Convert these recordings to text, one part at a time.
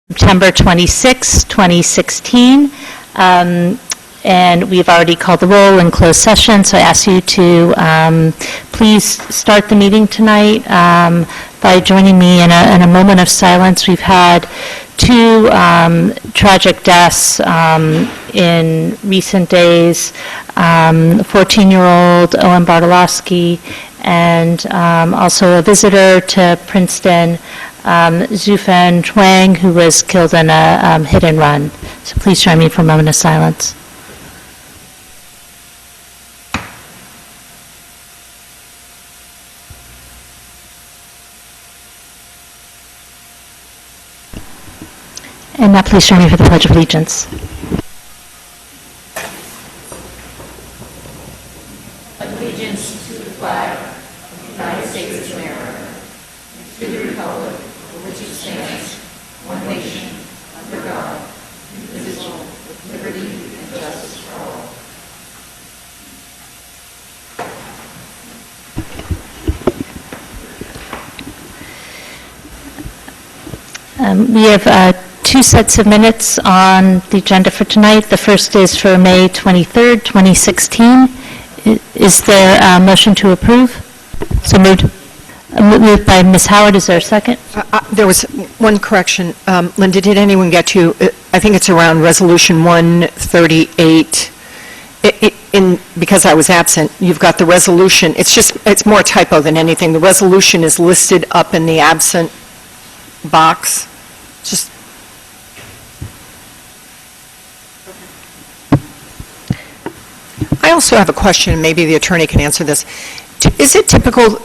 September 26, 2016. And we've already called the roll in closed session, so I ask you to please start the meeting tonight by joining me in a moment of silence. We've had two tragic deaths in recent days, 14-year-old Owen Bartolowski and also a visitor to Princeton, Zufan Chuang, who was killed in a hit and run. So please join me for a moment of silence. And now please join me for the Pledge of Allegiance. Allegiance to the flag of the United States of America, and to the republic for which it stands, one nation, under God, indivisible, with liberty and justice for all. We have two sets of minutes on the agenda for tonight. The first is for May 23rd, 2016. Is there a motion to approve? So moved. Moved by Ms. Howard. Is there a second? There was one correction. Linda, did anyone get to, I think it's around Resolution 138. Because I was absent, you've got the resolution. It's more typo than anything. The resolution is listed up in the absent box. Just I also have a question, and maybe the attorney can answer this. Is it typical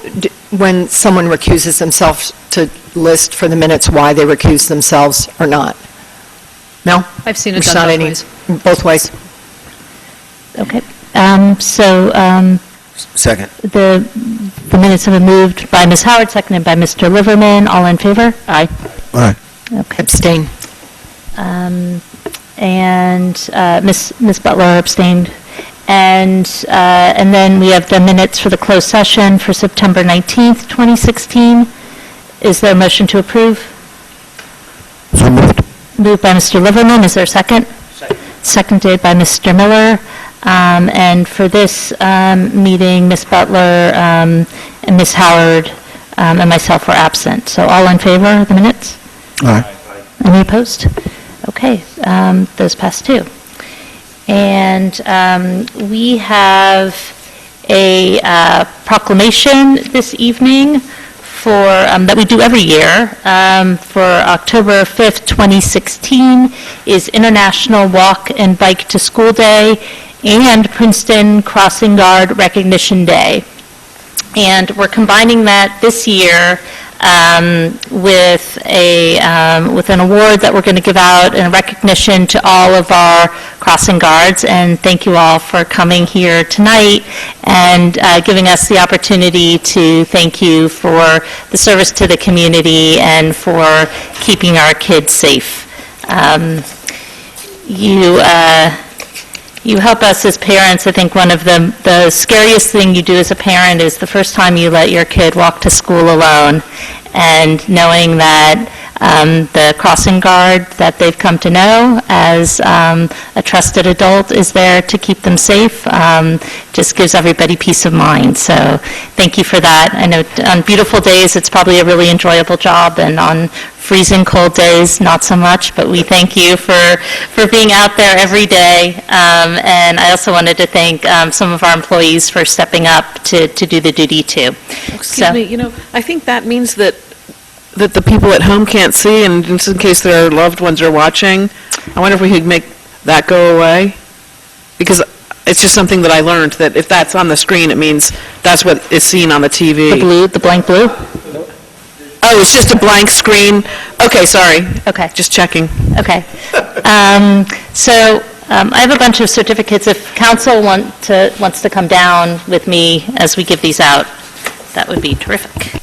when someone recuses themselves to list for the minutes why they recuse themselves or not? No? I've seen it There's done not both ways. Both ways? Okay. Second. The minutes have been moved by Ms. Howard, seconded by Mr. Liverman. All in favor? Aye. Aye. Okay. Abstain. Ms. Butler abstained. And then we have the minutes for the closed session for September 19th, 2016. Is there a motion to approve? So moved. Moved by Mr. Liverman. Is there a second? Second. Seconded by Mr. Miller. And for this meeting, Ms. Butler and Ms. Howard and myself were absent. So all in favor of the minutes? Aye. Any opposed? Okay, those pass too. And we have a proclamation this evening for that we do every year for October 5th, 2016 is International Walk and Bike to School Day and Princeton Crossing Guard Recognition Day. And we're combining that this year with an award that we're going to give out in recognition to all of our crossing guards. And thank you all for coming here tonight and giving us the opportunity to thank you for the service to the community and for keeping our kids safe. You help us as parents. I think one of the scariest thing you do as a parent is the first time you let your kid walk to school alone, and knowing that the crossing guard that they've come to know as a trusted adult is there to keep them safe just gives everybody peace of mind. So thank you for that. I know on beautiful days it's probably a really enjoyable job, and on freezing cold days not so much, but we thank you for being out there every day. And I also wanted to thank some of our employees for stepping up to do the duty too. Excuse me, I think that means that the people at home can't see, and just in case their loved ones are watching, I wonder if we could make that go away? Because it's just something that I learned, that if that's on the screen, it means that's what is seen on the TV. The blank blue? Oh, it's just a blank screen? Okay, sorry. Okay. Just checking. Okay. I have a bunch of certificates. If council wants to come down with me as we give these out, that would be terrific.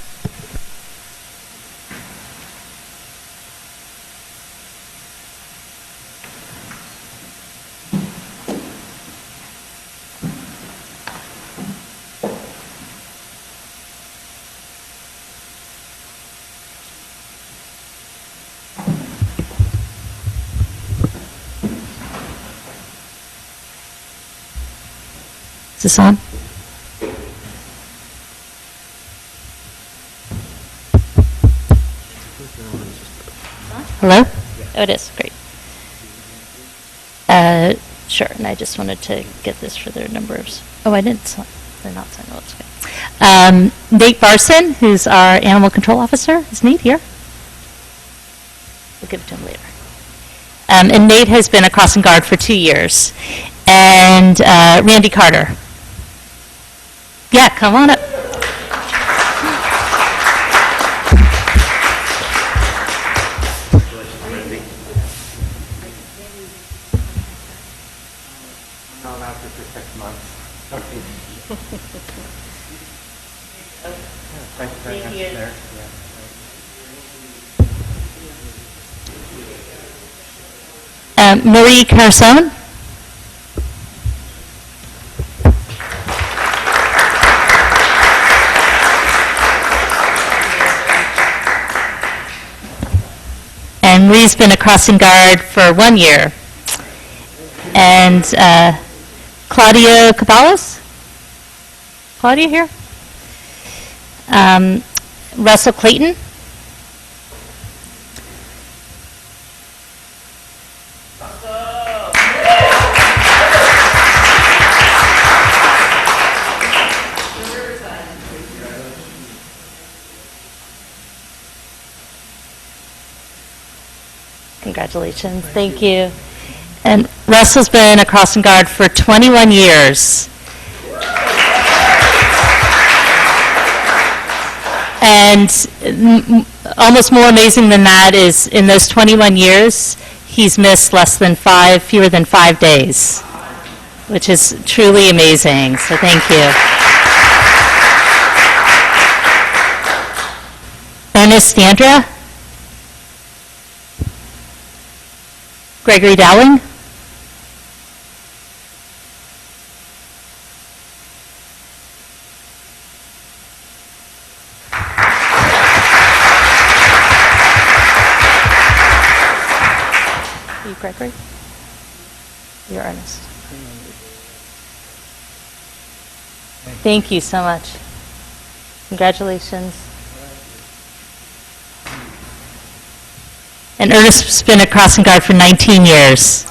Is this on? Hello? Oh, it is, great. Sure, and I just wanted to get this for their numbers. Oh, I didn't sign, they're not signed, oh, that's good. Nate Barson, who's our animal control officer. Is Nate here? We'll give it to him later. And Nate has been a crossing guard for 2 years. And Randy Carter. Yeah, come on up. Not after for 6 months. Thank you very much. There. Marie Carson. And Marie's been a crossing guard for 1 year. And Claudia Caballos? Claudia here? Russell Clayton? Congratulations, thank you. And Russell's been a crossing guard for 21 years. And almost more amazing than that is in those 21 years, he's missed fewer than 5 days, which is truly amazing, so thank you. Ernest Standra? Gregory Dowling? You, Gregory? You're Ernest. Thank you so much. Congratulations. And Ernest's been a crossing guard for 19 years.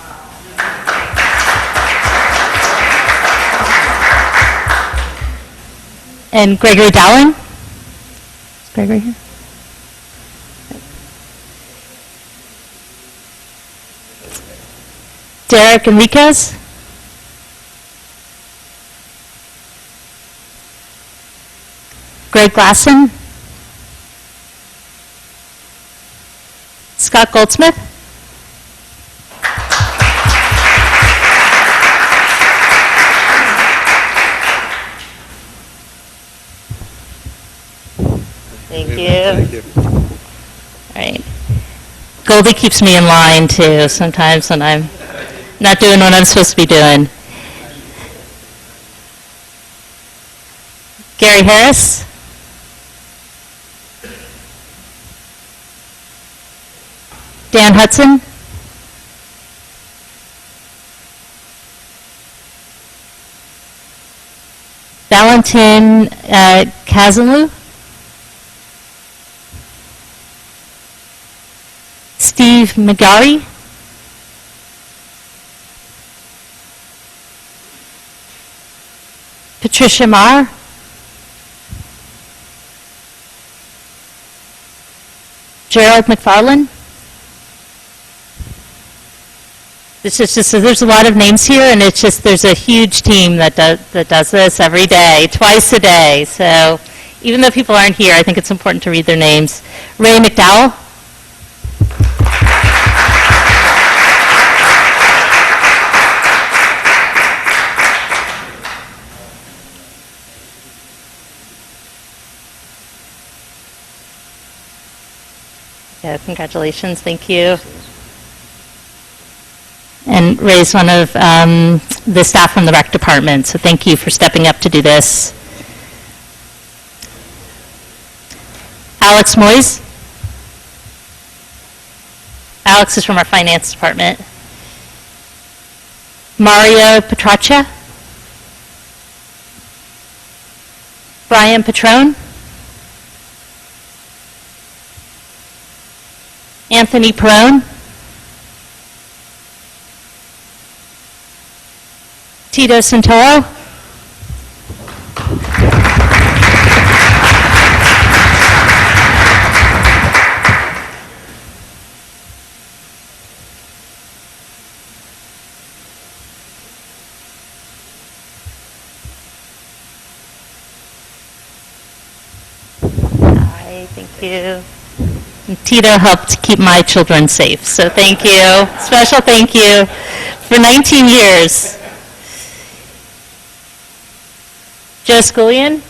And Gregory Dowling? Is Gregory here? Derek Enriquez? Greg Glasson? Scott Goldsmith? Thank you. All right. Goldie keeps me in line too sometimes when I'm not doing what I'm supposed to be doing. Gary Harris? Dan Hudson? Valentin Kazalou? Steve McGarry? Patricia Marr? Gerald McFarland? It's just there's a lot of names here, and it's just there's a huge team that does this every day, twice a day. So even though people aren't here, I think it's important to read their names. Ray McDowell. Yeah, congratulations, thank you. And Ray's one of the staff from the rec department, so thank you for stepping up to do this. Alex Moyes. Alex is from our finance department. Mario Petraccia. Brian Petrone. Anthony Perone. Tito Santoro. Hi, thank you. And Tito helped keep my children safe, so thank you. Special thank you for 19 years. Joe Scullion.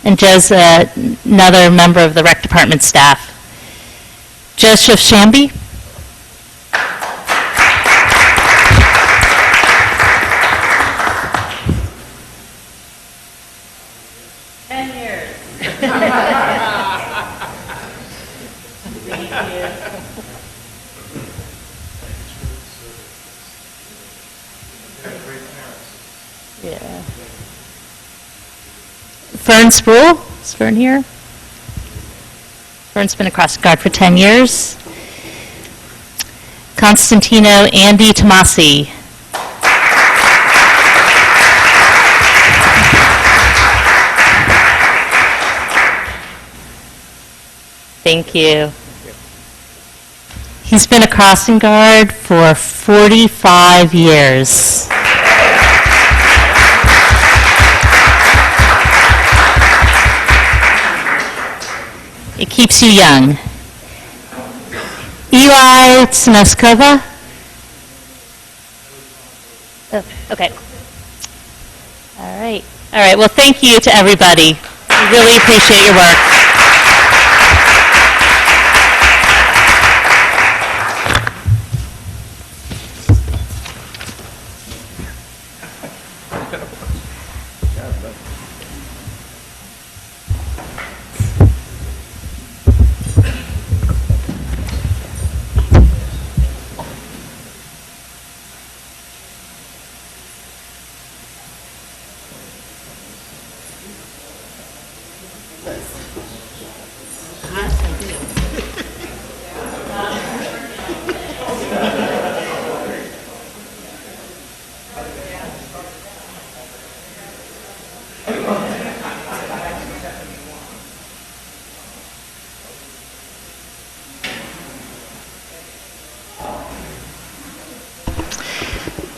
And Joe's another member of the rec department staff. Joseph Shamby. Yeah. Fern Sproul, is Fern here? Fern's been a crossing guard for 10 years. Constantino Andy Tomasi. Thank you. He's been a crossing guard for 45 years. It keeps you young. Eli Tsinoskova. Oh, okay. All right. All right. Well, thank you to everybody. We really appreciate your work.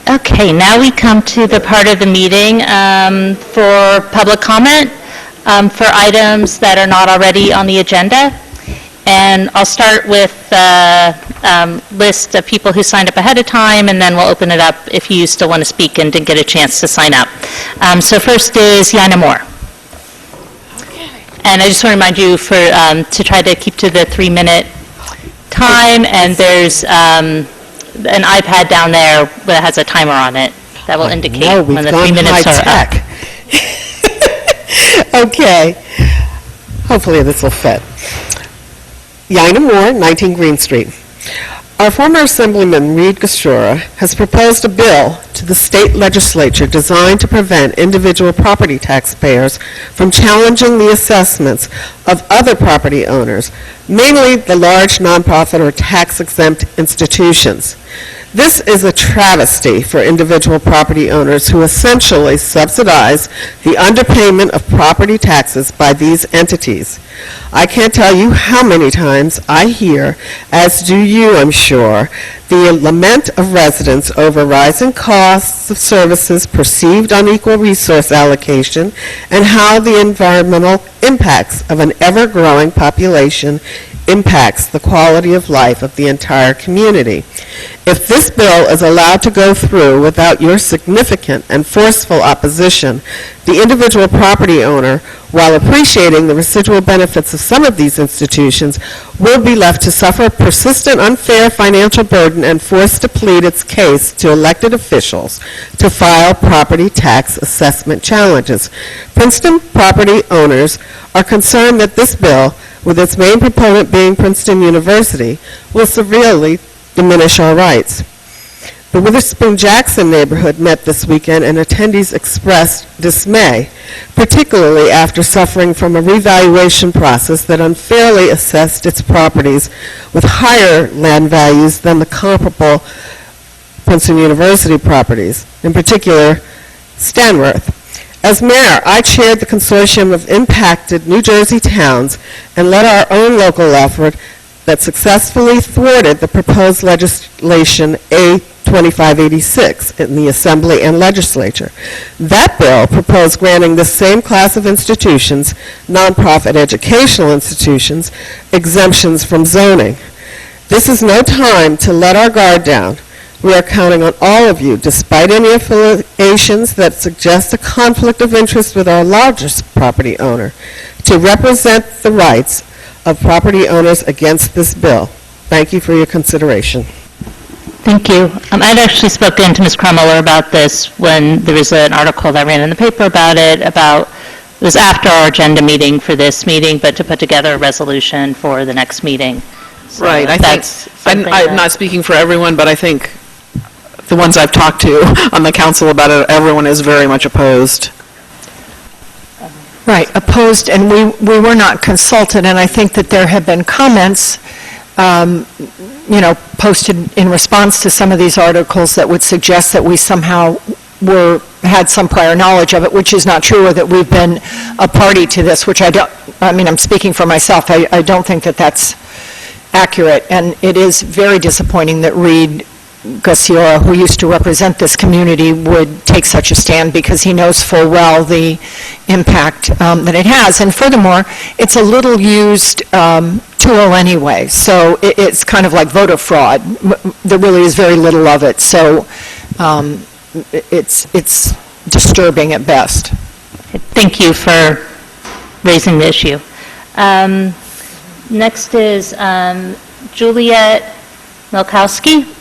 Okay, now we come to the part of the meeting for public comment for items that are not already on the agenda. And I'll start with the list of people who signed up ahead of time, and then we'll open it up if you still want to speak and didn't get a chance to sign up. So first is Yana Moore. And I just want to remind you to try to keep to the 3-minute time, and there's an iPad down there that has a timer on it that will indicate when the 3 minutes are up. Okay. Hopefully this will fit. Yana Moore, 19 Green Street. Our former Assemblyman Reed Gashora has proposed a bill to the state legislature designed to prevent individual property taxpayers from challenging the assessments of other property owners, mainly the large nonprofit or tax-exempt institutions. This is a travesty for individual property owners who essentially subsidize the underpayment of property taxes by these entities. I can't tell you how many times I hear, as do you, I'm sure, the lament of residents over rising costs of services, perceived unequal resource allocation, and how the environmental impacts of an ever-growing population impacts the quality of life of the entire community. If this bill is allowed to go through without your significant and forceful opposition, the individual property owner, while appreciating the residual benefits of some of these institutions, will be left to suffer a persistent unfair financial burden and forced to plead its case to elected officials to file property tax assessment challenges. Princeton property owners are concerned that this bill, with its main proponent being Princeton University, will severely diminish our rights. The Witherspoon-Jackson neighborhood met this weekend, and attendees expressed dismay, particularly after suffering from a revaluation process that unfairly assessed its properties with higher land values than the comparable Princeton University properties, in particular Stanworth. As mayor, I chaired the consortium of impacted New Jersey towns and led our own local effort that successfully thwarted the proposed legislation A 2586 in the Assembly and Legislature. That bill proposed granting the same class of institutions, nonprofit educational institutions, exemptions from zoning. This is no time to let our guard down. We are counting on all of you, despite any affiliations that suggest a conflict of interest with our largest property owner, to represent the rights of property owners against this bill. Thank you for your consideration. Thank you. I'd actually spoken to Ms. Krummeller about this when there was an article that ran in the paper about it, it was after our agenda meeting for this meeting, but to put together a resolution for the next meeting. So Right, I that's think, something I'm that- not speaking for everyone, but I think the ones I've talked to on the council about it, everyone is very much opposed. Right, opposed, and we were not consulted, and I think that there have been comments, posted in response to some of these articles that would suggest that we somehow had some prior knowledge of it, which is not true, or that we've been a party to this, which I'm speaking for myself. I don't think that that's accurate, and it is very disappointing that Reed Gaciora, who used to represent this community, would take such a stand, because he knows full well the impact that it has. And furthermore, it's a little-used tool anyway, so it's kind of like voter fraud. There really is very little of it, so it's disturbing at best. Thank you for raising the issue. Next is Juliet Milkowski.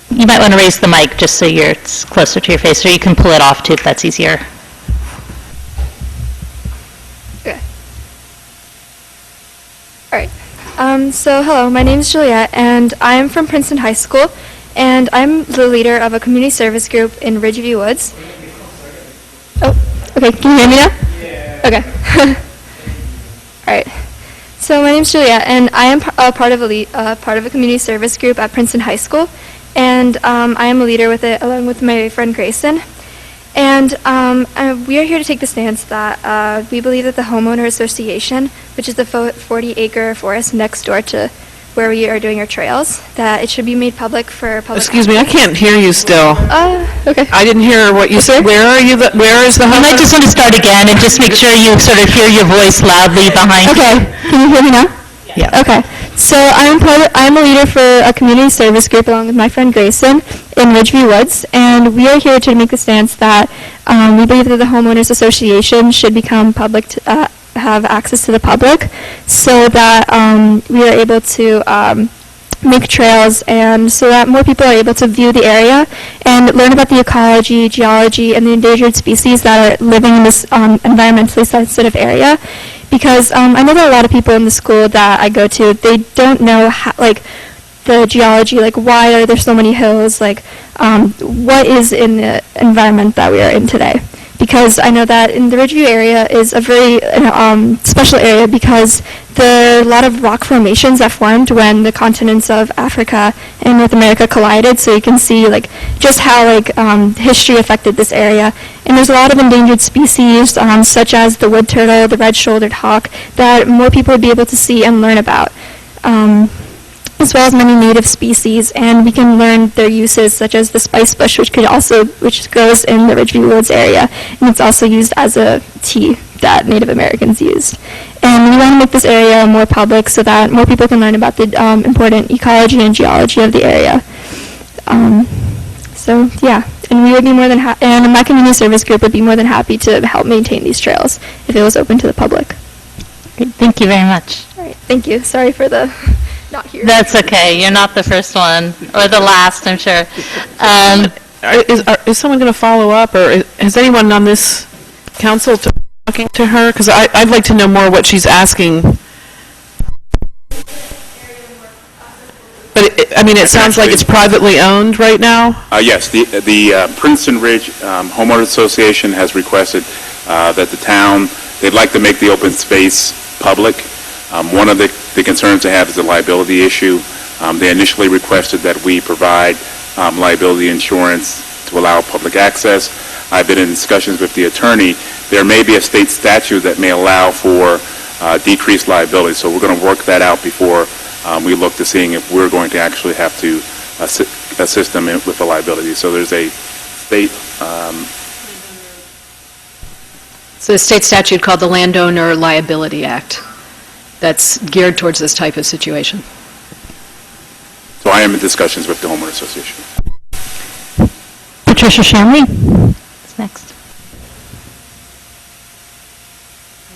You might want to raise the mic just so it's closer to your face, or you can pull it off too if that's easier. Okay. All right. So hello, my name is Juliet, and I'm from Princeton High School, and I'm the leader of a community service group in Ridgeview Woods. Oh, okay. Can you hear me now? Yeah. Okay. All right. So my name is Juliet, and I am part of a community service group at Princeton High School, and I am a leader with it along with my friend Grayson. And we are here to take the stance that we believe that the homeowner association, which is the 40-acre forest next door to where we are doing our trails, that it should be made public for public. Excuse me, I can't hear you still. Okay. I didn't hear what you said. Where are you? Where is the You might homeowner? just want to start again and just make sure you sort of hear your voice loudly behind you. Okay. Can you hear me now? Yeah. Okay. So I'm a leader for a community service group along with my friend Grayson in Ridgeview Woods, and we are here to make the stance that we believe that the homeowners association should become public, have access to the public, so that we are able to make trails, and so that more people are able to view the area and learn about the ecology, geology, and the endangered species that are living in this environmentally sensitive area. Because I know that a lot of people in the school that I go to, they don't know how, the geology, why are there so many hills, what is in the environment that we are in today. Because I know that in the Ridgeview area is a very special area, because there are a lot of rock formations that formed when the continents of Africa and North America collided. So you can see just how history affected this area. And there's a lot of endangered species, such as the wood turtle, the red-shouldered hawk, that more people would be able to see and learn about. as well as many native species, and we can learn their uses, such as the spice bush, which grows in the Ridgeview Woods area, and it's also used as a tea that Native Americans used. And we want to make this area more public so that more people can learn about the important ecology and geology of the area. So yeah, and we would be more than and my community service group would be more than happy to help maintain these trails if it was open to the public. Great. Thank you very much. All right, thank you. Sorry for the not here. That's okay. You're not the first one, or the last, I'm sure. Is someone going to follow up, or has anyone on this council talking to her? Because I'd like to know more what she's asking. But it sounds like it's privately owned right now. Yes, the Princeton Ridge Homeowners Association has requested that the town, they'd like to make the open space public. One of the concerns they have is the liability issue. They initially requested that we provide liability insurance to allow public access. I've been in discussions with the attorney. There may be a state statute that may allow for decreased liability, so we're going to work that out before we look to seeing if we're going to actually have to assist them with the liability. So there's a state... So a state statute called the Landowner Liability Act that's geared towards this type of situation. So I am in discussions with the Homeowner Association. Patricia Shanley is next.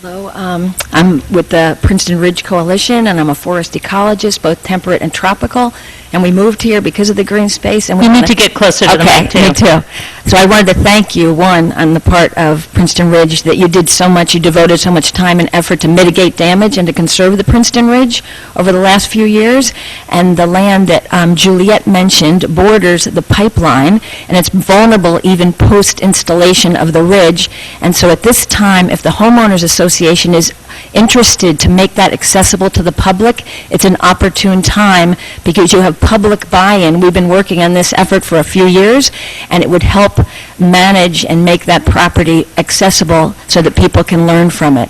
Hello, I'm with the Princeton Ridge Coalition, and I'm a forest ecologist, both temperate and tropical, and we moved here because of the green space. And we You need to get closer to the mic, too. Me too. So I wanted to thank you, one, on the part of Princeton Ridge, that you did so much, you devoted so much time and effort to mitigate damage and to conserve the Princeton Ridge over the last few years, and the land that Juliet mentioned borders the pipeline, and it's vulnerable even post-installation of the ridge, and so at this time, if the Homeowners Association is interested to make that accessible to the public, it's an opportune time because you have public buy-in. We've been working on this effort for a few years, and it would help manage and make that property accessible so that people can learn from it.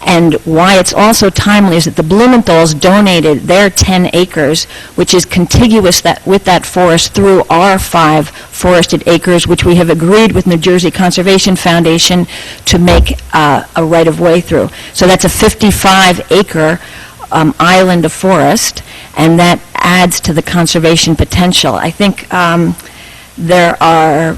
And why it's also timely is that the Blumenthal's donated their 10 acres, which is contiguous with that forest through our 5 forested acres, which we have agreed with New Jersey Conservation Foundation to make a right-of-way through. So that's a 55-acre island of forest, and that adds to the conservation potential. I think there are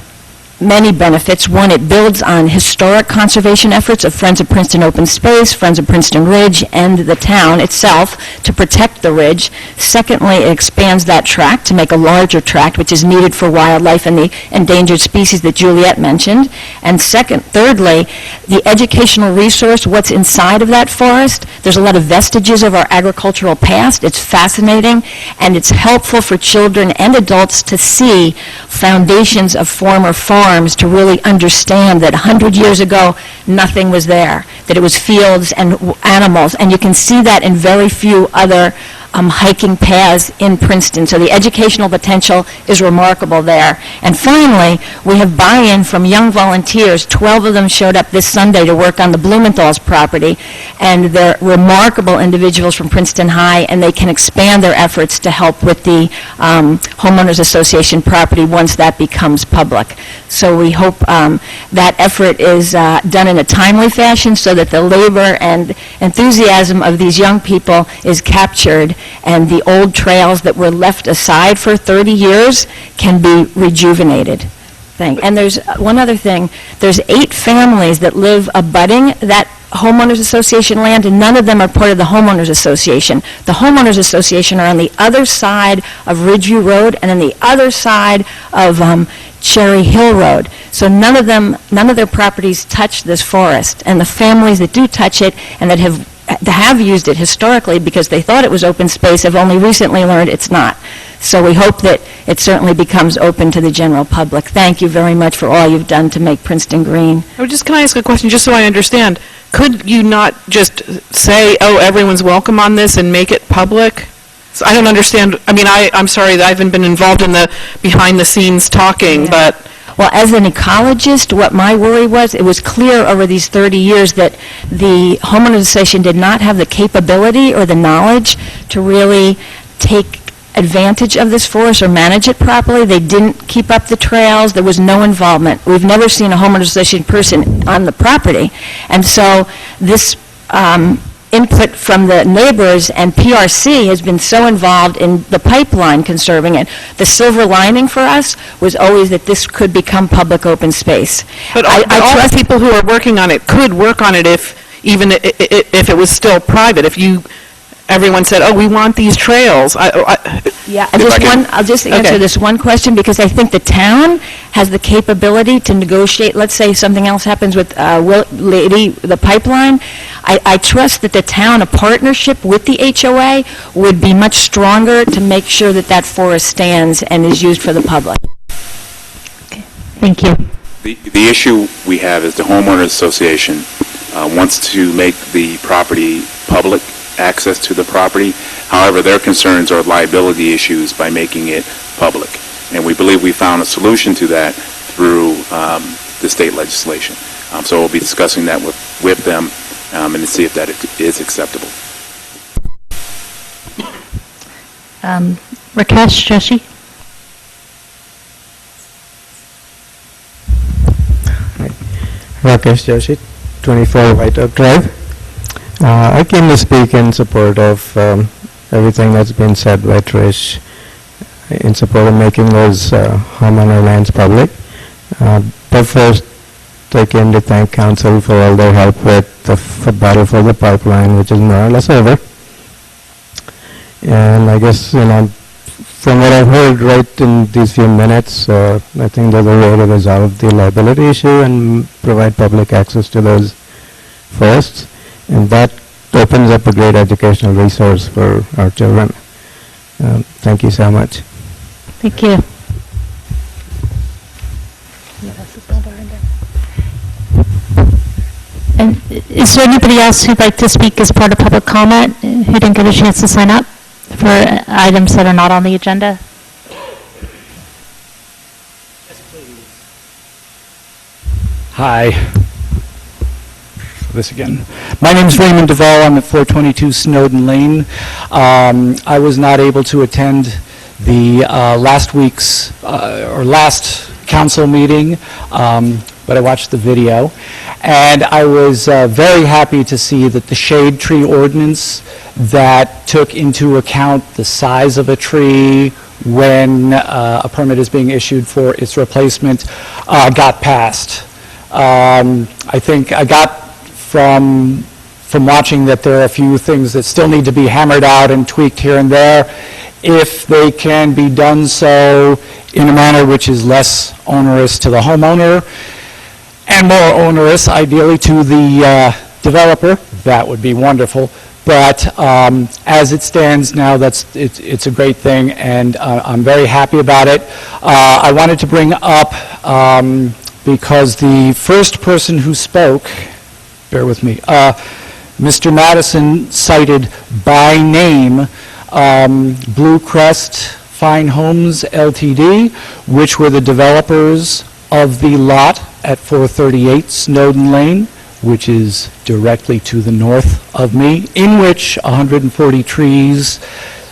many benefits. One, it builds on historic conservation efforts of Friends of Princeton Open Space, Friends of Princeton Ridge, and the town itself to protect the ridge. Secondly, it expands that tract to make a larger tract, which is needed for wildlife and the endangered species that Juliet mentioned. And thirdly, the educational resource, what's inside of that forest. There's a lot of vestiges of our agricultural past. It's fascinating, and it's helpful for children and adults to see foundations of former farms, to really understand that 100 years ago, nothing was there, that it was fields and animals, and you can see that in very few other hiking paths in Princeton. So the educational potential is remarkable there. And finally, we have buy-in from young volunteers. 12 of them showed up this Sunday to work on the Blumenthal's property, and they're remarkable individuals from Princeton High, and they can expand their efforts to help with the Homeowners Association property once that becomes public. So we hope that effort is done in a timely fashion so that the labor and enthusiasm of these young people is captured, and the old trails that were left aside for 30 years can be rejuvenated. And there's one other thing. There's 8 families that live abutting that Homeowners Association land, and none of them are part of the Homeowners Association. The Homeowners Association are on the other side of Ridgeview Road and on the other side of Cherry Hill Road. So none of their properties touch this forest, and the families that do touch it and that have used it historically because they thought it was open space have only recently learned it's not. So we hope that it certainly becomes open to the general public. Thank you very much for all you've done to make Princeton green. Can I ask a question just so I understand? Could you not just say, oh, everyone's welcome on this and make it public? So I don't understand. I mean, I'm sorry that I haven't been involved in the behind-the-scenes talking, Yeah. but... Well, as an ecologist, what my worry was, it was clear over these 30 years that the Homeowners Association did not have the capability or the knowledge to really take advantage of this forest or manage it properly. They didn't keep up the trails. There was no involvement. We've never seen a homeowners association person on the property. And so this input from the neighbors and PRC has been so involved in the pipeline conserving it. The silver lining for us was always that this could become public open space. But all the people who are working on it could work on it even if it was still private. If everyone said, "Oh, we want these trails." Yeah, I'll just answer this one question, because I think the town has the capability to negotiate. Let's say something else happens with the pipeline. I trust that the town, a partnership with the HOA, would be much stronger to make sure that that forest stands and is used for the public. Thank you. The issue we have is the homeowners association wants to make the property public, access to the property. However, their concerns are liability issues by making it public. And we believe we found a solution to that through the state legislation. So we'll be discussing that with them and to see if that is acceptable. Rakesh Joshi? Rakesh Joshi, 24 White Oak Drive. I came to speak in support of everything that's been said by Trish in support of making those homeowner lands public. But first, I came to thank council for all their help with the battle for the pipeline, which is more or less over. And I guess, from what I've heard right in these few minutes, I think there's a way to resolve the liability issue and provide public access to those forests. And that opens up a great educational resource for our children. Thank you so much. Thank you. And is there anybody else who'd like to speak as part of public comment who didn't get a chance to sign up for items that are not on the agenda? Hi. This again. My name is Raymond Duvall. I'm at 422 Snowden Lane. I was not able to attend the last council meeting, but I watched the video. And I was very happy to see that the shade tree ordinance that took into account the size of a tree when a permit is being issued for its replacement got passed. I think I got from watching that there are a few things that still need to be hammered out and tweaked here and there. If they can be done so in a manner which is less onerous to the homeowner and more onerous, ideally, to the developer, that would be wonderful. But as it stands now, it's a great thing, and I'm very happy about it. I wanted to bring up, because the first person who spoke, bear with me, Mr. Madison cited by name Blue Crest Fine Homes LTD, which were the developers of the lot at 438 Snowden Lane, which is directly to the north of me, in which 140 trees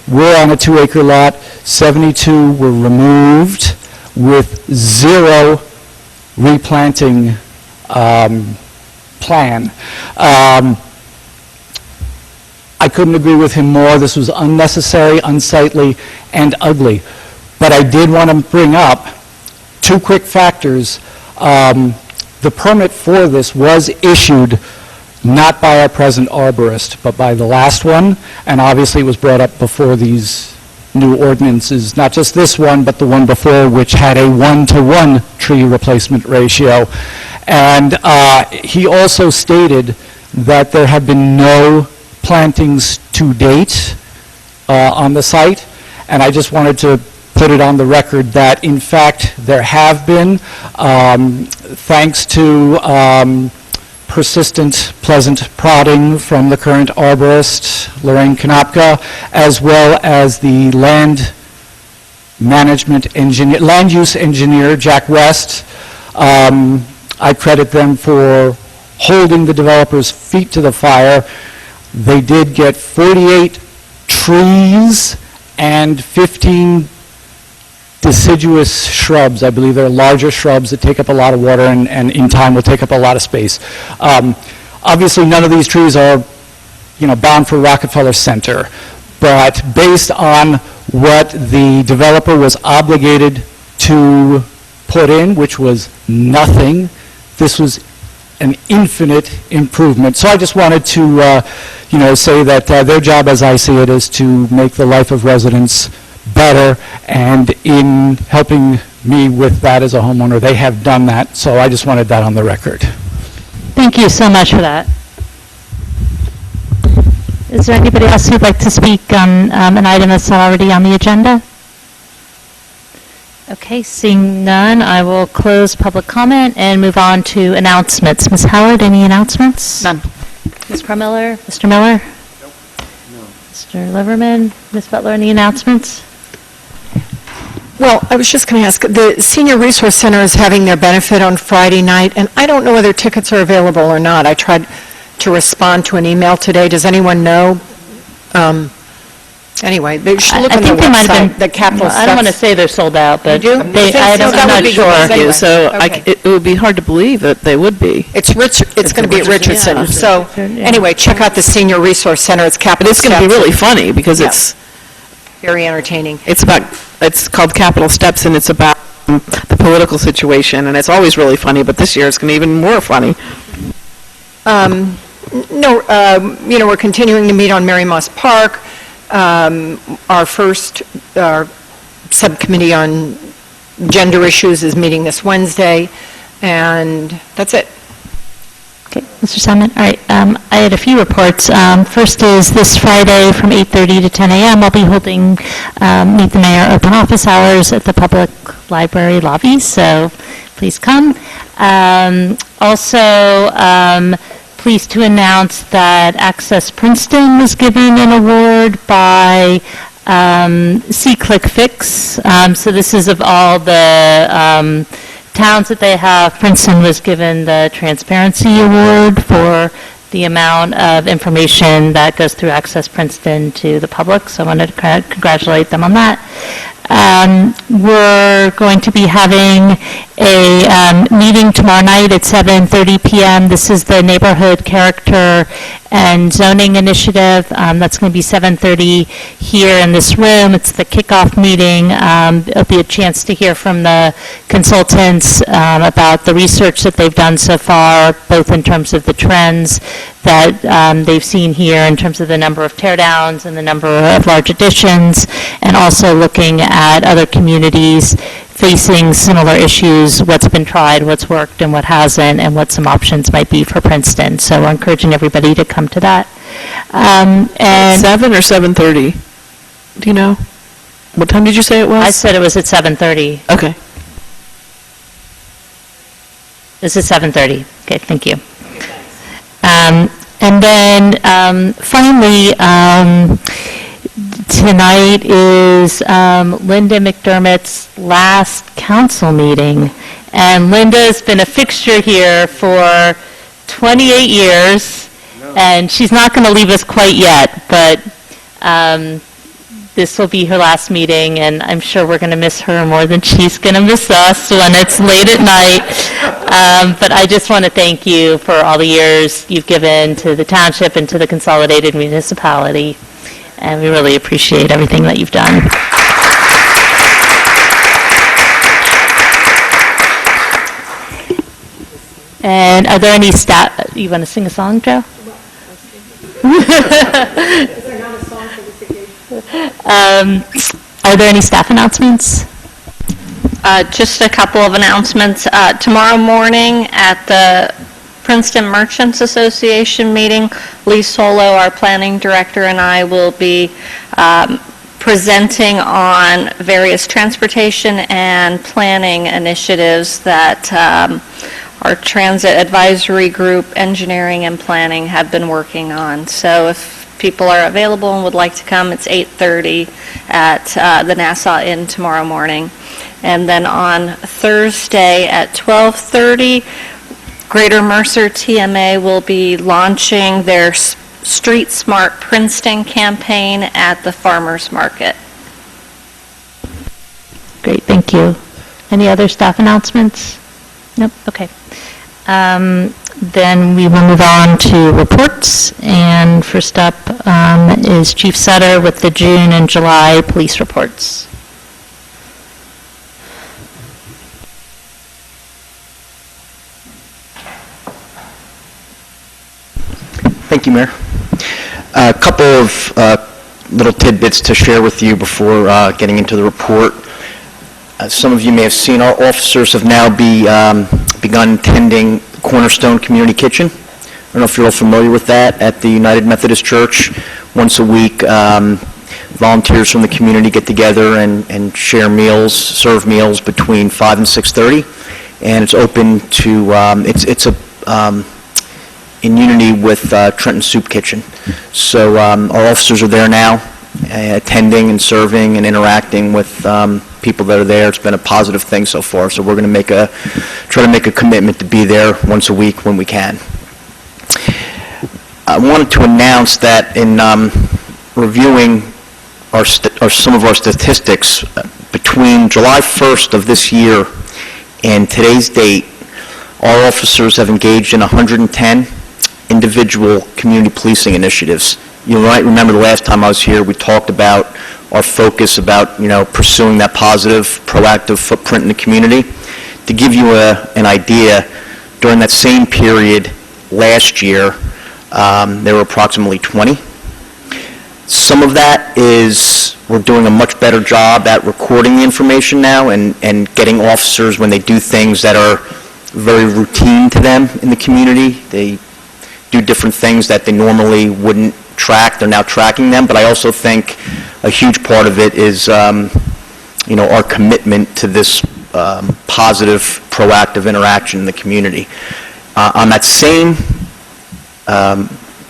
were on a 2-acre lot, 72 were removed with 0 replanting plan. I couldn't agree with him more. This was unnecessary, unsightly, and ugly. But I did want to bring up 2 quick factors. The permit for this was issued not by our present arborist, but by the last one, and obviously it was brought up before these new ordinances, not just this one, but the one before, which had a 1-to-1 tree replacement ratio. And he also stated that there have been no plantings to date on the site, and I just wanted to put it on the record that, in fact, there have been, thanks to persistent, pleasant prodding from the current arborist, Lorraine Konopka, as well as the land use engineer, Jack West. I credit them for holding the developers' feet to the fire. They did get 48 trees and 15 deciduous shrubs. I believe they're larger shrubs that take up a lot of water and in time will take up a lot of space. Obviously, none of these trees are, bound for Rockefeller Center, but based on what the developer was obligated to put in, which was nothing, this was an infinite improvement. So I just wanted to, say that their job, as I see it, is to make the life of residents better, and in helping me with that as a homeowner, they have done that, so I just wanted that on the record. Thank you so much for that. Is there anybody else who'd like to speak on an item that's already on the agenda? Okay, seeing none, I will close public comment and move on to announcements. Ms. Howard, any announcements? None. Ms. Miller? Mr. Miller? No. Mr. Liverman? Ms. Butler, any announcements? Well, I was just going to ask, the Senior Resource Center is having their benefit on Friday night, and I don't know whether tickets are available or not. I tried to respond to an email today. Does anyone know? Anyway, they should look I on the think they might have website, the Capitol I don't want to Steps. say they're sold out, but You do? I'm That would not be sure. good. Anyway. So Okay. it would be hard to believe that they would be. It's going to be at Richardson. yeah. So, anyway, check out the Senior Resource Center. It's But Capitol it's going to be Steps. really funny because Yeah. it's Very entertaining. it's called Capitol Steps, and it's about the political situation, and it's always really funny, but this year it's going to be even more funny. No, we're continuing to meet on Mary Moss Park. Our first subcommittee on gender issues is meeting this Wednesday, and that's it. Okay, Mr. Simon. All right, I had a few reports. First is this Friday from 8:30 to 10 a.m. I'll be holding Meet the Mayor open office hours at the public library lobby, so please come. Also, pleased to announce that Access Princeton was given an award by C-Click Fix. So this is of all the towns that they have. Princeton was given the Transparency Award for the amount of information that goes through Access Princeton to the public, so I wanted to congratulate them on that. We're going to be having a meeting tomorrow night at 7:30 p.m. This is the Neighborhood Character and Zoning Initiative. That's going to be 7:30 here in this room. It's the kickoff meeting. It'll be a chance to hear from the consultants about the research that they've done so far, both in terms of the trends that they've seen here in terms of the number of teardowns and the number of large additions, and also looking at other communities facing similar issues, what's been tried, what's worked, and what hasn't, and what some options might be for Princeton. So we're encouraging everybody to come to that. And 7 or 7:30? Do you know? What time did you say it was? I said it was at 7:30. Okay. This is 7:30. Okay, thank you. And then finally, tonight is Linda McDermott's last council meeting. And Linda's been a fixture here for 28 years, and she's not going to leave us quite yet, but this will be her last meeting, and I'm sure we're going to miss her more than she's going to miss us when it's late at night. But I just want to thank you for all the years you've given to the township and to the consolidated municipality, and we really appreciate everything that you've done. And are there any staff, you want to sing a song, Joe? Are there any staff announcements? Just a couple of announcements. Tomorrow morning at the Princeton Merchants Association meeting, Lee Solo, our planning director, and I will be presenting on various transportation and planning initiatives that our transit advisory group, engineering and planning, have been working on. So if people are available and would like to come, it's 8:30 at the Nassau Inn tomorrow morning. And then on Thursday at 12:30, Greater Mercer TMA will be launching their Street Smart Princeton campaign at the Farmers Market. Great, thank you. Any other staff announcements? Nope, okay. Then we will move on to reports, and first up is Chief Sutter with the June and July police reports. Thank you, Mayor. A couple of little tidbits to share with you before getting into the report. Some of you may have seen our officers have now begun tending Cornerstone Community Kitchen. I don't know if you're all familiar with that. At the United Methodist Church, once a week, volunteers from the community get together and share meals, serve meals between 5 and 6:30, and it's open to, it's in unity with Trenton Soup Kitchen. So our officers are there now, attending and serving and interacting with people that are there. It's been a positive thing so far, so we're going to try to make a commitment to be there once a week when we can. I wanted to announce that in reviewing some of our statistics, between July 1st of this year and today's date, our officers have engaged in 110 individual community policing initiatives. You might remember the last time I was here, we talked about our focus about, pursuing that positive, proactive footprint in the community. To give you an idea, during that same period last year, there were approximately 20. Some of that is we're doing a much better job at recording the information now and getting officers when they do things that are very routine to them in the community. They do different things that they normally wouldn't track. They're now tracking them, but I also think a huge part of it is, our commitment to this positive, proactive interaction in the community. On that same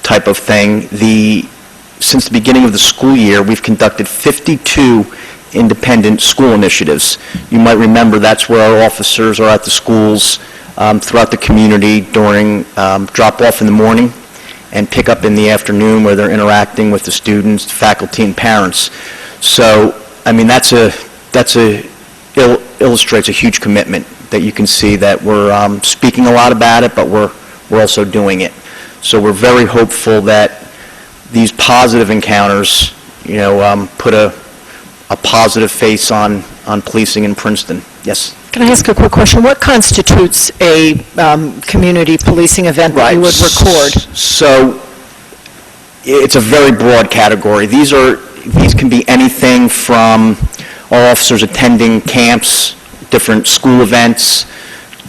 type of thing, since the beginning of the school year, we've conducted 52 independent school initiatives. You might remember that's where our officers are at the schools throughout the community during drop-off in the morning and pick up in the afternoon, where they're interacting with the students, faculty, and parents. So, illustrates a huge commitment that you can see that we're speaking a lot about it, but we're also doing it. So we're very hopeful that these positive encounters, put a positive face on policing in Princeton. Yes? Can I ask a quick question? What constitutes a community policing event that you would record? So it's a very broad category. These can be anything from our officers attending camps, different school events,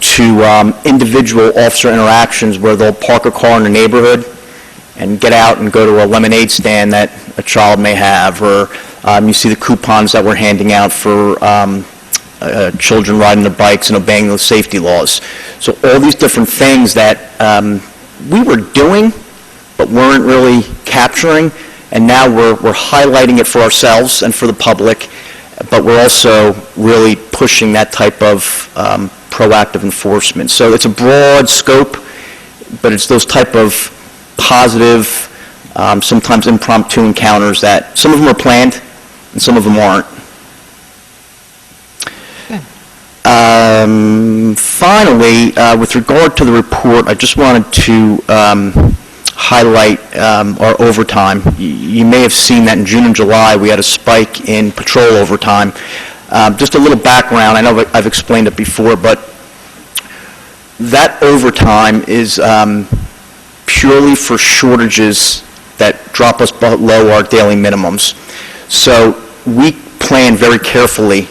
to individual officer interactions where they'll park a car in the neighborhood and get out and go to a lemonade stand that a child may have, or you see the coupons that we're handing out for children riding their bikes and obeying the safety laws. So all these different things that we were doing but weren't really capturing, and now we're highlighting it for ourselves and for the public, but we're also really pushing that type of proactive enforcement. So it's a broad scope, but it's those type of positive, sometimes impromptu encounters that some of them are planned and some of them aren't. Finally, with regard to the report, I just wanted to highlight our overtime. You may have seen that in June and July we had a spike in patrol overtime. Just a little background, I know I've explained it before, but that overtime is purely for shortages that drop us below our daily minimums. So we plan very carefully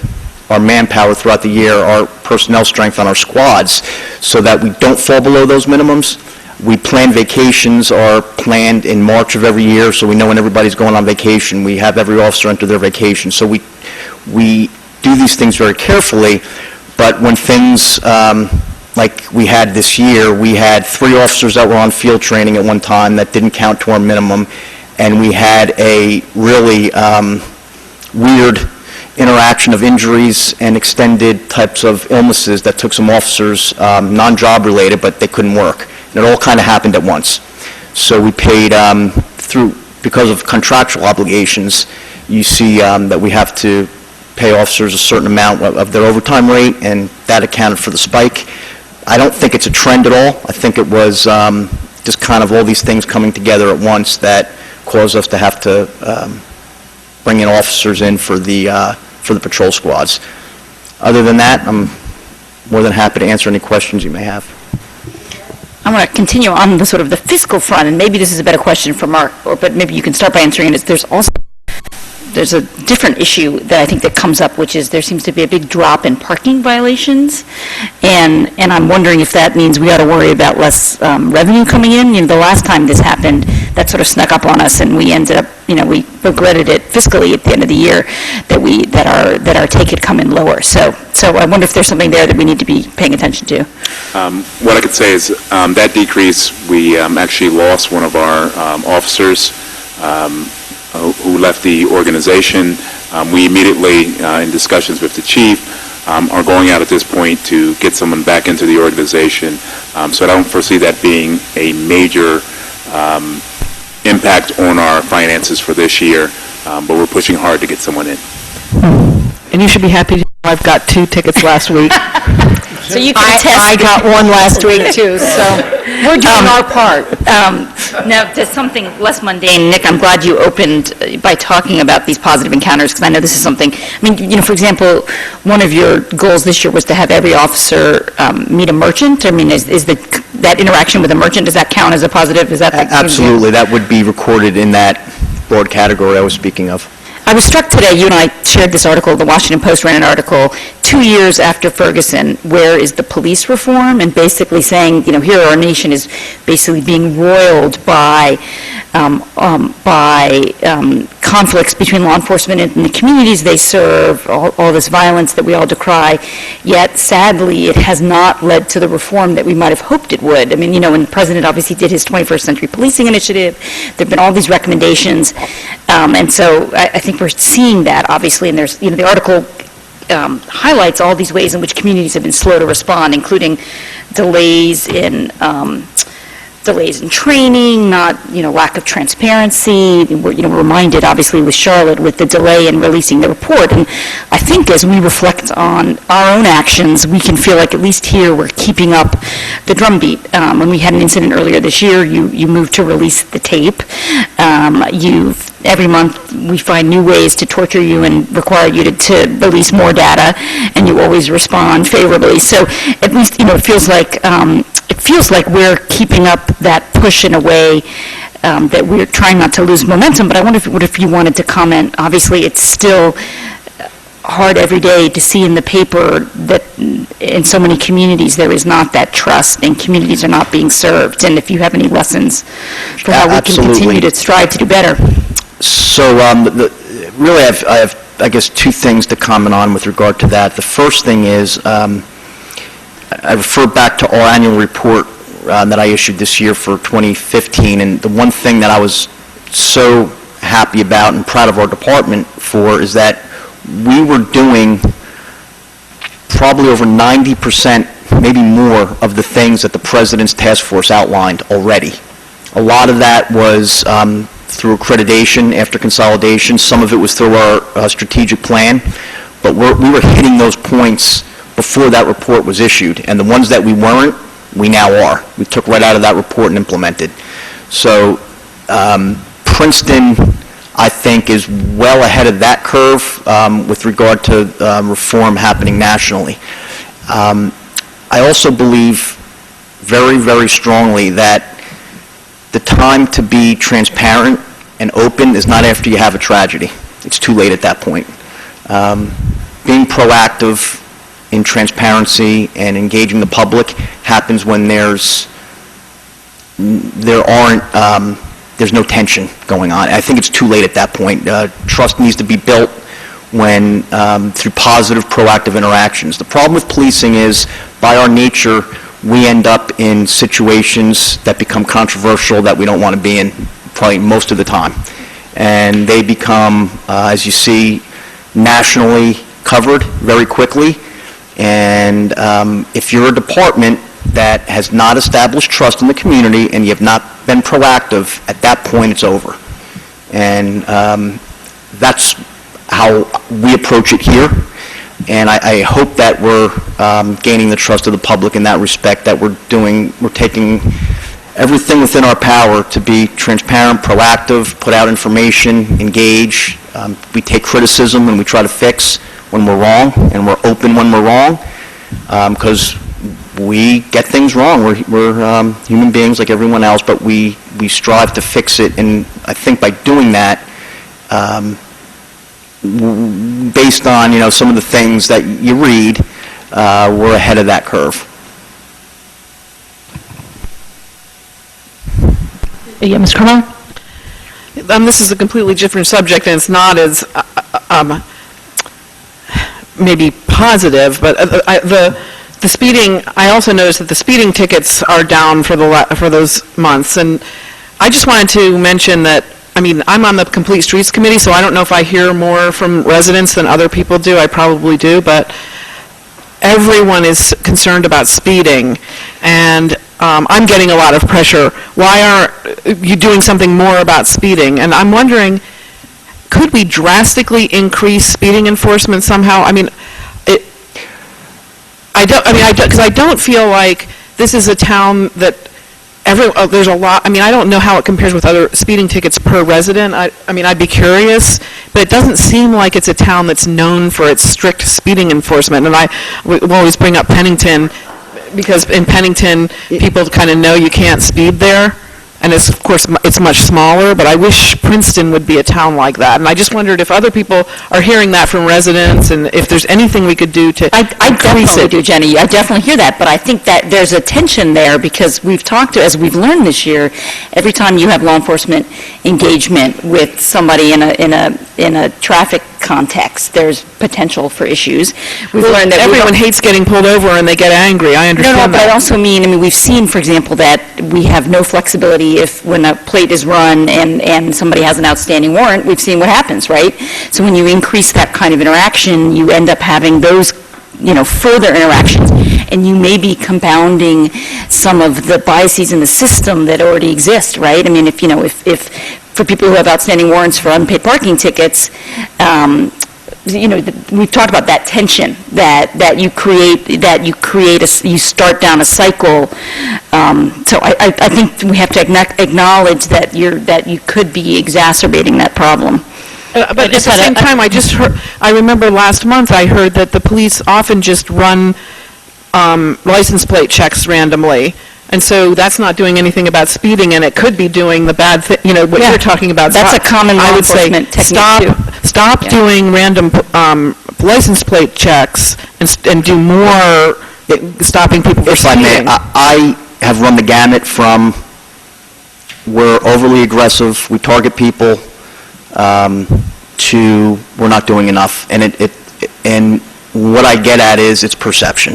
our manpower throughout the year, our personnel strength on our squads, so that we don't fall below those minimums. We plan vacations are planned in March of every year, so we know when everybody's going on vacation. We have every officer enter their vacation. So we do these things very carefully, but when things like we had this year, we had 3 officers that were on field training at one time that didn't count to our minimum, and we had a really weird interaction of injuries and extended types of illnesses that took some officers, non-job related, but they couldn't work. And it all kind of happened at once. So we paid because of contractual obligations, you see that we have to pay officers a certain amount of their overtime rate, and that accounted for the spike. I don't think it's a trend at all. I think it was just kind of all these things coming together at once that caused us to have to bring in officers in for the patrol squads. Other than that, I'm more than happy to answer any questions you may have. I want to continue on the sort of the fiscal front, and maybe this is a better question for Mark, but maybe you can start by answering it. There's a different issue that I think that comes up, which is there seems to be a big drop in parking violations, and I'm wondering if that means we ought to worry about less revenue coming in. You know, the last time this happened, that sort of snuck up on us, and we ended up, you know, we regretted it fiscally at the end of the year that our take had come in lower. So I wonder if there's something there that we need to be paying attention to. What I could say is that decrease, we actually lost one of our officers who left the organization. We immediately, in discussions with the chief, are going out at this point to get someone back into the organization. So I don't foresee that being a major impact on our finances for this year, but we're pushing hard to get someone in. And you should be happy to know I've got 2 tickets last week. So you can attest. I got one last week, too, so we're doing our part. Now, to something less mundane, Nick, I'm glad you opened by talking about these positive encounters, because I know this is something, I mean, you know, for example, one of your goals this year was to have every officer meet a merchant. I mean, is that interaction with a merchant, does that count as a positive? Is that Absolutely. That would be recorded in that broad category I was speaking of. I was struck today, you and I shared this article, the Washington Post ran an article 2 years after Ferguson, where is the police reform, and basically saying, you know, here our nation is basically being roiled by conflicts between law enforcement and the communities they serve, all this violence that we all decry, yet sadly it has not led to the reform that we might have hoped it would. I mean, you know, when the president obviously did his 21st Century Policing Initiative, there have been all these recommendations, and so I think we're seeing that, obviously, and there's, you know, the article highlights all these ways in which communities have been slow to respond, including delays in training, not, you know, lack of transparency. We're, you know, reminded, obviously, with Charlotte, with the delay in releasing the report. And I think as we reflect on our own actions, we can feel like at least here we're keeping up the drumbeat. When we had an incident earlier this year, you moved to release the tape. Every month we find new ways to torture you and require you to release more data, and you always respond favorably. So at least, you know, it feels like we're keeping up that push in a way that we're trying not to lose momentum. But I wonder if you wanted to comment. Obviously, it's still hard every day to see in the paper that in so many communities there is not that trust and communities are not being served. And if you have any lessons for how we can continue to strive to do better. So really I have, I guess, 2 things to comment on with regard to that. The first thing is I refer back to our annual report that I issued this year for 2015, and the one thing that I was so happy about and proud of our department for is that we were doing probably over 90%, maybe more, of the things that the President's task force outlined already. A lot of that was through accreditation after consolidation. Some of it was through our strategic plan, but we were hitting those points before that report was issued, and the ones that we weren't, we now are. We took right out of that report and implemented. So Princeton, I think, is well ahead of that curve with regard to reform happening nationally. I also believe very, very strongly that the time to be transparent and open is not after you have a tragedy. It's too late at that point. Being proactive in transparency and engaging the public happens when there's no tension going on. I think it's too late at that point. Trust needs to be built when through positive, proactive interactions. The problem with policing is, by our nature, we end up in situations that become controversial that we don't want to be in, probably most of the time. And they become, as you see, nationally covered very quickly. And if you're a department that has not established trust in the community and you have not been proactive, at that point it's over. And that's how we approach it here. And I hope that we're gaining the trust of the public in that respect, that we're taking everything within our power to be transparent, proactive, put out information, engage. We take criticism and we try to fix when we're wrong, and we're open when we're wrong, because we get things wrong. We're human beings like everyone else, but we strive to fix it, and I think by doing that, based on, some of the things that you read, we're ahead of that curve. Yeah, Ms. Carmel? This is a completely different subject, and it's not as maybe positive, but the speeding, I also noticed that the speeding tickets are down for those months, and I just wanted to mention that, I'm on the Complete Streets Committee, so I don't know if I hear more from residents than other people do. I probably do, but everyone is concerned about speeding, and I'm getting a lot of pressure. Why aren't you doing something more about speeding? And I'm wondering, could we drastically increase speeding enforcement somehow? Because I don't feel like this is a town that there's a lot. I don't know how it compares with other speeding tickets per resident. I'd be curious, but it doesn't seem like it's a town that's known for its strict speeding enforcement. And I will always bring up Pennington, because in Pennington, people kind of know you can't speed there. And of course, it's much smaller, but I wish Princeton would be a town like that. And I just wondered if other people are hearing that from residents, and if there's anything we could do to I increase definitely it. do, Jenny. I definitely hear that, but I think that there's a tension there, because as we've learned this year, every time you have law enforcement engagement with somebody in a traffic context, there's potential for issues. We've learned that everyone hates getting pulled over and they get angry. I understand but that. I also mean, we've seen, for example, that we have no flexibility when a plate is run and somebody has an outstanding warrant. We've seen what happens, right? So when you increase that kind of interaction, you end up having those further interactions, and you may be compounding some of the biases in the system that already exist, right? If for people who have outstanding warrants for unpaid parking tickets, we've talked about that tension that you start down a cycle. So I think we have to acknowledge that you could be exacerbating that problem. But at the same time, I remember last month I heard that the police often just run license plate checks randomly. And so that's not doing anything about speeding, and it could be doing the bad thing, what you're talking about. That's a common law enforcement technique, too. Stop doing random license plate checks and do more stopping people from speeding. If I may, I have run the gamut from we're overly aggressive, we target people, to we're not doing enough. And what I get at is it's perception.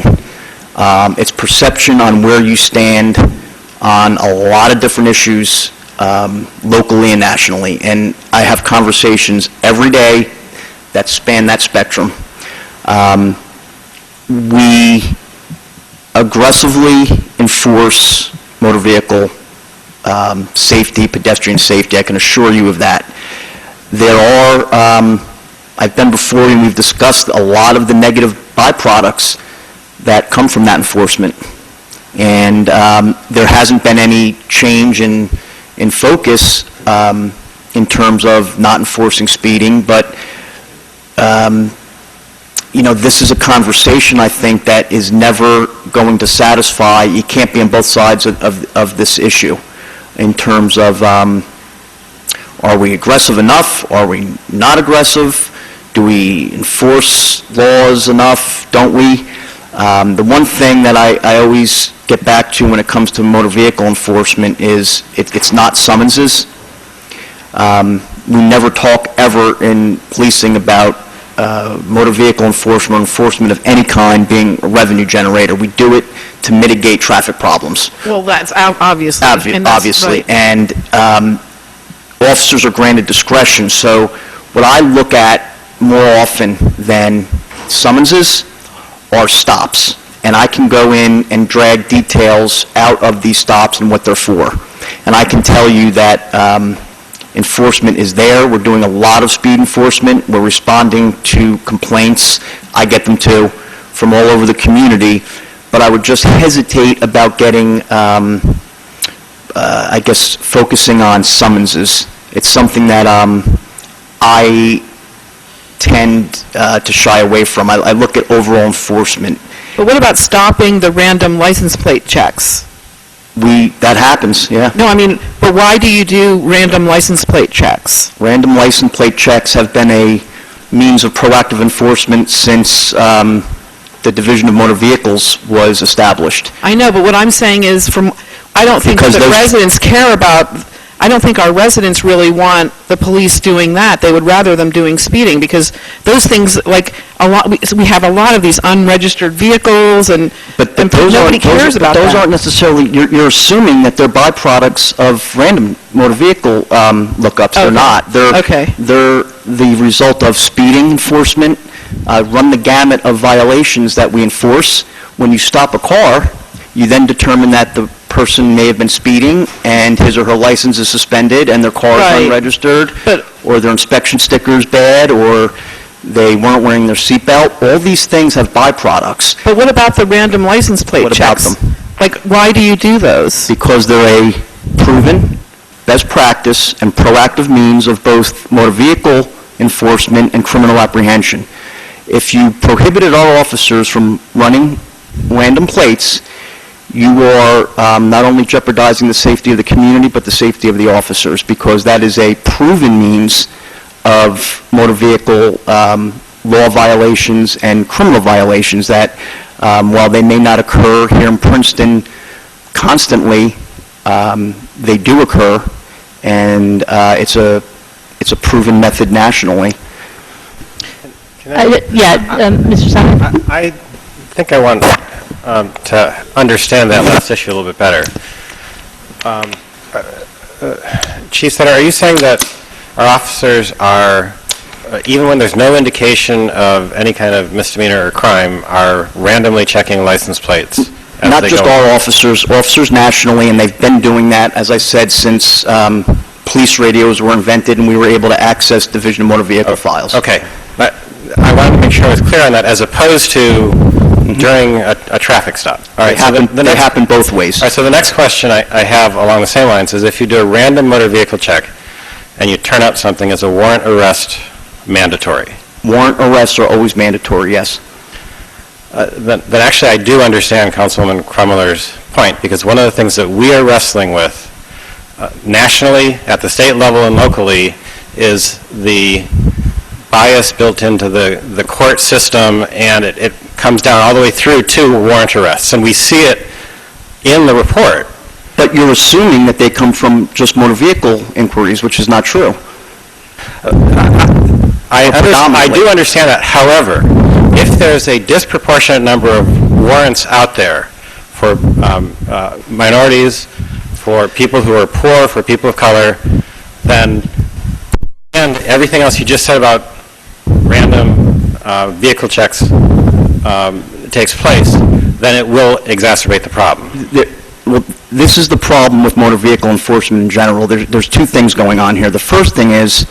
It's perception on where you stand on a lot of different issues, locally and nationally. And I have conversations every day that span that spectrum. We aggressively enforce motor vehicle safety, pedestrian safety. I can assure you of that. There are, I've been before you, and we've discussed a lot of the negative byproducts that come from that enforcement. And there hasn't been any change in focus in terms of not enforcing speeding, but this is a conversation, I think, that is never going to satisfy. You can't be on both sides of this issue in terms of are we aggressive enough? Are we not aggressive? Do we enforce laws enough? Don't we? The one thing that I always get back to when it comes to motor vehicle enforcement is it's not summonses. We never talk ever in policing about motor vehicle enforcement of any kind being a revenue generator. We do it to mitigate traffic problems. Well, that's obviously. Obviously. Right. And officers are granted discretion. So what I look at more often than summonses are stops. And I can go in and drag details out of these stops and what they're for. And I can tell you that enforcement is there. We're doing a lot of speed enforcement. We're responding to complaints. I get them too, from all over the community. But I would just hesitate about getting, I guess, focusing on summonses. It's something that I tend to shy away from. I look at overall enforcement. But what about stopping the random license plate checks? That happens, yeah. No, I mean, but why do you do random license plate checks? Random license plate checks have been a means of proactive enforcement since the Division of Motor Vehicles was established. I know, but what I'm saying is, I don't think that residents care about. I don't think our residents really want the police doing that. They would rather them doing speeding, because those things, like we have a lot of these unregistered vehicles, and nobody cares about that. Those aren't necessarily. You're assuming that they're byproducts of random motor vehicle lookups. Okay. They're not. They're the result of speeding enforcement. Run the gamut of violations that we enforce. When you stop a car, you then determine that the person may have been speeding and his or her license is suspended and their car is unregistered, or their inspection sticker is bad, or they weren't wearing their seatbelt. All these things have byproducts. But what about the random license plate checks? What about them? Like, why do you do those? Because they're a proven best practice and proactive means of both motor vehicle enforcement and criminal apprehension. If you prohibited our officers from running random plates, you are not only jeopardizing the safety of the community, but the safety of the officers, because that is a proven means of motor vehicle law violations and criminal violations that, while they may not occur here in Princeton constantly, they do occur, and it's a proven method nationally. Mr. Simon? I think I want to understand that last issue a little bit better. Chief Senator, are you saying that our officers are, even when there's no indication of any kind of misdemeanor or crime, are randomly checking license plates? Not just our officers nationally, and they've been doing that, as I said, since police radios were invented and we were able to access Division of Motor Vehicle files. Okay. But I wanted to make sure I was clear on that, as opposed to during a traffic stop. All right, they happen both ways. All right, so the next question I have along the same lines is, if you do a random motor vehicle check and you turn up something as a warrant arrest mandatory? Warrant arrests are always mandatory, yes. Then actually I do understand Councilwoman Krummeler's point, because one of the things that we are wrestling with nationally, at the state level and locally, is the bias built into the court system, and it comes down all the way through to warrant arrests, and we see it in the report. But you're assuming that they come from just motor vehicle inquiries, which is not true. I do understand that. However, if there's a disproportionate number of warrants out there for minorities, for people who are poor, for people of color, then, and everything else you just said about random vehicle checks takes place, then it will exacerbate the problem. Well, this is the problem with motor vehicle enforcement in general. There's two things going on here. The first thing is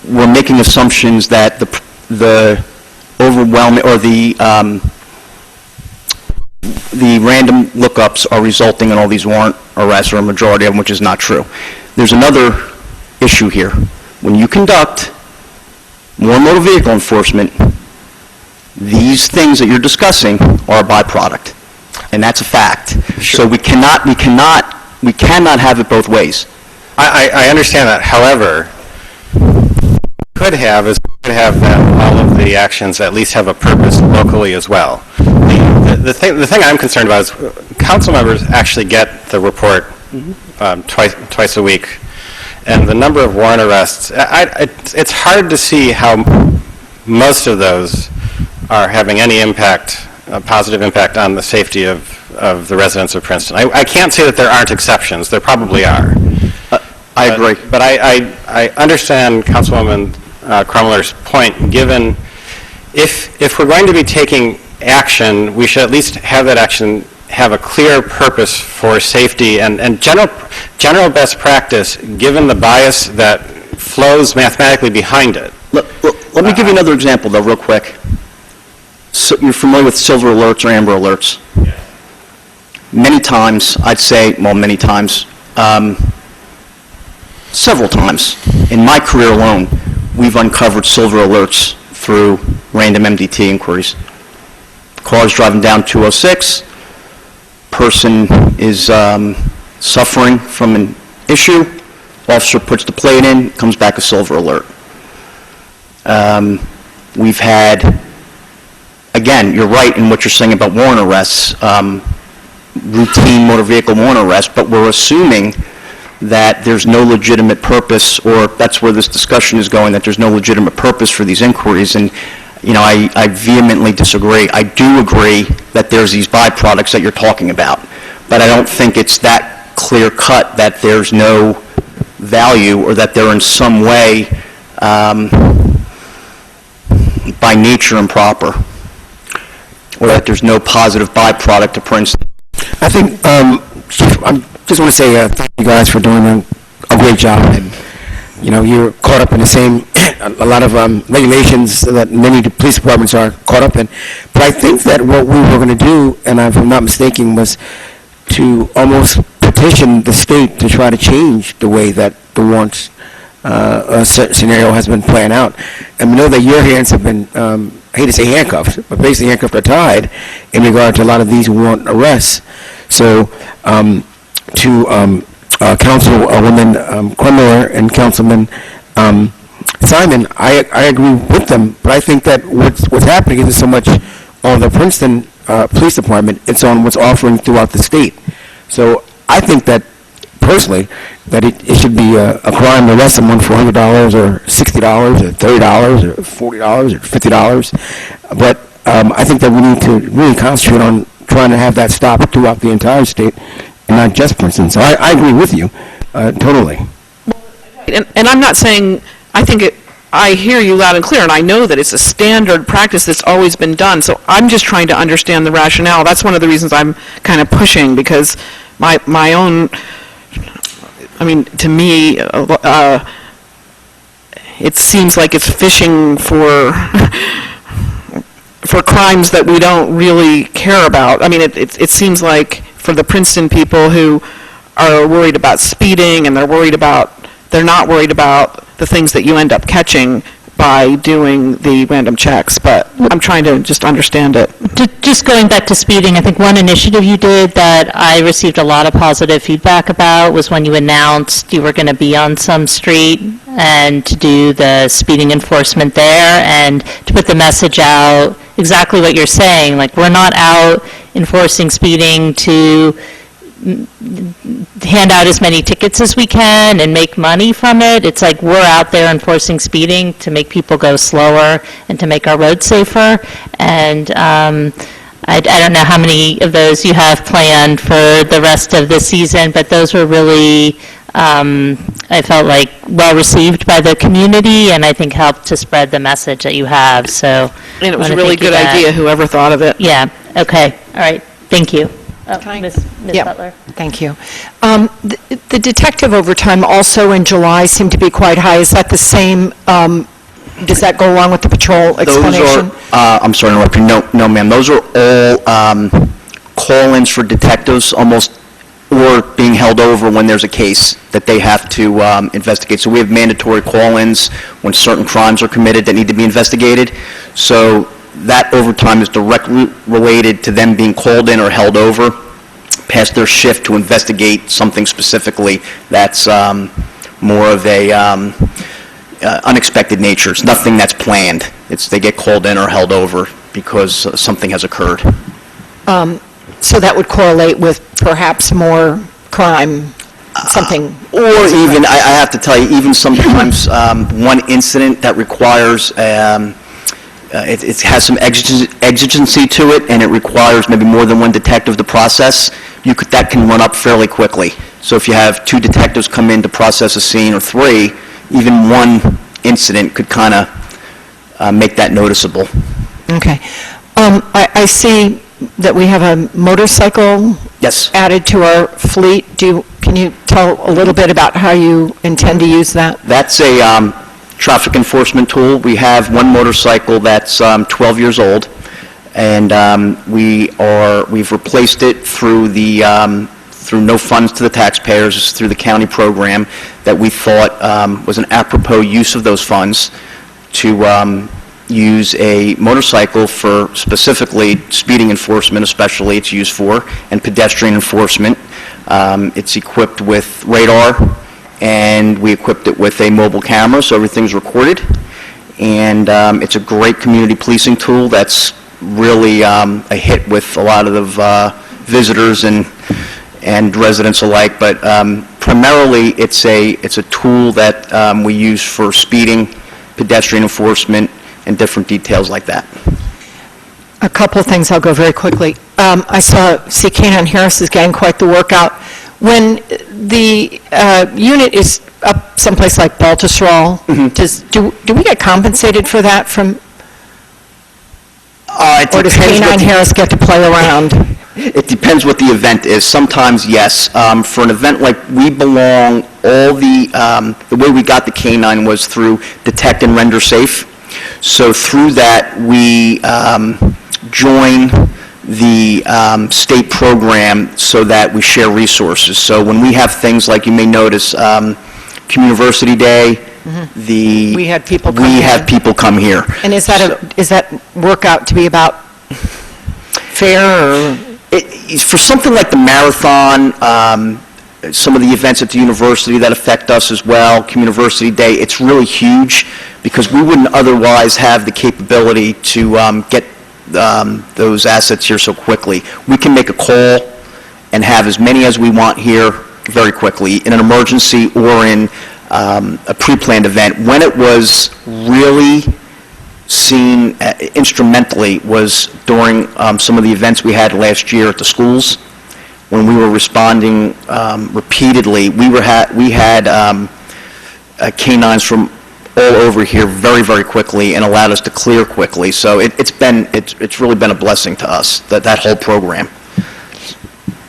we're making assumptions that the overwhelming, or the random lookups are resulting in all these warrant arrests, or a majority of them, which is not true. There's another issue here. When you conduct more motor vehicle enforcement, these things that you're discussing are a byproduct, and that's a fact. Sure. So we cannot have it both ways. I understand that. However, could have that all of the actions at least have a purpose locally as well. The thing I'm concerned about is council members actually get the report twice a week, and the number of warrant arrests, it's hard to see how most of those are having any impact, a positive impact on the safety of the residents of Princeton. I can't say that there aren't exceptions. There probably are. I agree. But I understand Councilwoman Krummeler's point, given if we're going to be taking action, we should at least have that action have a clear purpose for safety and general general best practice, given the bias that flows mathematically behind it. Let me give you another example, though, real quick. So you're familiar with silver alerts or amber alerts? Many times, I'd say, well, many times, several times, in my career alone, we've uncovered silver alerts through random MDT inquiries. Cars driving down 206, person is suffering from an issue, officer puts the plate in, comes back a silver alert. We've had, again, you're right in what you're saying about warrant arrests, routine motor vehicle warrant arrests, but we're assuming that there's no legitimate purpose, or that's where this discussion is going, that there's no legitimate purpose for these inquiries. And, you know, I vehemently disagree. I do agree that there's these byproducts that you're talking about, but I don't think it's that clear cut that there's no value or that they're in some way by nature improper, or that there's no positive byproduct to Princeton. I think, Chief, I just want to say thank you guys for doing a great job. And, you know, you're caught up in the same, a lot of regulations that many police departments are caught up in. But I think that what we were going to do, and if I'm not mistaken, was to almost petition the state to try to change the way that the warrants scenario has been playing out. And we know that your hands have been, I hate to say handcuffed, but basically handcuffed or tied in regard to a lot of these warrant arrests. So to Councilwoman Quinmiller and Councilman Simon, I agree with them, but I think that what's happening isn't so much on the Princeton Police Department, it's on what's offering throughout the state. So I think that, personally, that it should be a crime to arrest someone for $100 or $60 or $30 or $40 or $50. But I think that we need to really concentrate on trying to have that stop throughout the entire state and not just Princeton. So I agree with you totally. And I'm not saying, I hear you loud and clear, and I know that it's a standard practice that's always been done, so I'm just trying to understand the rationale. That's one of the reasons I'm kind of pushing, because my own, I mean, to me, it seems like it's fishing for crimes that we don't really care about. I mean, it seems like for the Princeton people who are worried about speeding, and they're not worried about the things that you end up catching by doing the random checks, but I'm trying to just understand it. Just going back to speeding, I think one initiative you did that I received a lot of positive feedback about was when you announced you were going to be on some street and to do the speeding enforcement there and to put the message out, exactly what you're saying, like we're not out enforcing speeding to hand out as many tickets as we can and make money from it. It's like we're out there enforcing speeding to make people go slower and to make our roads safer. And I don't know how many of those you have planned for the rest of the season, but those were really, I felt like, well-received by the community, and I think helped to spread the message that you have. So, and it was a really good idea, whoever thought of it. Yeah, okay, all right, thank you. Ms. Butler. Thank you. The detective overtime also in July seemed to be quite high. Is that the same, does that go along with the patrol explanation? Those are, I'm sorry to interrupt you, no ma'am, those are all call-ins for detectives almost, or being held over when there's a case that they have to investigate. So we have mandatory call-ins when certain crimes are committed that need to be investigated. So that overtime is directly related to them being called in or held over past their shift to investigate something specifically that's more of a unexpected nature. It's nothing that's planned. They get called in or held over because something has occurred. So that would correlate with perhaps more crime, something? Or even, I have to tell you, even sometimes one incident that requires it has some exigency to it, and it requires maybe more than one detective to process. That can run up fairly quickly. So if you have 2 detectives come in to process a scene, or 3, even one incident could kind of make that noticeable. Okay. I see that we have a motorcycle Yes. added to our fleet. Can you tell a little bit about how you intend to use that? That's a traffic enforcement tool. We have one motorcycle that's 12 years old, and we've replaced it through through no funds to the taxpayers, it's through the county program that we thought was an apropos use of those funds to use a motorcycle for specifically speeding enforcement, especially it's used for, and pedestrian enforcement. It's equipped with radar, and we equipped it with a mobile camera, so everything's recorded. And it's a great community policing tool that's really a hit with a lot of the visitors and residents alike. But primarily, it's a tool that we use for speeding, pedestrian enforcement, and different details like that. A couple of things, I'll go very quickly. I see K-9 Harris is getting quite the workout. When the unit is up someplace like Baltusrol, do we get compensated for that from, or does K-9 Harris get to play around? It depends what the event is. Sometimes, yes. For an event like We Belong, all the way we got the K-9 was through Detect and Render Safe. So through that, we join the state program so that we share resources. So when we have things like, you may notice, Community Day, We had people come we in. have people come here. And is that workout to be about fair, or? For something like the marathon, some of the events at the university that affect us as well, Community Day, it's really huge because we wouldn't otherwise have the capability to get those assets here so quickly. We can make a call and have as many as we want here very quickly in an emergency or in a pre-planned event. When it was really seen instrumentally was during some of the events we had last year at the schools, when we were responding repeatedly. We had canines from all over here very, very quickly and allowed us to clear quickly. So it's really been a blessing to us, that whole program.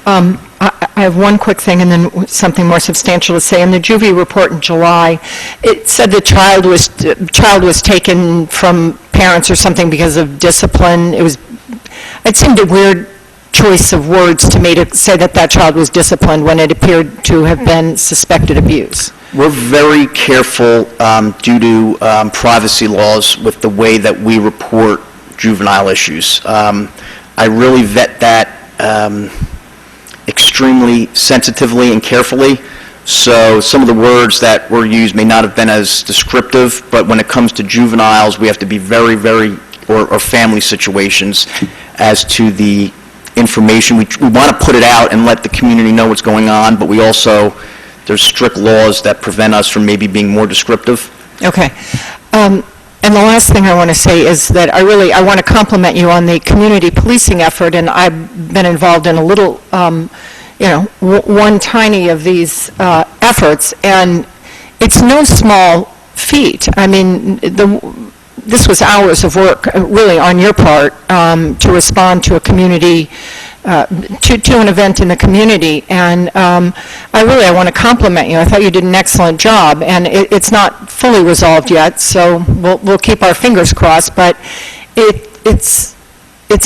I have one quick thing and then something more substantial to say. In the Juvie report in July, it said the child was taken from parents or something because of discipline. It seemed a weird choice of words to me to say that child was disciplined when it appeared to have been suspected abuse. We're very careful due to privacy laws with the way that we report juvenile issues. I really vet that extremely sensitively and carefully. So some of the words that were used may not have been as descriptive, but when it comes to juveniles, we have to be very, very, or family situations, as to the information. We want to put it out and let the community know what's going on, but we also, there's strict laws that prevent us from maybe being more descriptive. Okay. And the last thing I want to say is that I want to compliment you on the community policing effort, and I've been involved in a little, one tiny of these efforts, and it's no small feat. I mean, this was hours of work, really, on your part, to respond to a community, to an event in the community, and I want to compliment you. I thought you did an excellent job, and it's not fully resolved yet, so we'll keep our fingers crossed, but it's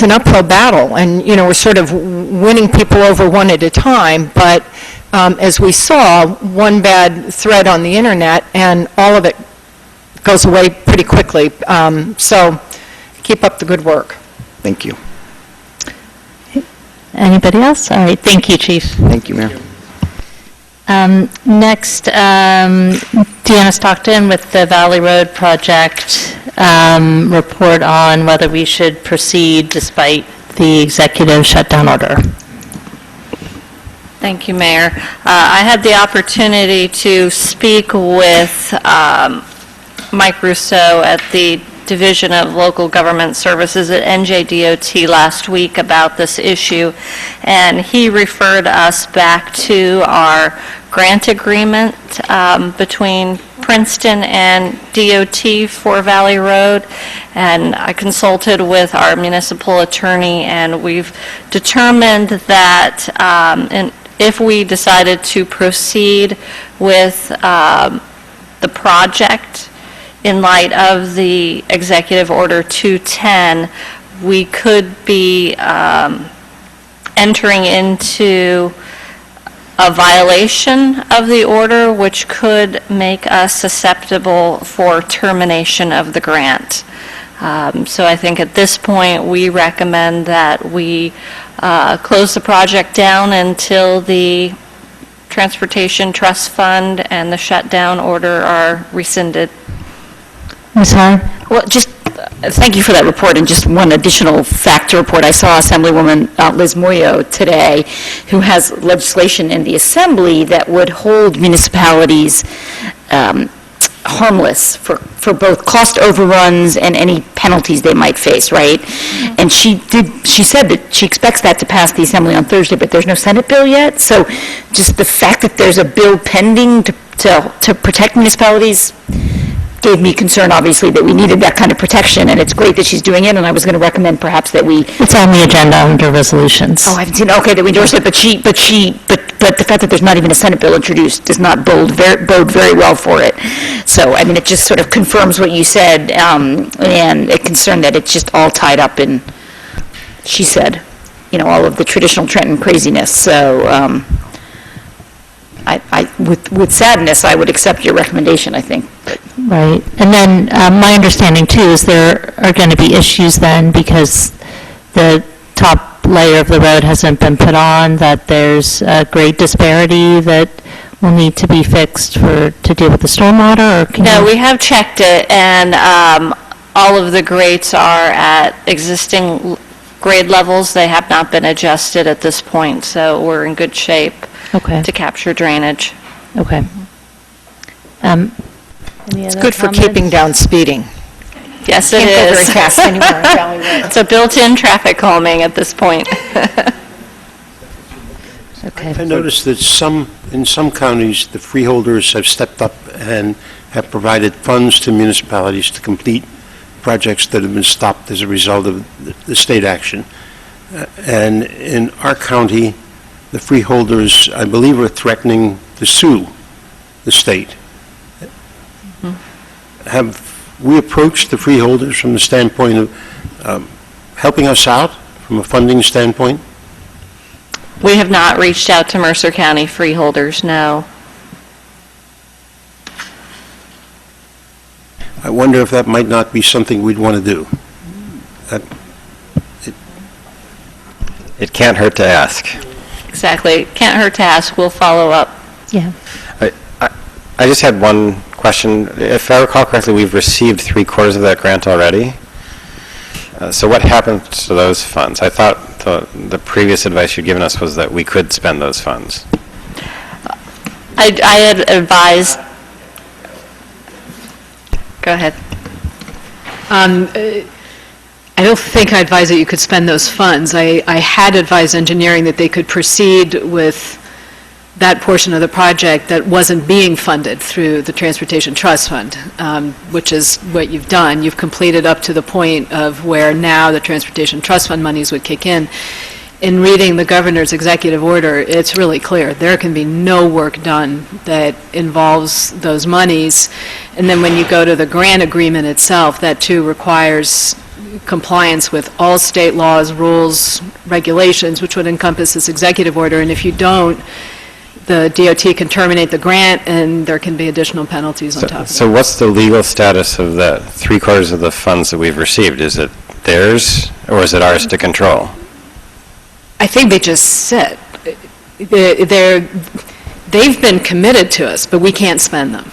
an uphill battle, and, we're sort of winning people over one at a time, but as we saw, one bad thread on the internet, and all of it goes away pretty quickly. So keep up the good work. Thank you. Anybody else? All right, thank you, Chief. Thank you, Mayor. Next, Deanna Stockton with the Valley Road Project report on whether we should proceed despite the executive shutdown order. Thank you, Mayor. I had the opportunity to speak with Mike Rousseau at the Division of Local Government Services at NJDOT last week about this issue, and he referred us back to our grant agreement between Princeton and DOT for Valley Road, and I consulted with our municipal attorney, and we've determined that if we decided to proceed with the project in light of the Executive Order 210, we could be entering into a violation of the order, which could make us susceptible for termination of the grant. So I think at this point, we recommend that we close the project down until the Transportation Trust Fund and the shutdown order are rescinded. Ms. Hahn? Well, just thank you for that report, and just one additional fact to report. I saw Assemblywoman Liz Moyo today, who has legislation in the Assembly that would hold municipalities harmless for both cost overruns and any penalties they might face, right? And she said that she expects that to pass the Assembly on Thursday, but there's no Senate bill yet. So just the fact that there's a bill pending to protect municipalities gave me concern, obviously, that we needed that kind of protection, and it's great that she's doing it, and I was going to recommend perhaps that we... It's on the agenda under resolutions. Oh, I haven't seen, okay, that we endorse it, but the fact that there's not even a Senate bill introduced does not bode very well for it. So, I mean, it just sort of confirms what you said, and a concern that it's just all tied up in, she said, all of the traditional Trenton craziness. So, with sadness, I would accept your recommendation, I think. Right. And then my understanding, too, is there are going to be issues then because the top layer of the road hasn't been put on, that there's a great disparity that will need to be fixed to deal with the stormwater? Or No, we have checked it, and all of the grates are at existing grade levels. They have not been adjusted at this point, so we're in good shape to capture drainage. Okay. It's good for keeping down speeding. Yes, it Can't go very is. fast anymore in Valley Road. It's a built-in traffic calming at this point. I noticed that in some counties, the freeholders have stepped up and have provided funds to municipalities to complete projects that have been stopped as a result of the state action. And in our county, the freeholders, I believe, are threatening to sue the state. Have we approached the freeholders from the standpoint of helping us out from a funding standpoint? We have not reached out to Mercer County freeholders, no. I wonder if that might not be something we'd want to do. It can't hurt to ask. Exactly. Can't hurt to ask. We'll follow up. Yeah. I just had one question. If I recall correctly, we've received 3/4 of that grant already. So what happened to those funds? I thought the previous advice you'd given us was that we could spend those funds. I had advised, go ahead. I don't think I advised that you could spend those funds. I had advised engineering that they could proceed with that portion of the project that wasn't being funded through the Transportation Trust Fund, which is what you've done. You've completed up to the point of where now the Transportation Trust Fund monies would kick in. In reading the governor's executive order, it's really clear. There can be no work done that involves those monies. And then when you go to the grant agreement itself, that too requires compliance with all state laws, rules, regulations, which would encompass this executive order. And if you don't, the DOT can terminate the grant, and there can be additional penalties on top of that. So what's the legal status of that 3/4 of the funds that we've received? Is it theirs, or is it ours to control? I think they just said, they've been committed to us, but we can't spend them.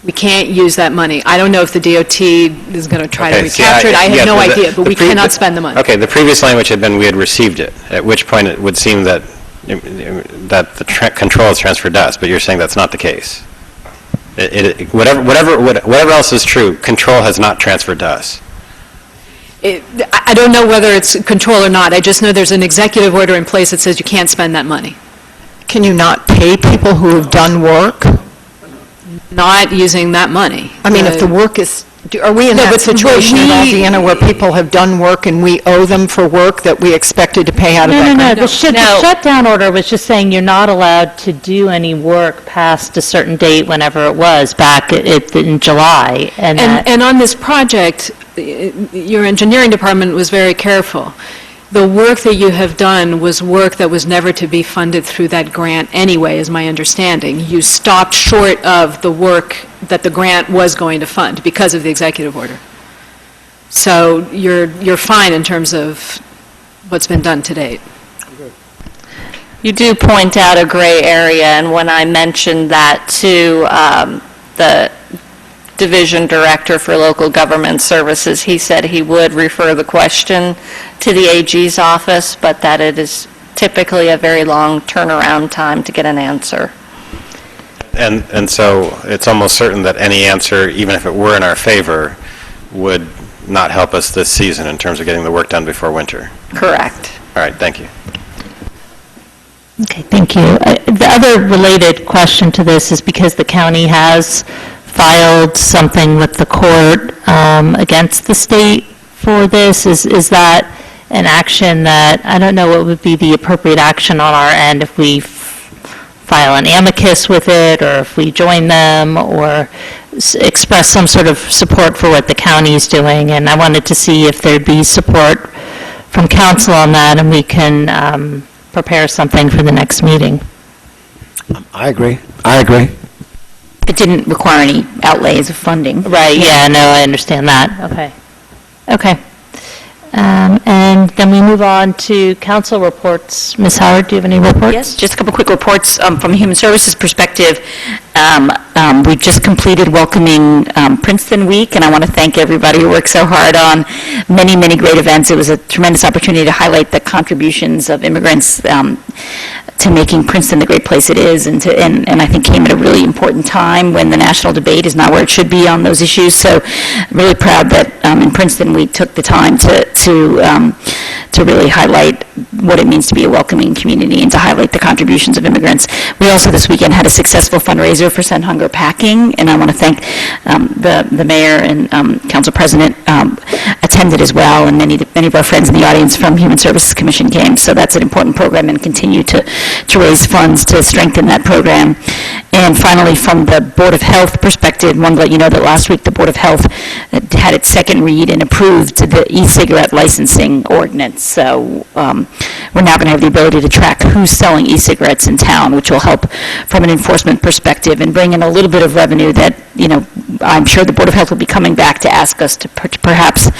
We can't use that money. I don't know if the DOT is going to try to recapture it. I have no idea, but we cannot spend the money. Okay, the previous language had been we had received it, at which point it would seem that the control is transferred to us, but you're saying that's not the case. Whatever else is true, control has not transferred to us. I don't know whether it's control or not. I just know there's an executive order in place that says you can't spend that money. Can you not pay people who have done work? not using that money. I mean, if the work is, are we in No, that but situation at all, we- Deanna, where people have done work and we owe them for work that we expected to pay out of that No, grant? the shutdown order was just saying you're not allowed to do any work past a certain date, whenever it was, back in July, and that... And on this project, your engineering department was very careful. The work that you have done was work that was never to be funded through that grant anyway, is my understanding. You stopped short of the work that the grant was going to fund because of the executive order. So you're fine in terms of what's been done to date. You do point out a gray area, and when I mentioned that to the Division Director for Local Government Services, he said he would refer the question to the AG's office, but that it is typically a very long turnaround time to get an answer. And so it's almost certain that any answer, even if it were in our favor, would not help us this season in terms of getting the work done before winter. Correct. All right, thank you. Okay, thank you. The other related question to this is because the county has filed something with the court against the state for this, is that an action that, I don't know what would be the appropriate action on our end if we file an amicus with it, or if we join them, or express some sort of support for what the county is doing, and I wanted to see if there'd be support from council on that, and we can prepare something for the next meeting. I agree. It didn't require any outlays of funding. Right, yeah, no, I understand that, okay. And then we move on to council reports. Ms. Howard, do you have any reports? Yes, just a couple quick reports from a Human Services perspective. We just completed welcoming Princeton Week, and I want to thank everybody who worked so hard on many, many great events. It was a tremendous opportunity to highlight the contributions of immigrants to making Princeton the great place it is, and I think came at a really important time when the national debate is not where it should be on those issues. So I'm really proud that in Princeton we took the time to really highlight what it means to be a welcoming community and to highlight the contributions of immigrants. We also this weekend had a successful fundraiser for Send Hunger Packing, and I want to thank the mayor and council president attended as well, and many of our friends in the audience from Human Services Commission came. So that's an important program, and continue to raise funds to strengthen that program. And finally, from the Board of Health perspective, I wanted to let you know that last week the Board of Health had its second read and approved the e-cigarette licensing ordinance. So we're now going to have the ability to track who's selling e-cigarettes in town, which will help from an enforcement perspective and bring in a little bit of revenue that, I'm sure the Board of Health will be coming back to ask us to perhaps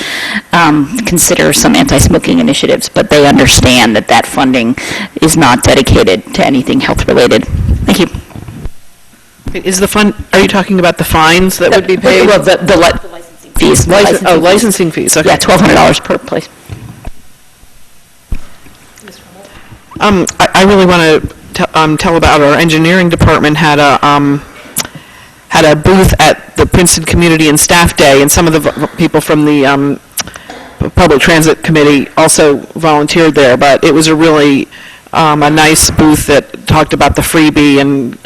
consider some anti-smoking initiatives, but they understand that funding is not dedicated to anything health-related. Thank you. Is the fund, are you talking about the fines that would be paid? Well, the licensing fees. Licensing fees, okay. Yeah, $1,200 per place. I really want to tell about our engineering department had a booth at the Princeton Community and Staff Day, and some of the people from the Public Transit Committee also volunteered there, but it was a really a nice booth that talked about the freebie and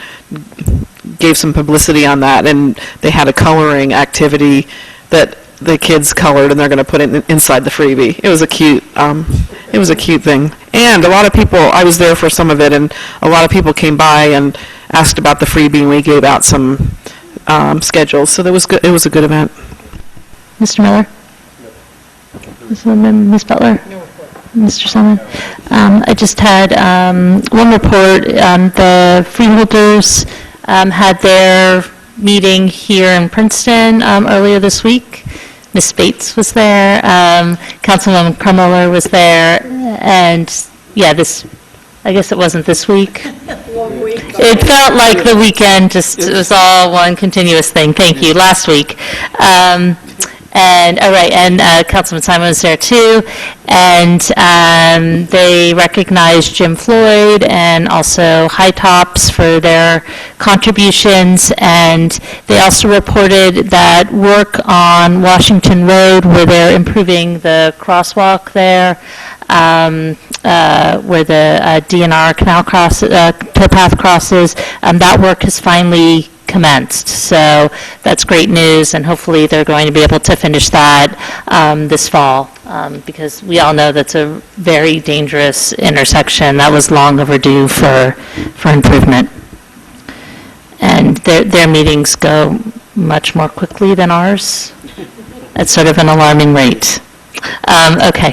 gave some publicity on that, and they had a coloring activity that the kids colored, and they're going to put it inside the freebie. It was a cute thing. And a lot of people, I was there for some of it, and a lot of people came by and asked about the freebie, and we gave out some schedules. So it was a good event. Mr. Miller? Ms. Butler? Mr. Salmon? I just had one report. The freeholders had their meeting here in Princeton earlier this week. Ms. Bates was there, Councilwoman Krummeller was there, and yeah, I guess it wasn't this week. It felt like the weekend, it was all one continuous thing. Thank you, last week. And, all right, and Councilman Simon was there too, and they recognized Jim Floyd and also High Tops for their contributions, and they also reported that work on Washington Road, where they're improving the crosswalk there, where the DNR canal towpath crosses, that work has finally commenced. So that's great news, and hopefully they're going to be able to finish that this fall, because we all know that's a very dangerous intersection that was long overdue for improvement. And their meetings go much more quickly than ours at sort of an alarming rate. Okay.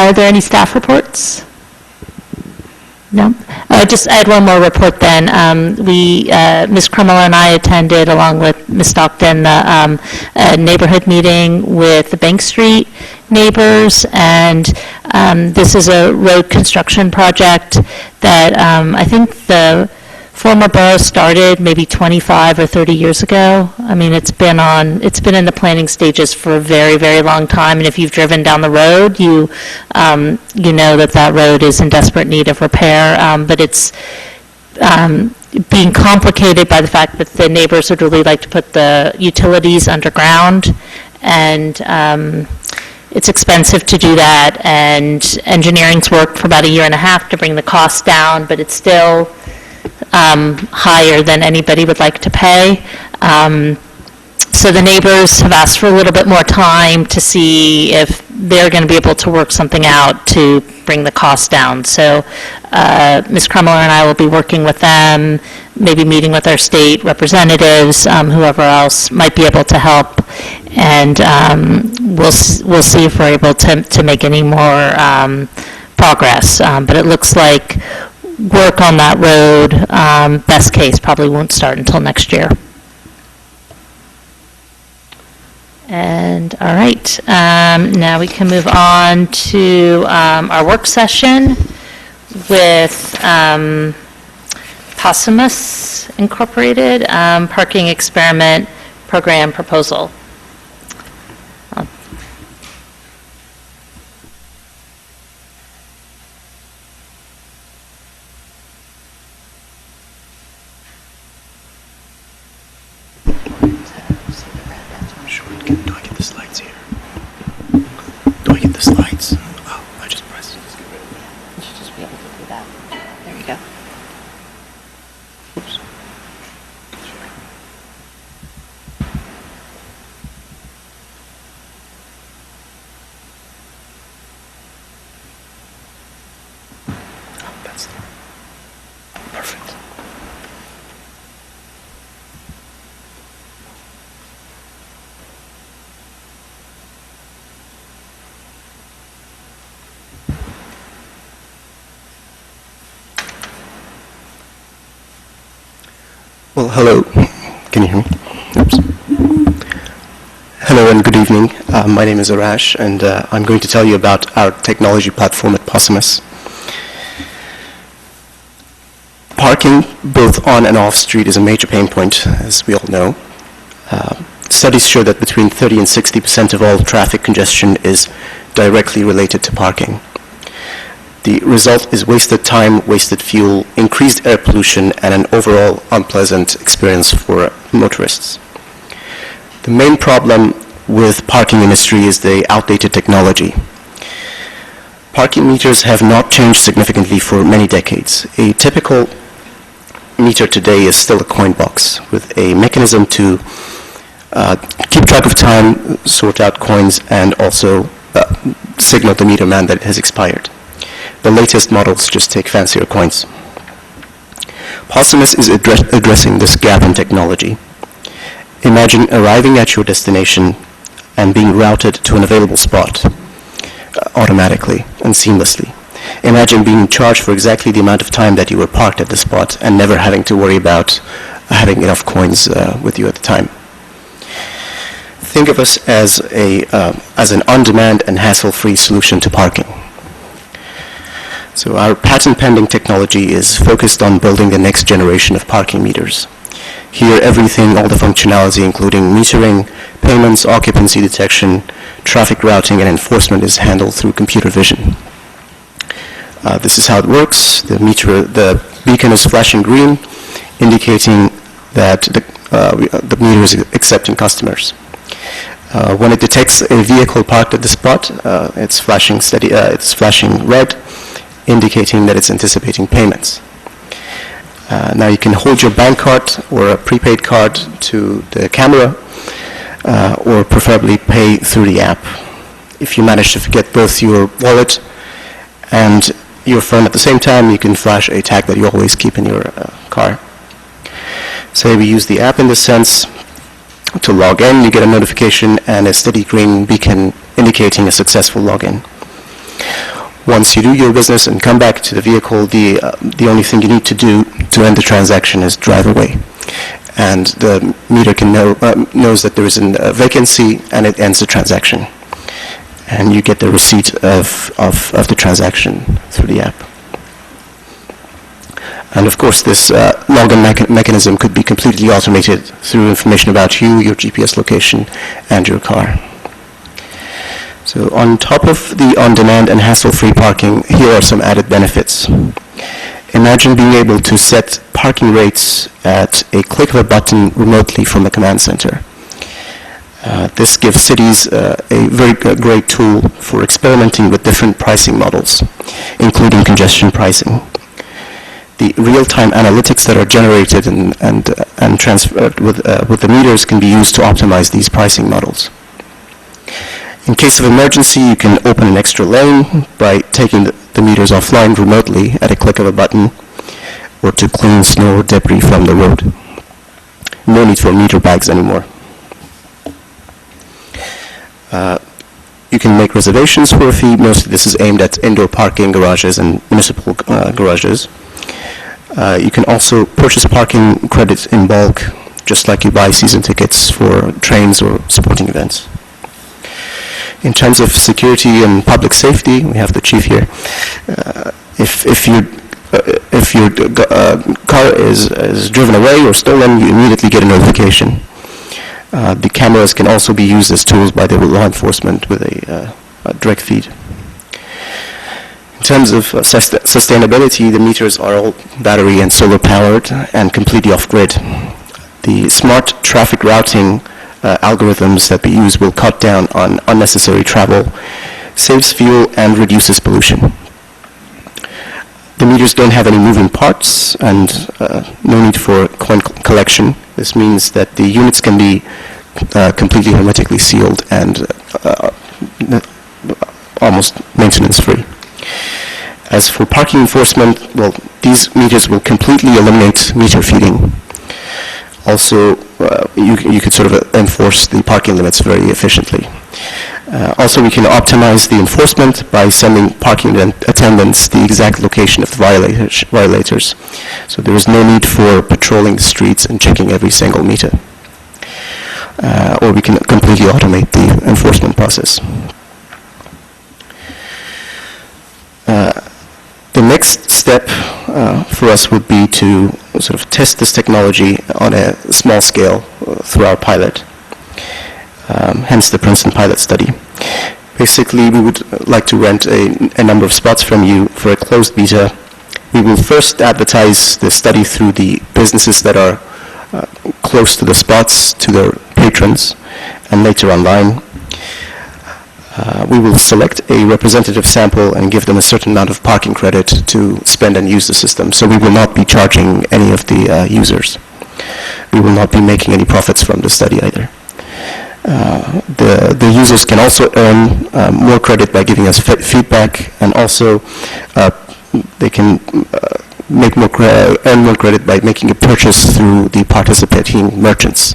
Are there any staff reports? No? I had one more report then. Ms. Crummell and I attended, along with Ms. Stockton, the neighborhood meeting with the Bank Street neighbors, and this is a road construction project that I think the former borough started maybe 25 or 30 years ago. I mean, it's been in the planning stages for a very, very long time, and if you've driven down the road, you know that road is in desperate need of repair, but it's being complicated by the fact that the neighbors would really like to put the utilities underground, and it's expensive to do that, and engineering's worked for about a year and a half to bring the cost down, but it's still higher than anybody would like to pay. So the neighbors have asked for a little bit more time to see if they're going to be able to work something out to bring the cost down. So Ms. Crummell and I will be working with them, maybe meeting with our state representatives, whoever else might be able to help, and we'll see if we're able to make any more progress. But it looks like work on that road, best case, probably won't start until next year. And, all right, now we can move on to our work session with Possumus Incorporated, Parking Experiment Program Proposal. Do I get the slides here? Do I get the slides? Oh, I just pressed it. You should just be able to do that. There you go. Oops. Oh, that's perfect. Well, hello. Can you hear me? Oops. Hello and good evening. My name is Arash, and I'm going to tell you about our technology platform at Possumus. Parking, both on and off street, is a major pain point, as we all know. Studies show that between 30 and 60% of all traffic congestion is directly related to parking. The result is wasted time, wasted fuel, increased air pollution, and an overall unpleasant experience for motorists. The main problem with parking industry is the outdated technology. Parking meters have not changed significantly for many decades. A typical meter today is still a coin box with a mechanism to keep track of time, sort out coins, and also signal the meter man that it has expired. The latest models just take fancier coins. Possumus is addressing this gap in technology. Imagine arriving at your destination and being routed to an available spot automatically and seamlessly. Imagine being charged for exactly the amount of time that you were parked at the spot and never having to worry about having enough coins with you at the time. Think of us as an on-demand and hassle-free solution to parking. So our patent-pending technology is focused on building the next generation of parking meters. Here, everything, all the functionality, including metering, payments, occupancy detection, traffic routing, and enforcement, is handled through computer vision. This is how it works. The beacon is flashing green, indicating that the meter is accepting customers. When it detects a vehicle parked at the spot, it's flashing red, indicating that it's anticipating payments. Now you can hold your bank card or a prepaid card to the camera, or preferably pay through the app. If you manage to forget both your wallet and your phone at the same time, you can flash a tag that you always keep in your car. Say we use the app in this sense. To log in, you get a notification and a steady green beacon indicating a successful login. Once you do your business and come back to the vehicle, the only thing you need to do to end the transaction is drive away. And the meter can knows that there is a vacancy, and it ends the transaction. And you get the receipt of the transaction through the app. And of course, this login mechanism could be completely automated through information about you, your GPS location, and your car. So on top of the on-demand and hassle-free parking, here are some added benefits. Imagine being able to set parking rates at a click of a button remotely from the command center. This gives cities a very great tool for experimenting with different pricing models, including congestion pricing. The real-time analytics that are generated and transferred with the meters can be used to optimize these pricing models. In case of emergency, you can open an extra lane by taking the meters offline remotely at a click of a button, or to clean snow or debris from the road. No need for meter bags anymore. You can make reservations for a fee. Mostly this is aimed at indoor parking garages and municipal garages. You can also purchase parking credits in bulk, just like you buy season tickets for trains or sporting events. In terms of security and public safety, we have the chief here. If your car is driven away or stolen, you immediately get a notification. The cameras can also be used as tools by the law enforcement with a direct feed. In terms of sustainability, the meters are all battery and solar powered and completely off-grid. The smart traffic routing algorithms that we use will cut down on unnecessary travel, saves fuel, and reduces pollution. The meters don't have any moving parts and no need for coin collection. This means that the units can be completely hermetically sealed and almost maintenance-free. As for parking enforcement, well, these meters will completely eliminate meter feeding. Also, you could sort of enforce the parking limits very efficiently. Also, we can optimize the enforcement by sending parking attendants the exact location of the violators. So there is no need for patrolling the streets and checking every single meter. Or we can completely automate the enforcement process. The next step for us would be to sort of test this technology on a small scale through our pilot, hence the Princeton pilot study. Basically, we would like to rent a number of spots from you for a closed beta. We will first advertise the study through the businesses that are close to the spots, to their patrons, and later online. We will select a representative sample and give them a certain amount of parking credit to spend and use the system. So we will not be charging any of the users. We will not be making any profits from the study either. The users can also earn more credit by giving us feedback, and also they can earn more credit by making a purchase through the participating merchants,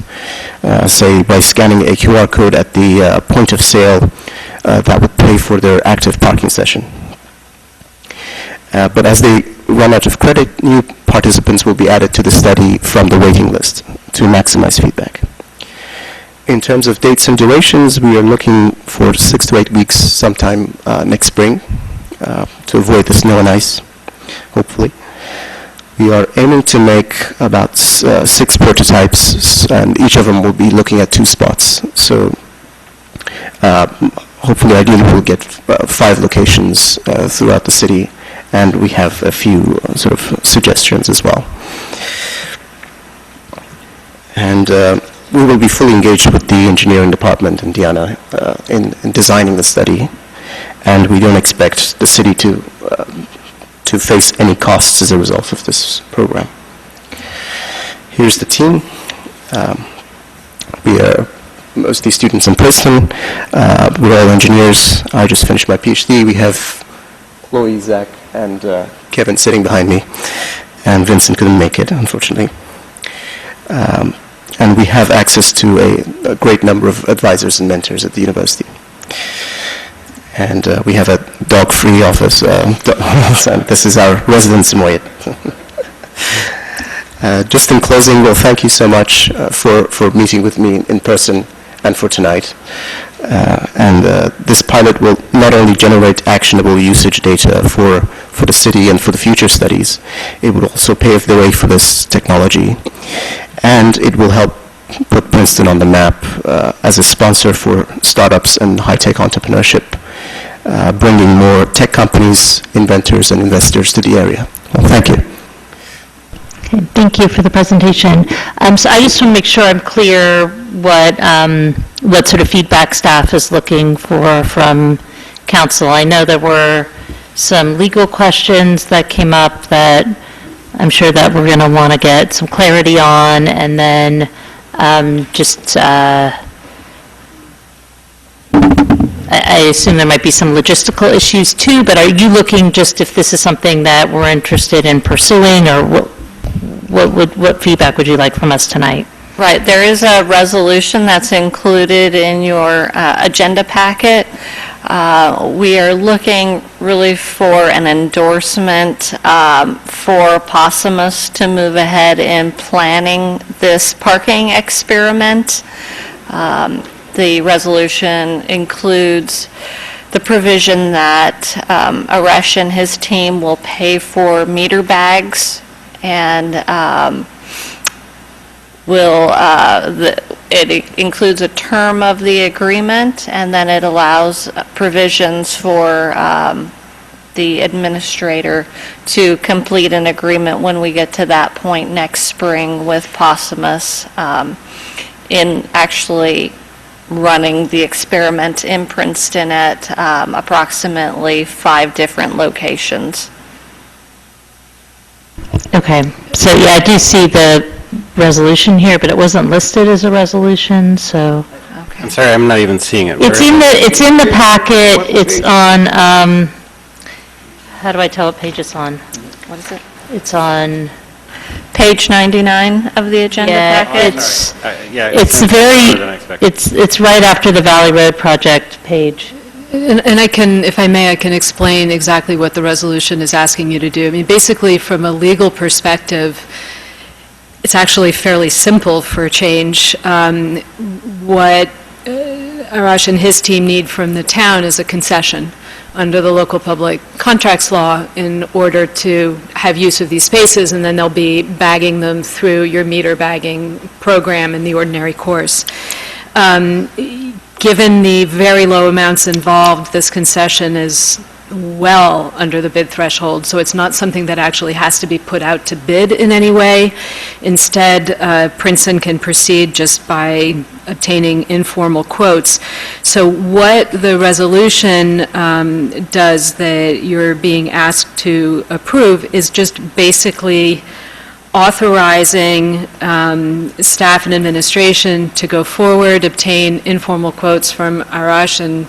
say by scanning a QR code at the point of sale that would pay for their active parking session. But as they run out of credit, new participants will be added to the study from the waiting list to maximize feedback. In terms of dates and durations, we are looking for 6 to 8 weeks sometime next spring to avoid the snow and ice, hopefully. We are aiming to make about 6 prototypes, and each of them will be looking at 2 spots. So hopefully, ideally, we'll get 5 locations throughout the city, and we have a few sort of suggestions as well. And we will be fully engaged with the engineering department and Diana in designing the study, and we don't expect the city to face any costs as a result of this program. Here's the team. We are mostly students in Princeton. We're all engineers. I just finished my PhD. We have Chloe, Zach, and Kevin sitting behind me. And Vincent couldn't make it, unfortunately. And we have access to a great number of advisors and mentors at the university. And we have a dog-free office. This is our residence in Moyet. Just in closing, well, thank you so much for meeting with me in person and for tonight. This pilot will not only generate actionable usage data for the city and for the future studies, it will also pave the way for this technology. And it will help put Princeton on the map as a sponsor for startups and high-tech entrepreneurship, bringing more tech companies, inventors, and investors to the area. Well, thank you. Okay, thank you for the presentation. So I just want to make sure I'm clear what sort of feedback staff is looking for from council. I know there were some legal questions that came up that I'm sure that we're going to want to get some clarity on, and then I assume there might be some logistical issues too, but are you looking just if this is something that we're interested in pursuing, or what feedback would you like from us tonight? Right, there is a resolution that's included in your agenda packet. We are looking really for an endorsement for Possumus to move ahead in planning this parking experiment. The resolution includes the provision that Arash and his team will pay for meter bags, and it includes a term of the agreement, and then it allows provisions for the administrator to complete an agreement when we get to that point next spring with Possumus in actually running the experiment in Princeton at approximately 5 different locations. Okay, so yeah, I do see the resolution here, but it wasn't listed as a resolution, so. I'm sorry, I'm not even seeing it. It's in the packet. It's on, how do I tell what page it's on? What is it? It's on page 99 of the agenda packet. It's right after the Valley Road project page. And I can, if I may, I can explain exactly what the resolution is asking you to do. I mean, basically, from a legal perspective, it's actually fairly simple for a change. What Arash and his team need from the town is a concession under the local public contracts law in order to have use of these spaces, and then they'll be bagging them through your meter bagging program in the ordinary course. Given the very low amounts involved, this concession is well under the bid threshold, so it's not something that actually has to be put out to bid in any way. Instead, Princeton can proceed just by obtaining informal quotes. So what the resolution does that you're being asked to approve is just basically authorizing staff and administration to go forward, obtain informal quotes from Arash and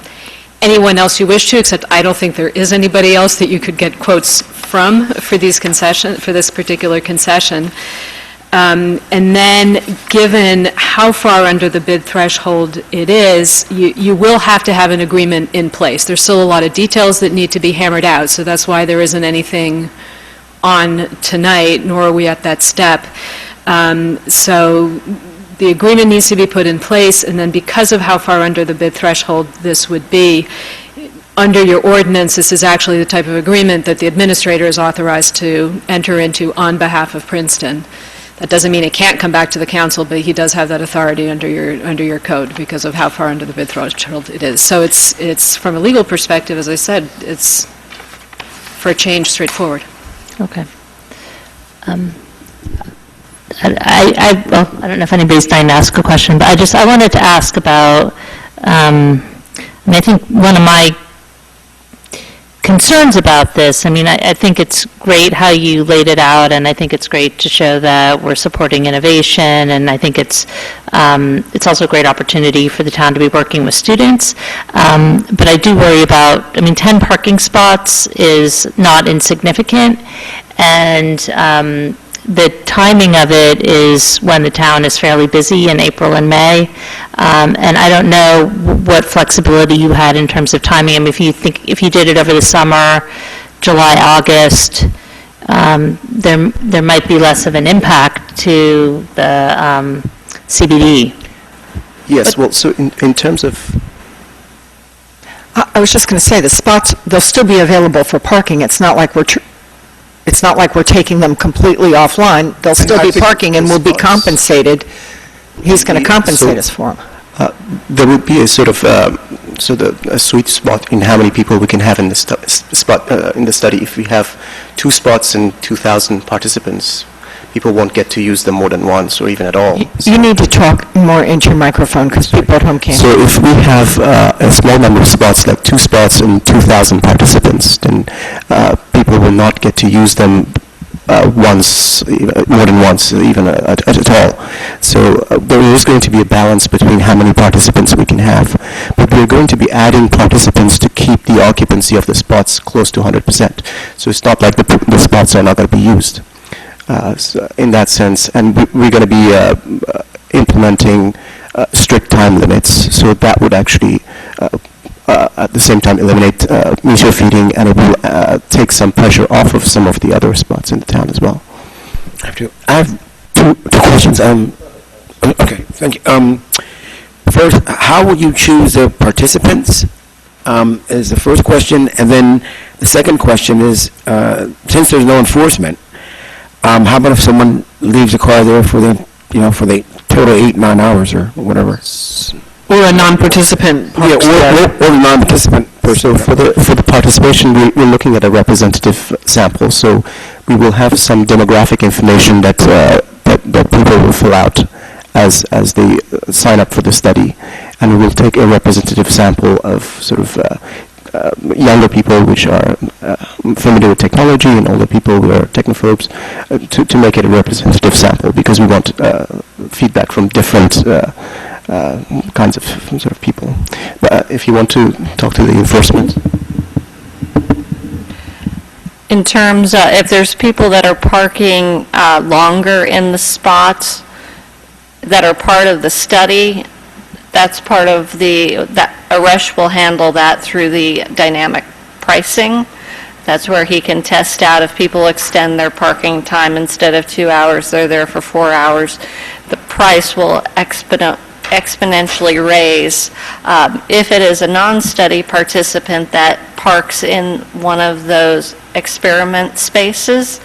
anyone else you wish to, except I don't think there is anybody else that you could get quotes from for these for this particular concession. And then, given how far under the bid threshold it is, you will have to have an agreement in place. There's still a lot of details that need to be hammered out, so that's why there isn't anything on tonight, nor are we at that step. So the agreement needs to be put in place, and then because of how far under the bid threshold this would be, under your ordinance, this is actually the type of agreement that the administrator is authorized to enter into on behalf of Princeton. That doesn't mean it can't come back to the council, but he does have that authority under your code because of how far under the bid threshold it is. So it's from a legal perspective, as I said, it's for a change straightforward. Okay. I don't know if anybody's dying to ask a question, but I wanted to ask about, I think one of my concerns about this. I mean, I think it's great how you laid it out, and I think it's great to show that we're supporting innovation, and I think it's also a great opportunity for the town to be working with students. But I do worry about, I mean, 10 parking spots is not insignificant, and the timing of it is when the town is fairly busy in April and May, and I don't know what flexibility you had in terms of timing. I mean, if you did it over the summer, July, August, there might be less of an impact to the CBD. Yes, well, so in terms of, I was just going to say, the spots, they'll still be available for parking. It's not like we're taking them completely offline. They'll still be parking and will be compensated. He's going to compensate us for them. there would be a sort of, a sweet spot in how many people we can have in the in the study. If we have 2 spots and 2,000 participants, people won't get to use them more than once or even at all. You need to talk more into your microphone because people at home can't. So if we have a small number of spots, like 2 spots and 2,000 participants, then people will not get to use them once, more than once, even at all. So there is going to be a balance between how many participants we can have. But we're going to be adding participants to keep the occupancy of the spots close to 100%. So it's not like the spots are not going to be used. So in that sense, and we're going to be implementing strict time limits, so that would actually at the same time eliminate meter feeding, and it will take some pressure off of some of the other spots in the town as well. I have two questions. Okay, thank you. First, how will you choose the participants? Is the first question, and then the second question is, since there's no enforcement, how about if someone leaves the car there for the total 8-9 hours or whatever? Or a non-participant. Yeah, or a non-participant person. So for the participation, we're looking at a representative sample. So we will have some demographic information that people will fill out as they sign up for the study, and we will take a representative sample of sort of younger people which are familiar with technology and older people who are technophobes to make it a representative sample, because we want feedback from different kinds of sort of people. But if you want to talk to the enforcement. In terms of, if there's people that are parking longer in the spots that are part of the study, that's part of that Aresh will handle that through the dynamic pricing. That's where he can test out if people extend their parking time instead of 2 hours, they're there for 4 hours. The price will exponentially raise. If it is a non-study participant that parks in one of those experiment spaces,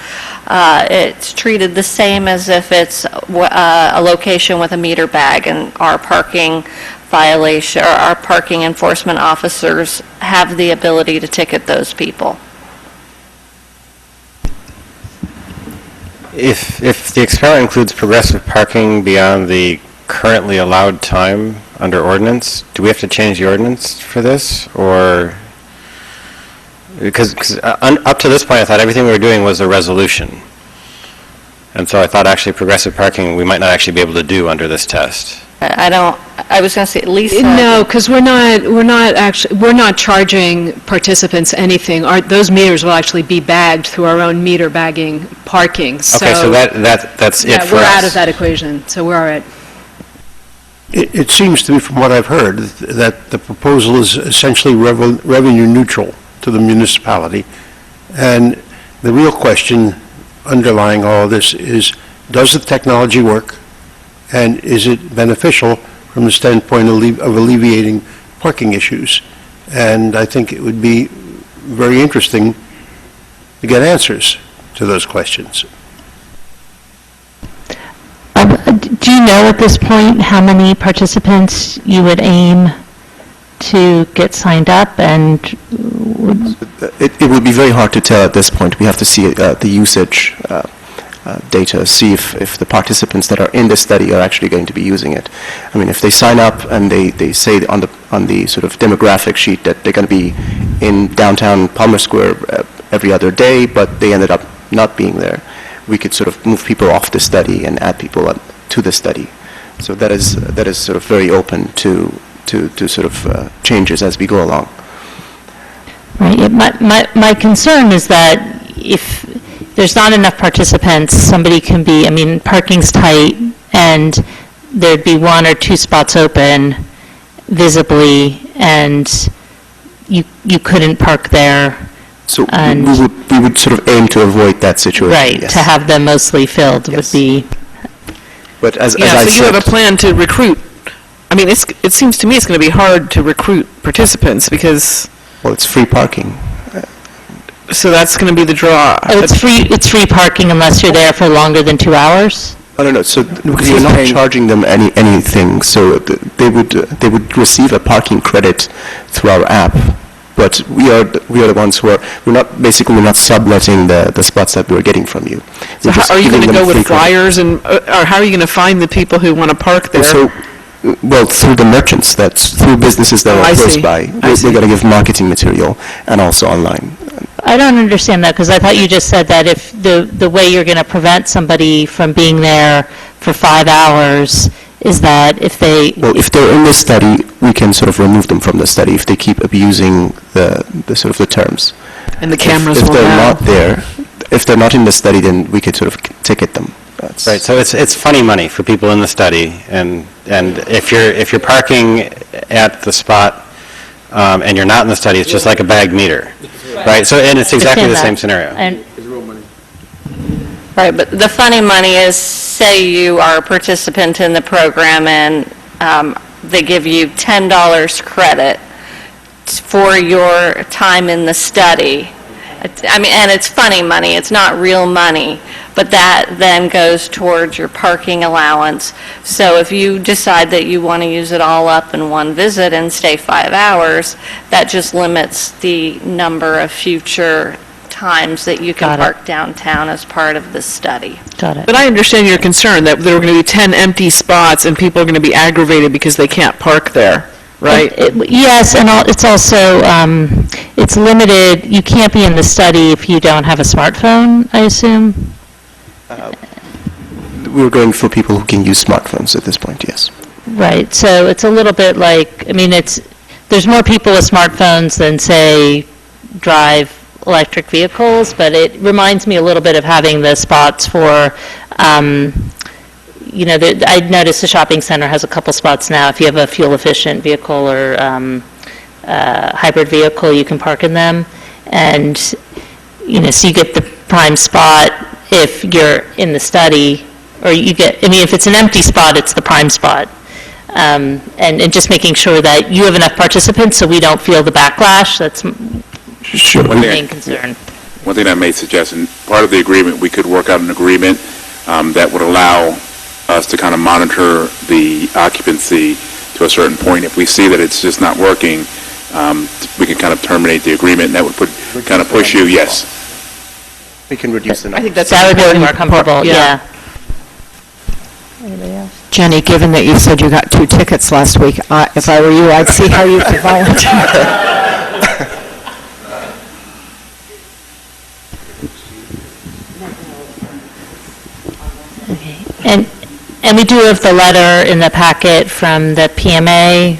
it's treated the same as if it's a location with a meter bag, and our parking violation, or our parking enforcement officers have the ability to ticket those people. If the experiment includes progressive parking beyond the currently allowed time under ordinance, do we have to change the ordinance for this, or? Because up to this point, I thought everything we were doing was a resolution. And so I thought actually progressive parking, we might not actually be able to do under this test. I was going to say, Lisa. No, because we're not charging participants anything. Those meters will actually be bagged through our own meter bagging parking. Okay, so that's it for us. We're out of that equation, so we're all right. It seems to me, from what I've heard, that the proposal is essentially revenue neutral to the municipality. And the real question underlying all of this is, does the technology work? And is it beneficial from the standpoint of alleviating parking issues? And I think it would be very interesting to get answers to those questions. Do you know at this point how many participants you would aim to get signed up? And It would be very hard to tell at this point. We have to see the usage. data, see if the participants that are in the study are actually going to be using it. I mean, if they sign up and they say on the sort of demographic sheet that they're going to be in downtown Palmer Square every other day, but they ended up not being there, we could sort of move people off the study and add people to the study. So that is sort of very open to sort of changes as we go along. Right. Yeah, my concern is that if there's not enough participants, somebody can be, I mean, parking's tight, and there'd be 1 or 2 spots open visibly, and you couldn't park there. So we would sort of aim to avoid that situation. Right, yes. to have them mostly filled would be... But as I so you said, have a plan to recruit. I mean, it seems to me it's going to be hard to recruit participants because... Well, it's free parking. So that's going to be the draw. Oh, it's free parking unless you're there for longer than 2 hours? No. So because we're not charging them anything, so they would receive a parking credit through our app. But we are the ones who we're not subletting the spots that we're getting from you. So how are you going to go with flyers or how are you going to find the people who want to park there? So, well, through the merchants, that's through businesses that are close by. We're going to give marketing material and also online. I don't understand that, because I thought you just said that if the way you're going to prevent somebody from being there for 5 hours is that if they... Well, if they're in the study, we can sort of remove them from the study if they keep abusing the sort of the terms. And the cameras if will they're have... not there, if they're not in the study, then we could sort of ticket them. Right, so it's funny money for people in the study, and if you're parking at the spot and you're not in the study, it's just like a bagged meter, right? So, and it's exactly the same scenario. Right, but the funny money is, say you are a participant in the program and they give you $10 credit for your time in the study. I mean, and it's funny money, it's not real money, but that then goes towards your parking allowance. So if you decide that you want to use it all up in one visit and stay 5 hours, that just limits the number of future times that you can park downtown as part of the study. Got it. But I understand your concern that there are going to be 10 empty spots and people are going to be aggravated because they can't park there, right? Yes, and it's also, it's limited, you can't be in the study if you don't have a smartphone, I assume? We're going for people who can use smartphones at this point, yes. Right, so it's a little bit like, I mean, there's more people with smartphones than, say, drive electric vehicles, but it reminds me a little bit of having the spots for, you know, I noticed the shopping center has a couple spots now. If you have a fuel-efficient vehicle or hybrid vehicle, you can park in them. And, you know, so you get the prime spot if you're in the study, or you get, I mean, if it's an empty spot, it's the prime spot. And just making sure that you have enough participants so we don't feel the backlash. That's my main concern. One thing I may suggest, and part of the agreement, we could work out an agreement that would allow us to kind of monitor the occupancy to a certain point. If we see that it's just not working, we can kind of terminate the agreement, and that would kind of push you, yes. We can reduce the number. I think that's That would be important more comfortable, part, yeah. Anybody else? Jenny, given that you said you got 2 tickets last week, if I were you, I'd see how you could volunteer. And we do have the letter in the packet from the PMA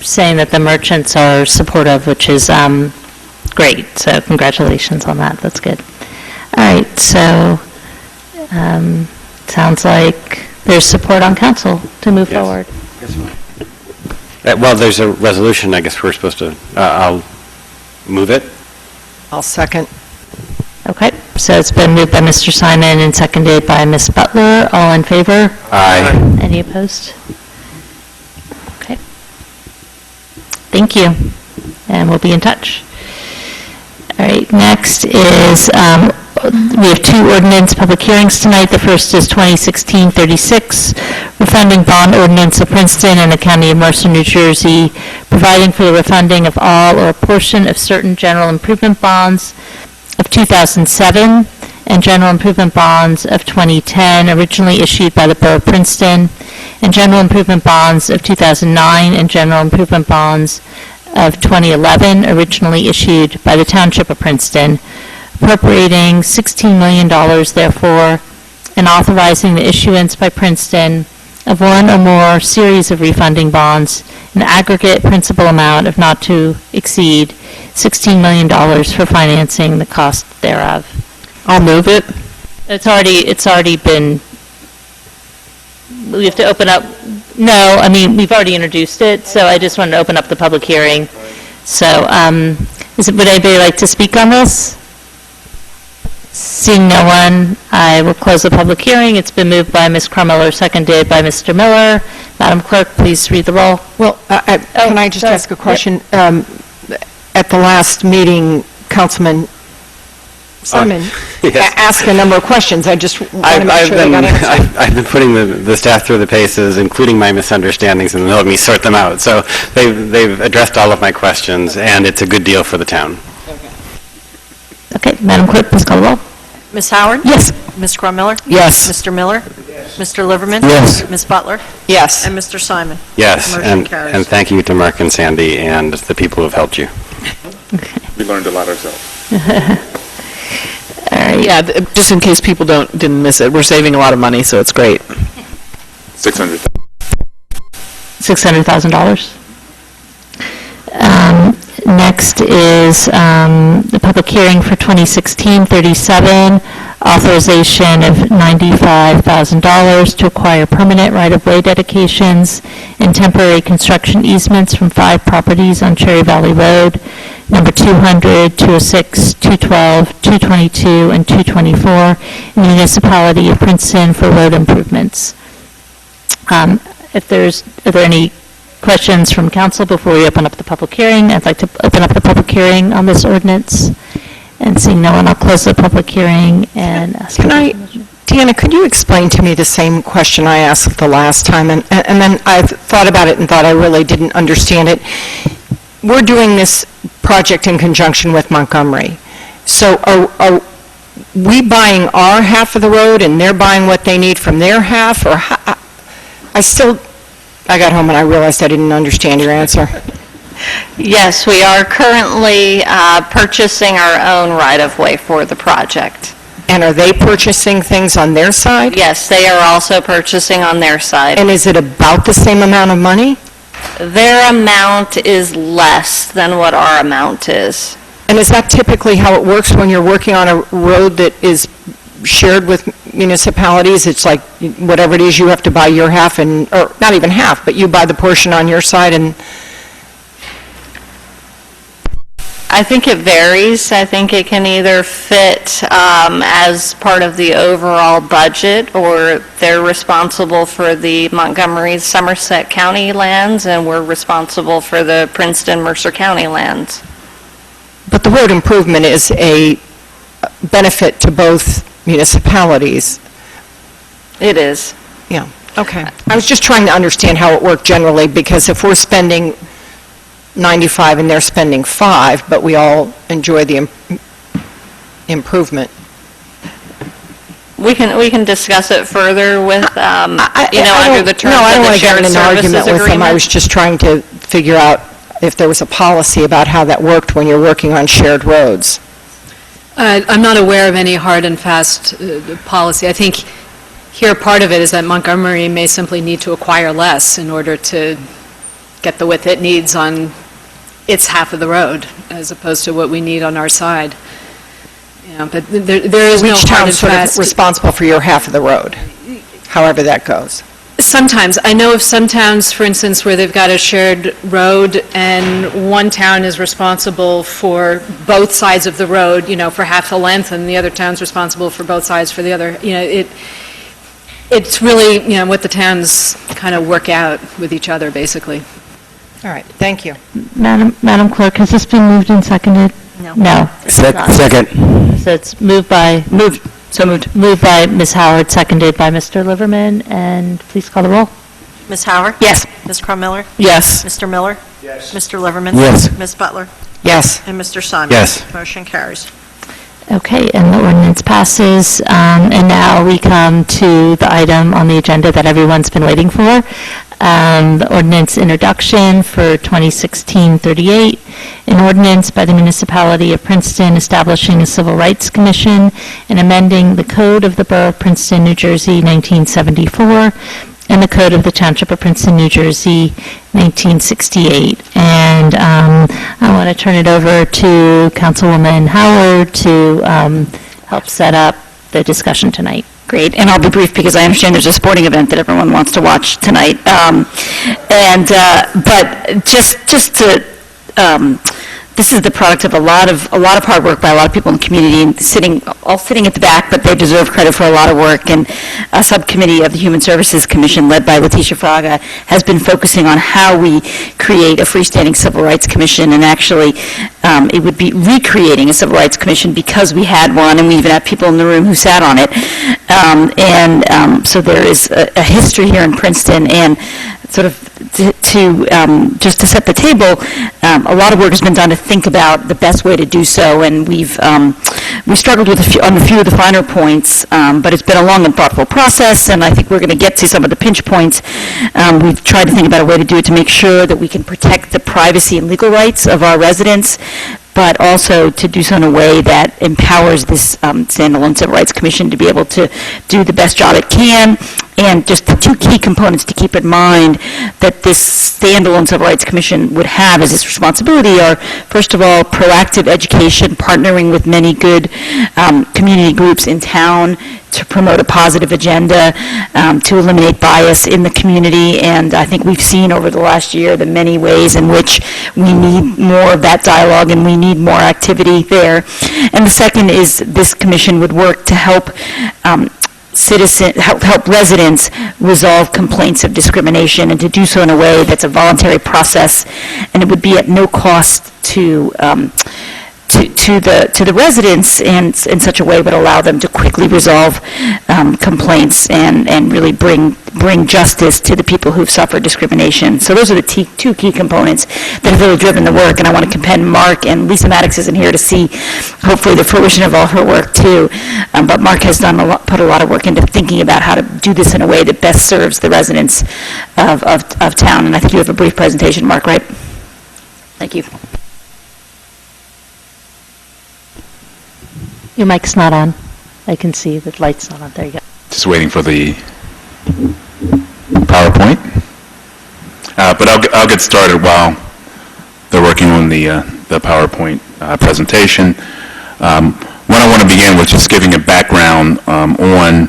saying that the merchants are supportive, which is great. So congratulations on that. That's good. All right. So sounds like there's support on council to move forward. Well, there's a resolution, I guess we're supposed to, I'll move it. I'll second. Okay. So it's been moved by Mr. Simon and seconded by Ms. Butler. All in favor? Aye. Any opposed? Okay. Thank you. And we'll be in touch. All right, next is, we have 2 ordinance public hearings tonight. The first is 2016-36, refunding bond ordinance of Princeton and the County of Mercer, New Jersey, providing for the refunding of all or a portion of certain general improvement bonds of 2007, and general improvement bonds of 2010, originally issued by the Borough of Princeton, and general improvement bonds of 2009, and general improvement bonds of 2011, originally issued by the Township of Princeton, appropriating $16 million therefore, and authorizing the issuance by Princeton of one or more series of refunding bonds, an aggregate principal amount of not to exceed $16 million for financing the cost thereof. I'll move it. It's already been, we have to open up, no, I mean, we've already introduced it, so I just wanted to open up the public hearing. So, would anybody like to speak on this? Seeing no one, I will close the public hearing. It's been moved by Ms. Crumiller, seconded by Mr. Miller. Madam Clerk, please read the roll. Well, can I just ask a question? At the last meeting, Councilman Simon asked a number of questions. I just want to make sure they got answered. I've been putting the staff through the paces, including my misunderstandings, and let me sort them out. So they've addressed all of my questions, and it's a good deal for the town. Okay, Madam Clerk, please call the roll. Ms. Howard? Yes. Ms. Crumiller? Yes. Mr. Miller? Yes. Mr. Liverman? Yes. Ms. Butler? Yes. And Mr. Simon? Yes, Motion carries. and thank you to Mark and Sandy and the people who have helped you. We learned a lot ourselves. Yeah, just in case people didn't miss it, we're saving a lot of money, so it's great. $600,000. Next is the public hearing for 2016-37, authorization of $95,000 to acquire permanent right-of-way dedications and temporary construction easements from 5 properties on Cherry Valley Road, number 200, 206, 212, 222, and 224, in the municipality of Princeton for road improvements. Are there any questions from council before we open up the public hearing? I'd like to open up the public hearing on this ordinance. And seeing no one, I'll close the public hearing and ask. Deanna, could you explain to me the same question I asked the last time? And then I thought about it and thought I really didn't understand it. We're doing this project in conjunction with Montgomery. So are we buying our half of the road and they're buying what they need from their half? Or I got home and I realized I didn't understand your answer. Yes, we are currently purchasing our own right-of-way for the project. And are they purchasing things on their side? Yes, they are also purchasing on their side. And is it about the same amount of money? Their amount is less than what our amount is. And is that typically how it works when you're working on a road that is shared with municipalities? It's like whatever it is, you have to buy your half, or not even half, but you buy the portion on your side and... I think it varies. I think it can either fit as part of the overall budget, or they're responsible for the Montgomery Somerset County lands, and we're responsible for the Princeton Mercer County lands. But the road improvement is a benefit to both municipalities. It is. Yeah, okay. I was just trying to understand how it worked generally, because if we're spending 95 and they're spending 5, but we all enjoy the improvement. We can discuss it further with, under the terms No, I don't of want the to get shared in an services argument with them. I was agreement. just trying to figure out if there was a policy about how that worked when you're working on shared roads. I'm not aware of any hard and fast policy. I think here part of it is that Montgomery may simply need to acquire less in order to get the width it needs on its half of the road, as opposed to what we need on our side. But there is no Each hard town and sort of fast. responsible for your half of the road, however that goes. Sometimes. I know of some towns, for instance, where they've got a shared road, and one town is responsible for both sides of the road, for half the length, and the other town's responsible for both sides for the other. It's really, what the towns kind of work out with each other, basically. All right, thank you. Madam Clerk, has this been moved and seconded? No. Second. So it's moved by Ms. Howard, seconded by Mr. Liverman, and please call the roll. Ms. Howard? Yes. Ms. Crumiller? Yes. Mr. Miller? Yes. Mr. Liverman? Yes. Ms. Butler? Yes. And Mr. Simon? Yes. Motion carries. Okay, and the ordinance passes. And now we come to the item on the agenda that everyone's been waiting for, the ordinance introduction for 2016-38, an ordinance by the municipality of Princeton establishing a civil rights commission and amending the Code of the Borough of Princeton, New Jersey, 1974, and the Code of the Township of Princeton, New Jersey, 1968. And I want to turn it over to Councilwoman Howard to help set up the discussion tonight. Great, and I'll be brief because I understand there's a sporting event that everyone wants to watch tonight. But just to, this is the product of a lot of hard work by a lot of people in the community, and all sitting at the back, but they deserve credit for a lot of work. And a subcommittee of the Human Services Commission, led by Letitia Fraga, has been focusing on how we create a freestanding civil rights commission. And actually, it would be recreating a civil rights commission because we had one, and we even had people in the room who sat on it. So there is a history here in Princeton, and sort of just to set the table, a lot of work has been done to think about the best way to do so, and we struggled with on a few of the finer points, but it's been a long and thoughtful process, and I think we're going to get to some of the pinch points. We've tried to think about a way to do it to make sure that we can protect the privacy and legal rights of our residents, but also to do so in a way that empowers this standalone Civil Rights Commission to be able to do the best job it can. And just the two key components to keep in mind that this standalone Civil Rights Commission would have as its responsibility are, first of all, proactive education, partnering with many good community groups in town to promote a positive agenda, to eliminate bias in the community. And I think we've seen over the last year the many ways in which we need more of that dialogue and we need more activity there. And the second is this commission would work to help help residents resolve complaints of discrimination, and to do so in a way that's a voluntary process, and it would be at no cost to the residents, and in such a way would allow them to quickly resolve complaints and really bring justice to the people who've suffered discrimination. So those are the two key components that have really driven the work, and I want to commend Mark, and Lisa Maddox isn't here to see hopefully the fruition of all her work too, but Mark has put a lot of work into thinking about how to do this in a way that best serves the residents of town, and I think you have a brief presentation, Mark, right? Thank you. Your mic's not on. I can see the light's not on. There you go. Just waiting for the PowerPoint. But I'll get started while they're working on the PowerPoint presentation. What I want to begin with just giving a background on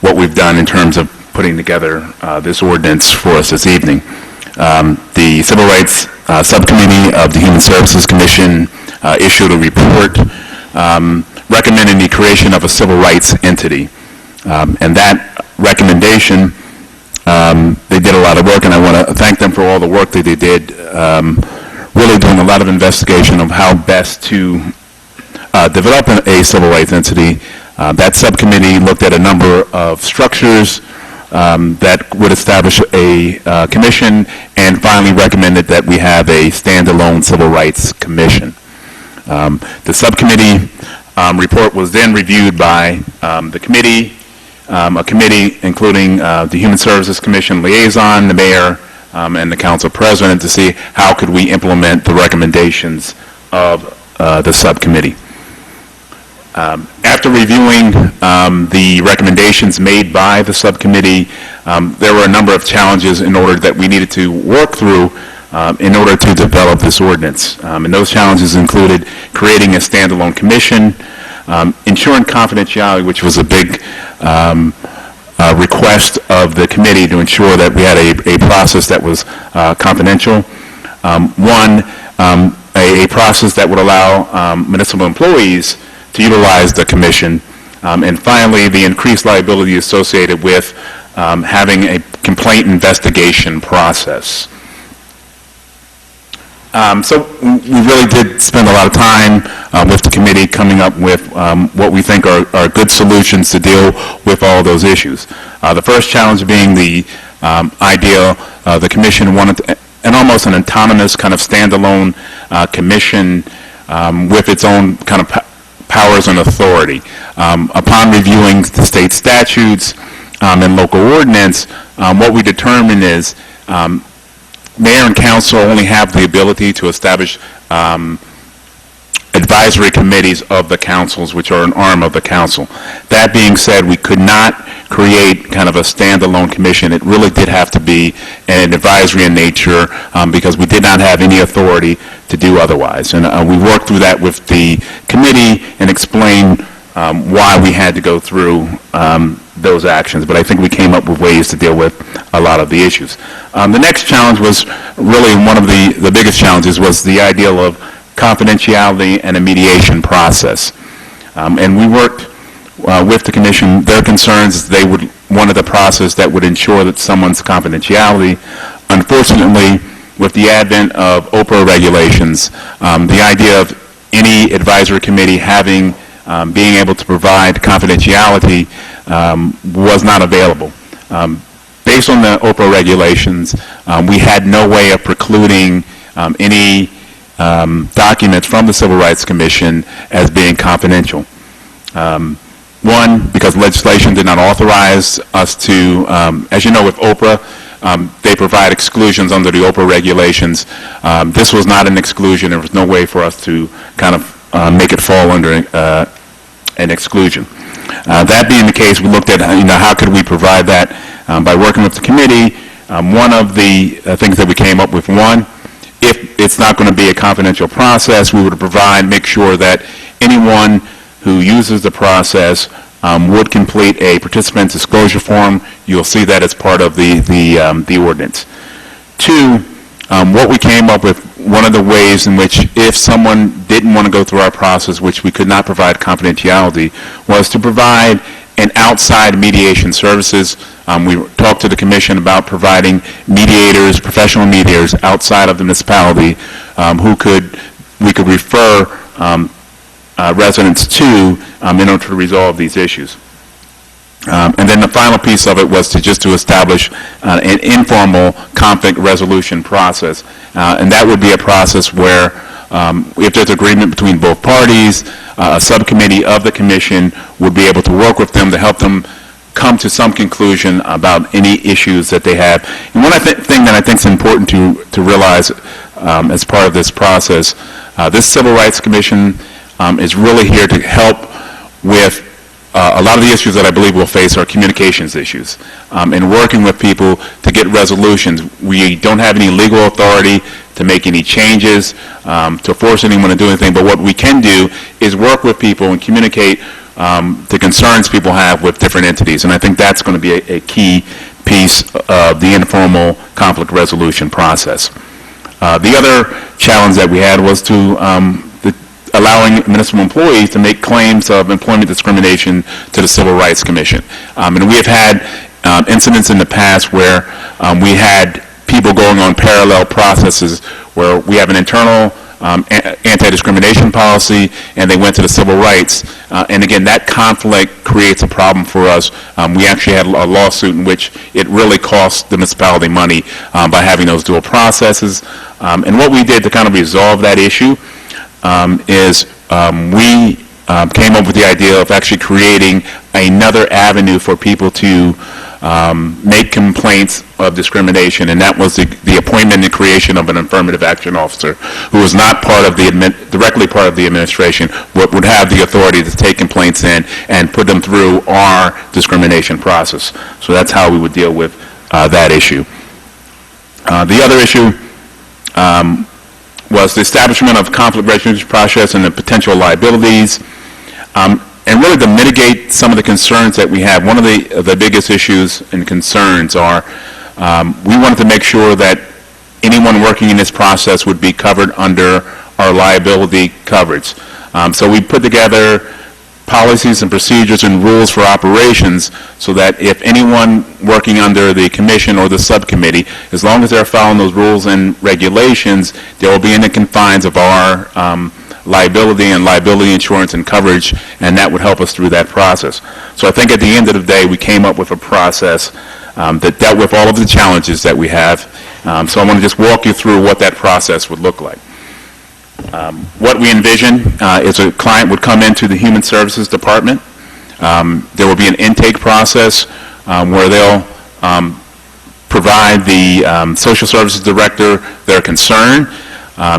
what we've done in terms of putting together this ordinance for us this evening. The Civil Rights Subcommittee of the Human Services Commission issued a report recommending the creation of a civil rights entity. And that recommendation, they did a lot of work, and I want to thank them for all the work that they did, really doing a lot of investigation of how best to develop a civil rights entity. That subcommittee looked at a number of structures that would establish a commission, and finally recommended that we have a standalone civil rights commission. The subcommittee report was then reviewed by the committee, a committee including the Human Services Commission liaison, the mayor, and the council president, to see how could we implement the recommendations of the subcommittee. After reviewing the recommendations made by the subcommittee, there were a number of challenges that we needed to work through in order to develop this ordinance. And those challenges included creating a standalone commission, ensuring confidentiality, which was a big request of the committee to ensure that we had a process that was confidential. A process that would allow municipal employees to utilize the commission. And finally, the increased liability associated with having a complaint investigation process. So we really did spend a lot of time with the committee coming up with what we think are good solutions to deal with all those issues. The first challenge being the idea the commission wanted almost an autonomous kind of standalone commission with its own kind of powers and authority. Upon reviewing the state statutes and local ordinance, what we determined is mayor and council only have the ability to establish advisory committees of the councils, which are an arm of the council. That being said, we could not create kind of a standalone commission. It really did have to be an advisory in nature because we did not have any authority to do otherwise. And we worked through that with the committee and explained why we had to go through those actions. But I think we came up with ways to deal with a lot of the issues. The next challenge was really one of the biggest challenges was the idea of confidentiality and a mediation process. And we worked with the commission. Their concerns, they wanted a process that would ensure that someone's confidentiality. Unfortunately, with the advent of Oprah regulations, the idea of any advisory committee having being able to provide confidentiality was not available. Based on the Oprah regulations, we had no way of precluding any documents from the Civil Rights Commission as being confidential. One, because legislation did not authorize us to, as you know, with Oprah, they provide exclusions under the Oprah regulations. This was not an exclusion. There was no way for us to kind of make it fall under an exclusion. That being the case, we looked at, how could we provide that by working with the committee. One of the things that we came up with, if it's not going to be a confidential process, we would make sure that anyone who uses the process would complete a participant disclosure form. You'll see that as part of the ordinance. Two, what we came up with, one of the ways in which if someone didn't want to go through our process, which we could not provide confidentiality, was to provide an outside mediation services. We talked to the commission about providing mediators, professional mediators outside of the municipality who we could refer residents to in order to resolve these issues. And then the final piece of it was to establish an informal conflict resolution process. And that would be a process where if there's agreement between both parties, a subcommittee of the commission would be able to work with them to help them come to some conclusion about any issues that they have. And one thing that I think is important to realize as part of this process, this Civil Rights Commission is really here to help with a lot of the issues that I believe we'll face are communications issues. And working with people to get resolutions. We don't have any legal authority to make any changes, to force anyone to do anything, but what we can do is work with people and communicate the concerns people have with different entities. And I think that's going to be a key piece of the informal conflict resolution process. The other challenge that we had was to allowing municipal employees to make claims of employment discrimination to the Civil Rights Commission. And we have had incidents in the past where we had people going on parallel processes where we have an internal anti-discrimination policy and they went to the civil rights. And again, that conflict creates a problem for us. We actually had a lawsuit in which it really cost the municipality money by having those dual processes. And what we did to kind of resolve that issue is we came up with the idea of actually creating another avenue for people to make complaints of discrimination, and that was the appointment and creation of an affirmative action officer who was not directly part of the administration, but would have the authority to take complaints in and put them through our discrimination process. So that's how we would deal with that issue. The other issue was the establishment of conflict resolution process and the potential liabilities, and really to mitigate some of the concerns that we have. One of the biggest issues and concerns are we wanted to make sure that anyone working in this process would be covered under our liability coverage. So we put together policies and procedures and rules for operations so that if anyone working under the commission or the subcommittee, as long as they're following those rules and regulations, they will be in the confines of our liability and liability insurance and coverage, and that would help us through that process. So I think at the end of the day, we came up with a process that dealt with all of the challenges that we have. So I want to just walk you through what that process would look like. What we envision is a client would come into the Human Services Department. There will be an intake process where they'll provide the social services director their concern.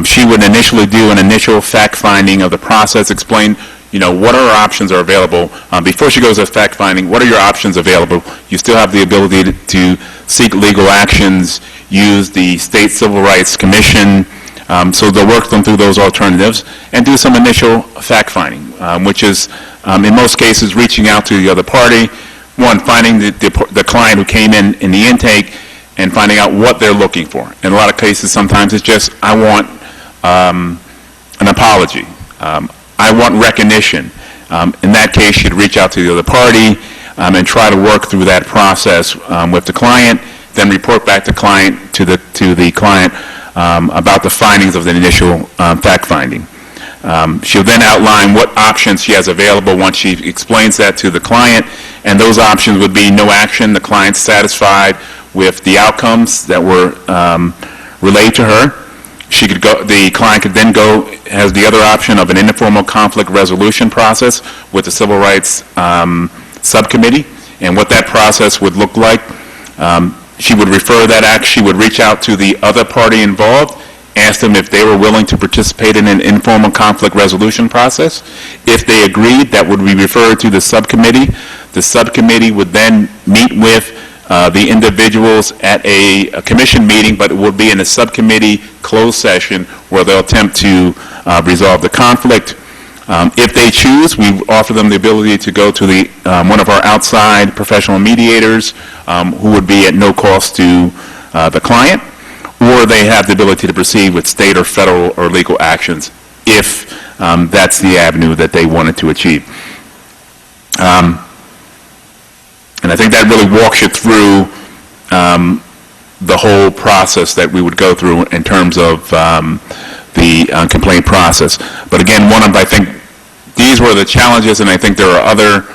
She would initially do an initial fact-finding of the process, explain, what our options are available. Before she goes to fact-finding, what are your options available? You still have the ability to seek legal actions, use the State Civil Rights Commission, so they'll work them through those alternatives and do some initial fact-finding, which is, in most cases, reaching out to the other party, one, finding the client who came in the intake and finding out what they're looking for. In a lot of cases, sometimes it's just, I want an apology. I want recognition. In that case, you'd reach out to the other party and try to work through that process with the client, then report back to the client about the findings of the initial fact-finding. She'll then outline what options she has available once she explains that to the client, and those options would be no action, the client's satisfied with the outcomes that were relayed to her. The client could then go, has the other option of an informal conflict resolution process with the Civil Rights Subcommittee, and what that process would look like. She would refer that act, she would reach out to the other party involved, ask them if they were willing to participate in an informal conflict resolution process. If they agreed, that would be referred to the subcommittee. The subcommittee would then meet with the individuals at a commission meeting, but it would be in a subcommittee closed session where they'll attempt to resolve the conflict. If they choose, we offer them the ability to go to one of our outside professional mediators who would be at no cost to the client, or they have the ability to proceed with state or federal or legal actions if that's the avenue that they wanted to achieve. And I think that really walks you through the whole process that we would go through in terms of the complaint process. But again, I think these were the challenges, and I think there are other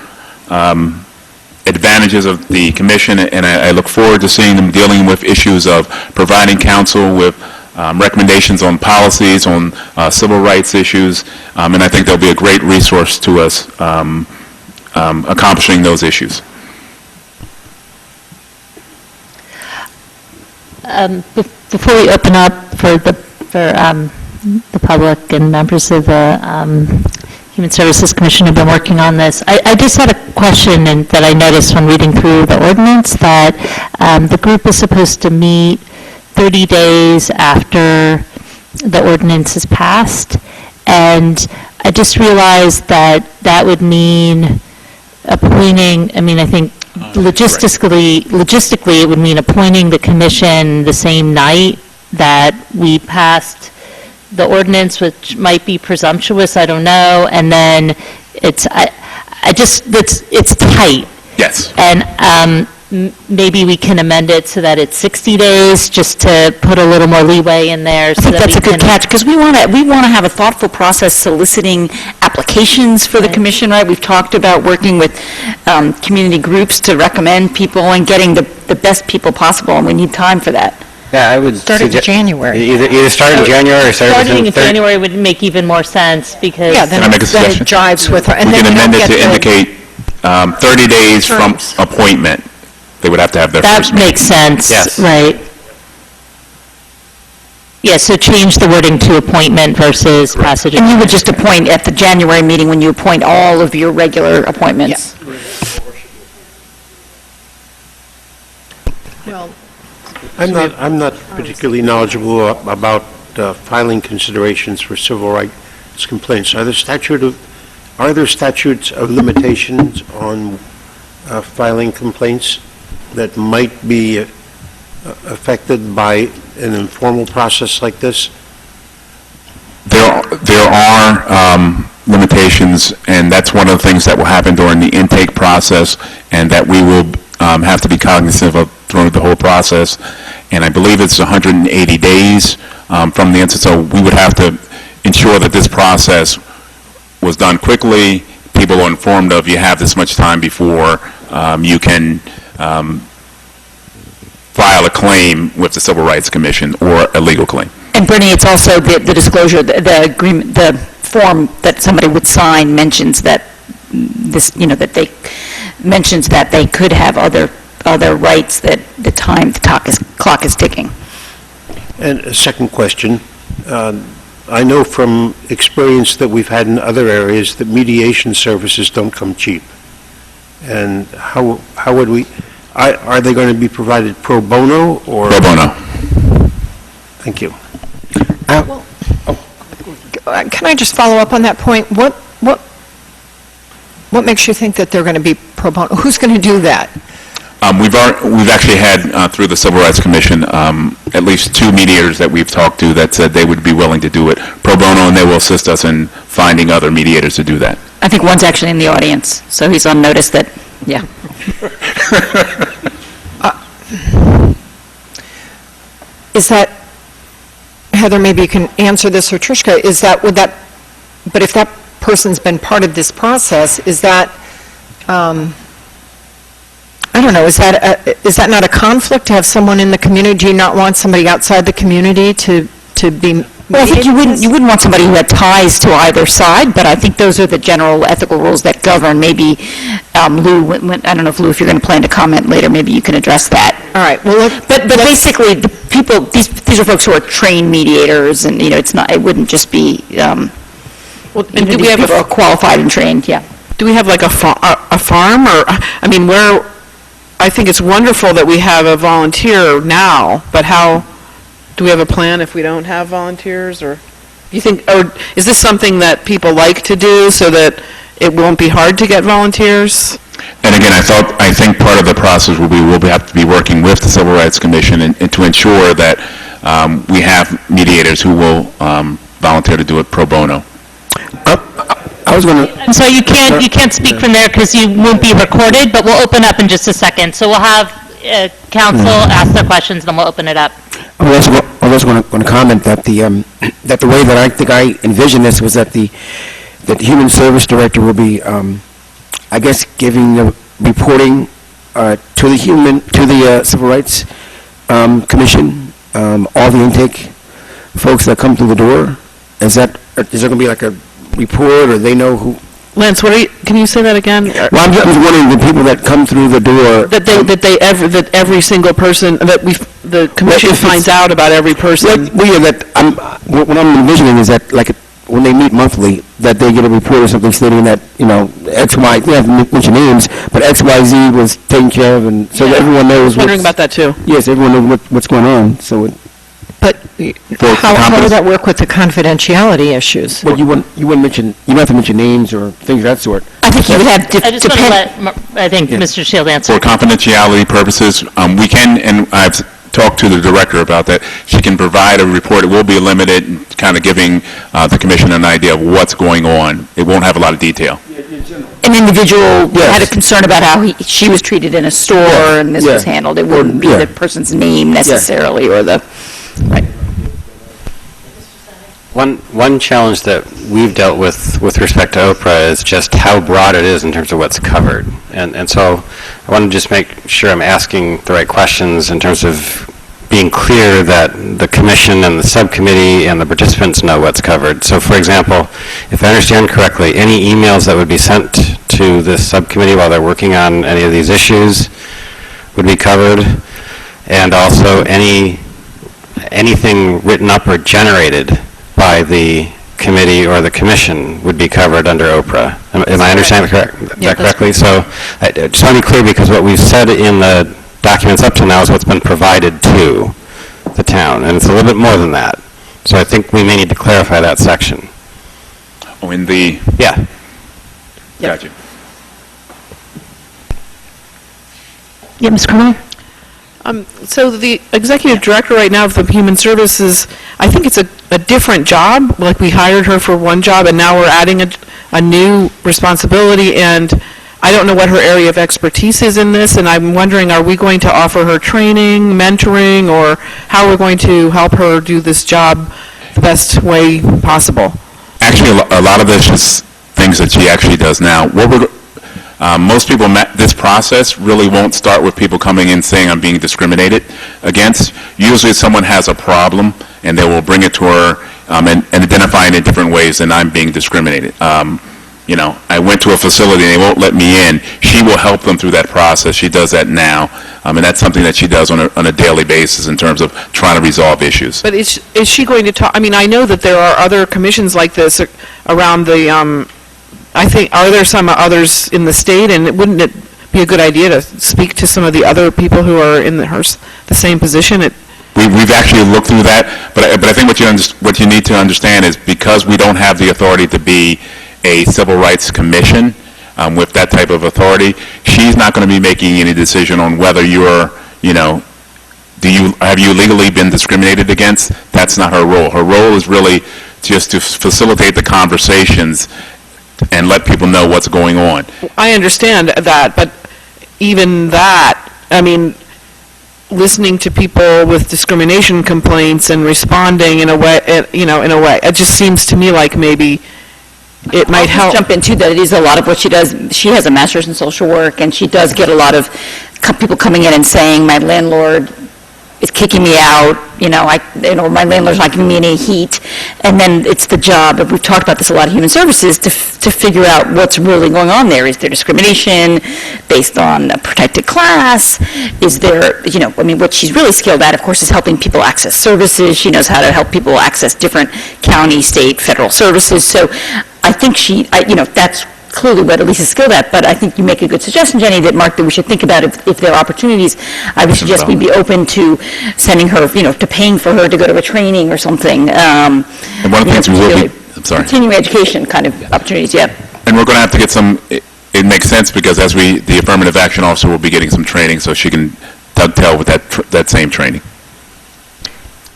advantages of the commission, and I look forward to seeing them dealing with issues of providing counsel with recommendations on policies, on civil rights issues, and I think they'll be a great resource to us accomplishing those issues. Before we open up for the public and members of the Human Services Commission have been working on this, I just had a question that I noticed when reading through the ordinance, that the group is supposed to meet 30 days after the ordinance is passed, and I just realized that would mean appointing, I think logistically, it would mean appointing the commission the same night that we passed the ordinance, which might be presumptuous, I don't know, and then it's tight. Yes. And maybe we can amend it so that it's 60 days, just to put a little more leeway in there. I think that's a good catch, because we want to have a thoughtful process soliciting applications for the commission, right? We've talked about working with community groups to recommend people and getting the best people possible, and we need time for that. Yeah, I would Start in January. Either start in January or Starting in January would make even more sense, because... Yeah, then Can I make a then it suggestion? jives with her. And We then can you don't amend it get to indicate 30 days from terms. appointment. They would have to have their first That meeting. makes sense, Yes. right? Yeah, so change the wording to appointment versus passage. And you would just appoint at the January meeting when you appoint all of your regular appointments. Well, I'm not particularly knowledgeable about filing considerations for civil rights complaints. Are there statutes of limitations on filing complaints that might be affected by an informal process like this? There are limitations, and that's one of the things that will happen during the intake process, and that we will have to be cognizant of through the whole process. And I believe it's 180 days from the instance, so we would have to ensure that this process was done quickly. People are informed of, you have this much time before you can file a claim with the Civil Rights Commission, or a legal claim. And Brittany, it's also the disclosure, the agreement, the form that somebody would sign mentions that this, that they, mentions that they could have other rights that the clock is ticking. And a second question. I know from experience that we've had in other areas that mediation services don't come cheap. And how would we, are they going to be provided pro bono or? Pro bono. Thank you. Can I just follow up on that point? What makes you think that they're going to be pro bono? Who's going to do that? We've actually had, through the Civil Rights Commission, at least 2 mediators that we've talked to that said they would be willing to do it pro bono, and they will assist us in finding other mediators to do that. I think one's actually in the audience, so he's on notice that, yeah. Is that, Heather, maybe you can answer this, or Trishka, but if that person's been part of this process, is that, I don't know, is that not a conflict to have someone in the community? Do you not want somebody outside the community to be? Well, I think you wouldn't want somebody who had ties to either side, but I think those are the general ethical rules that govern. Maybe Lou, I don't know if Lou, if you're going to plan to comment later, maybe you can address that. All right. Well, but basically, the people, these are folks who are trained mediators, and it's not. It wouldn't just be. And do we have people are qualified and trained? Yeah. Do we have like a farm, or I mean, where? I think it's wonderful that we have a volunteer now, but how? Do we have a plan if we don't have volunteers, or you think, or is this something that people like to do so that it won't be hard to get volunteers? And again, I think part of the process will be we'll have to be working with the Civil Rights Commission and to ensure that we have mediators who will volunteer to do it pro bono. I was going to... And so you can't speak from there because you won't be recorded, but we'll open up in just a second. So we'll have council ask their questions, then we'll open it up. I was also going to comment that the way that I think I envisioned this was that the Human Service Director will be, I guess, giving the reporting to the Civil Rights Commission, all the intake folks that come through the door. Is there going to be like a report, or they know who? Lance, can you say that again? Well, I'm just wondering, the people that come through the door... That every single person, the commission finds out about every person. Well, yeah, what I'm envisioning is that, like, when they meet monthly, that they get a report or something stating that, X, Y, they have to mention names, but X, Y, Z was taken care of, and so that everyone knows... I was wondering about that, too. Yes, everyone knows what's going on, so... But how would that work with the confidentiality issues? Well, you wouldn't mention, you don't have to mention names or things of that sort. I think you would have to... I just want to let, Mr. Shield answer. For confidentiality purposes, we can, and I've talked to the director about that, she can provide a report. It will be limited, kind of giving the commission an idea of what's going on. It won't have a lot of detail. An individual had a concern about how she was treated in a store and this was handled. It wouldn't be the person's name necessarily or the... Right. One challenge that we've dealt with respect to Oprah is just how broad it is in terms of what's covered. And so I want to just make sure I'm asking the right questions in terms of being clear that the commission and the subcommittee and the participants know what's covered. So for example, if I understand correctly, any emails that would be sent to this subcommittee while they're working on any of these issues would be covered, and also anything written up or generated by the committee or the commission would be covered under Oprah. Am I understanding that correctly? So I just want to be clear, because what we've said in the documents up to now is what's been provided to the town, and it's a little bit more than that. So I think we may need to clarify that section. Oh, in the... Yeah. Gotcha. Yeah, Ms. Carmel? So the executive director right now of the Human Services, I think it's a different job. Like, we hired her for one job, and now we're adding a new responsibility, and I don't know what her area of expertise is in this, and I'm wondering, are we going to offer her training, mentoring, or how we're going to help her do this job the best way possible? Actually, a lot of this is things that she actually does now. What we're Most people, this process really won't start with people coming in saying, I'm being discriminated against. Usually someone has a problem, and they will bring it to her and identify it in different ways than I'm being discriminated. I went to a facility and they won't let me in. She will help them through that process. She does that now, and that's something that she does on a daily basis in terms of trying to resolve issues. But is she going to talk, I mean, I know that there are other commissions like this around the, I think, are there some others in the state, and wouldn't it be a good idea to speak to some of the other people who are in the same position? We've actually looked through that, but I think what you need to understand is because we don't have the authority to be a civil rights commission with that type of authority, she's not going to be making any decision on whether you're, have you legally been discriminated against? That's not her role. Her role is really just to facilitate the conversations and let people know what's going on. I understand that, but even that, I mean, listening to people with discrimination complaints and responding in a way, it just seems to me like maybe it might help. I'll just jump into that. It is a lot of what she does. She has a master's in social work, and she does get a lot of people coming in and saying, my landlord is kicking me out, my landlord's not giving me any heat. And then it's the job, and we've talked about this a lot of human services, to figure out what's really going on there. Is there discrimination based on a protected class? Is there, what she's really skilled at, of course, is helping people access services. She knows how to help people access different county, state, federal services. So I think that's clearly what Elisa's skilled at, but I think you make a good suggestion, Jenny, that we should think about if there are opportunities. I would suggest we be open to sending her, to paying for her to go to a training or something. And one of the things we will be, I'm sorry. Continuing education kind of opportunities, yep. And we're going to have to get some, it makes sense because the affirmative action officer will be getting some training so she can dovetail with that same training.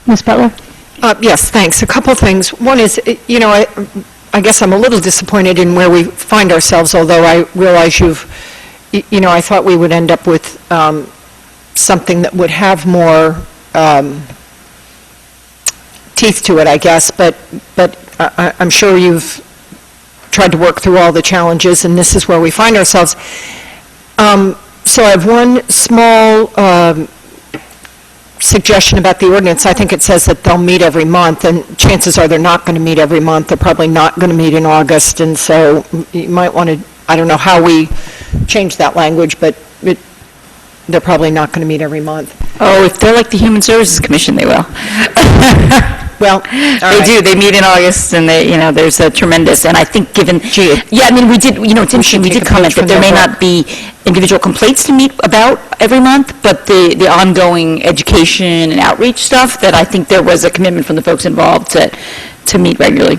Ms. Butler? Yes, thanks. A couple things. One is, I guess I'm a little disappointed in where we find ourselves, although I realize I thought we would end up with something that would have more teeth to it, I guess, but I'm sure you've tried to work through all the challenges, and this is where we find ourselves. So I have one small suggestion about the ordinance. I think it says that they'll meet every month, and chances are they're not going to meet every month. They're probably not going to meet in August, and so you might want to, I don't know how we change that language, but they're probably not going to meet every month. Oh, if they're like the Human Services Commission, they will. Well, they do. They meet in August, and there's a tremendous, and I think given, we did, it's interesting, we did comment that there may not be individual complaints to meet about every month, but the ongoing education and outreach stuff, that I think there was a commitment from the folks involved to meet regularly.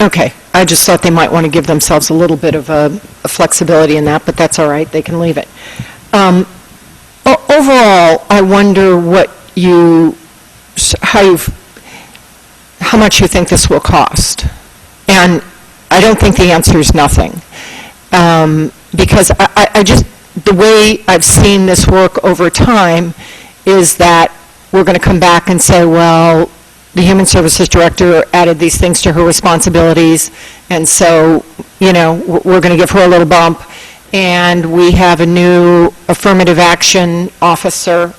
Okay. I just thought they might want to give themselves a little bit of a flexibility in that, but that's all right. They can leave it. Overall, I wonder how much you think this will cost. And I don't think the answer is nothing. Because the way I've seen this work over time is that we're going to come back and say, well, the Human Services Director added these things to her responsibilities, and so, we're going to give her a little bump, and we have a new affirmative action officer,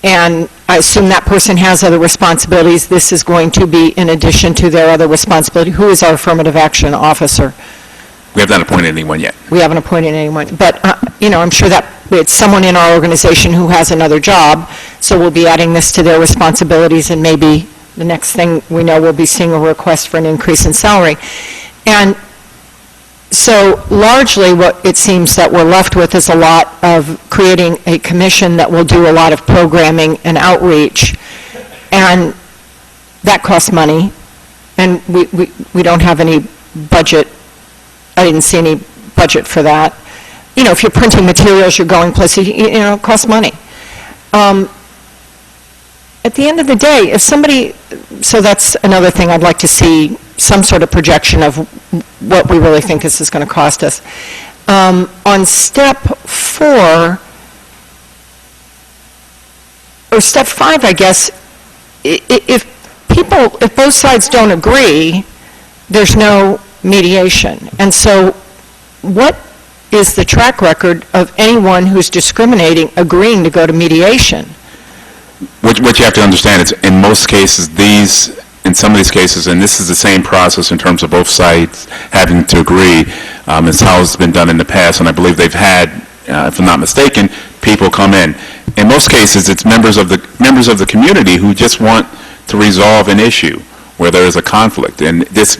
and I assume that person has other responsibilities. This is going to be in addition to their other responsibility. Who is our affirmative action officer? We have not appointed anyone yet. We haven't appointed anyone, but, I'm sure that it's someone in our organization who has another job, so we'll be adding this to their responsibilities, and maybe the next thing we know, we'll be seeing a request for an increase in salary. And so largely what it seems that we're left with is a lot of creating a commission that will do a lot of programming and outreach, and that costs money, and we don't have any budget. I didn't see any budget for that. If you're printing materials, you're going places, it costs money. At the end of the day, so that's another thing I'd like to see, some sort of projection of what we really think this is going to cost us. On step 4, or step 5, I guess, if both sides don't agree, there's no mediation. And so what is the track record of anyone who's discriminating agreeing to go to mediation? What you have to understand is, in most cases, in some of these cases, and this is the same process in terms of both sides having to agree, it's how it's been done in the past, and I believe they've had, if I'm not mistaken, people come in. In most cases, it's members of the community who just want to resolve an issue where there is a conflict, and this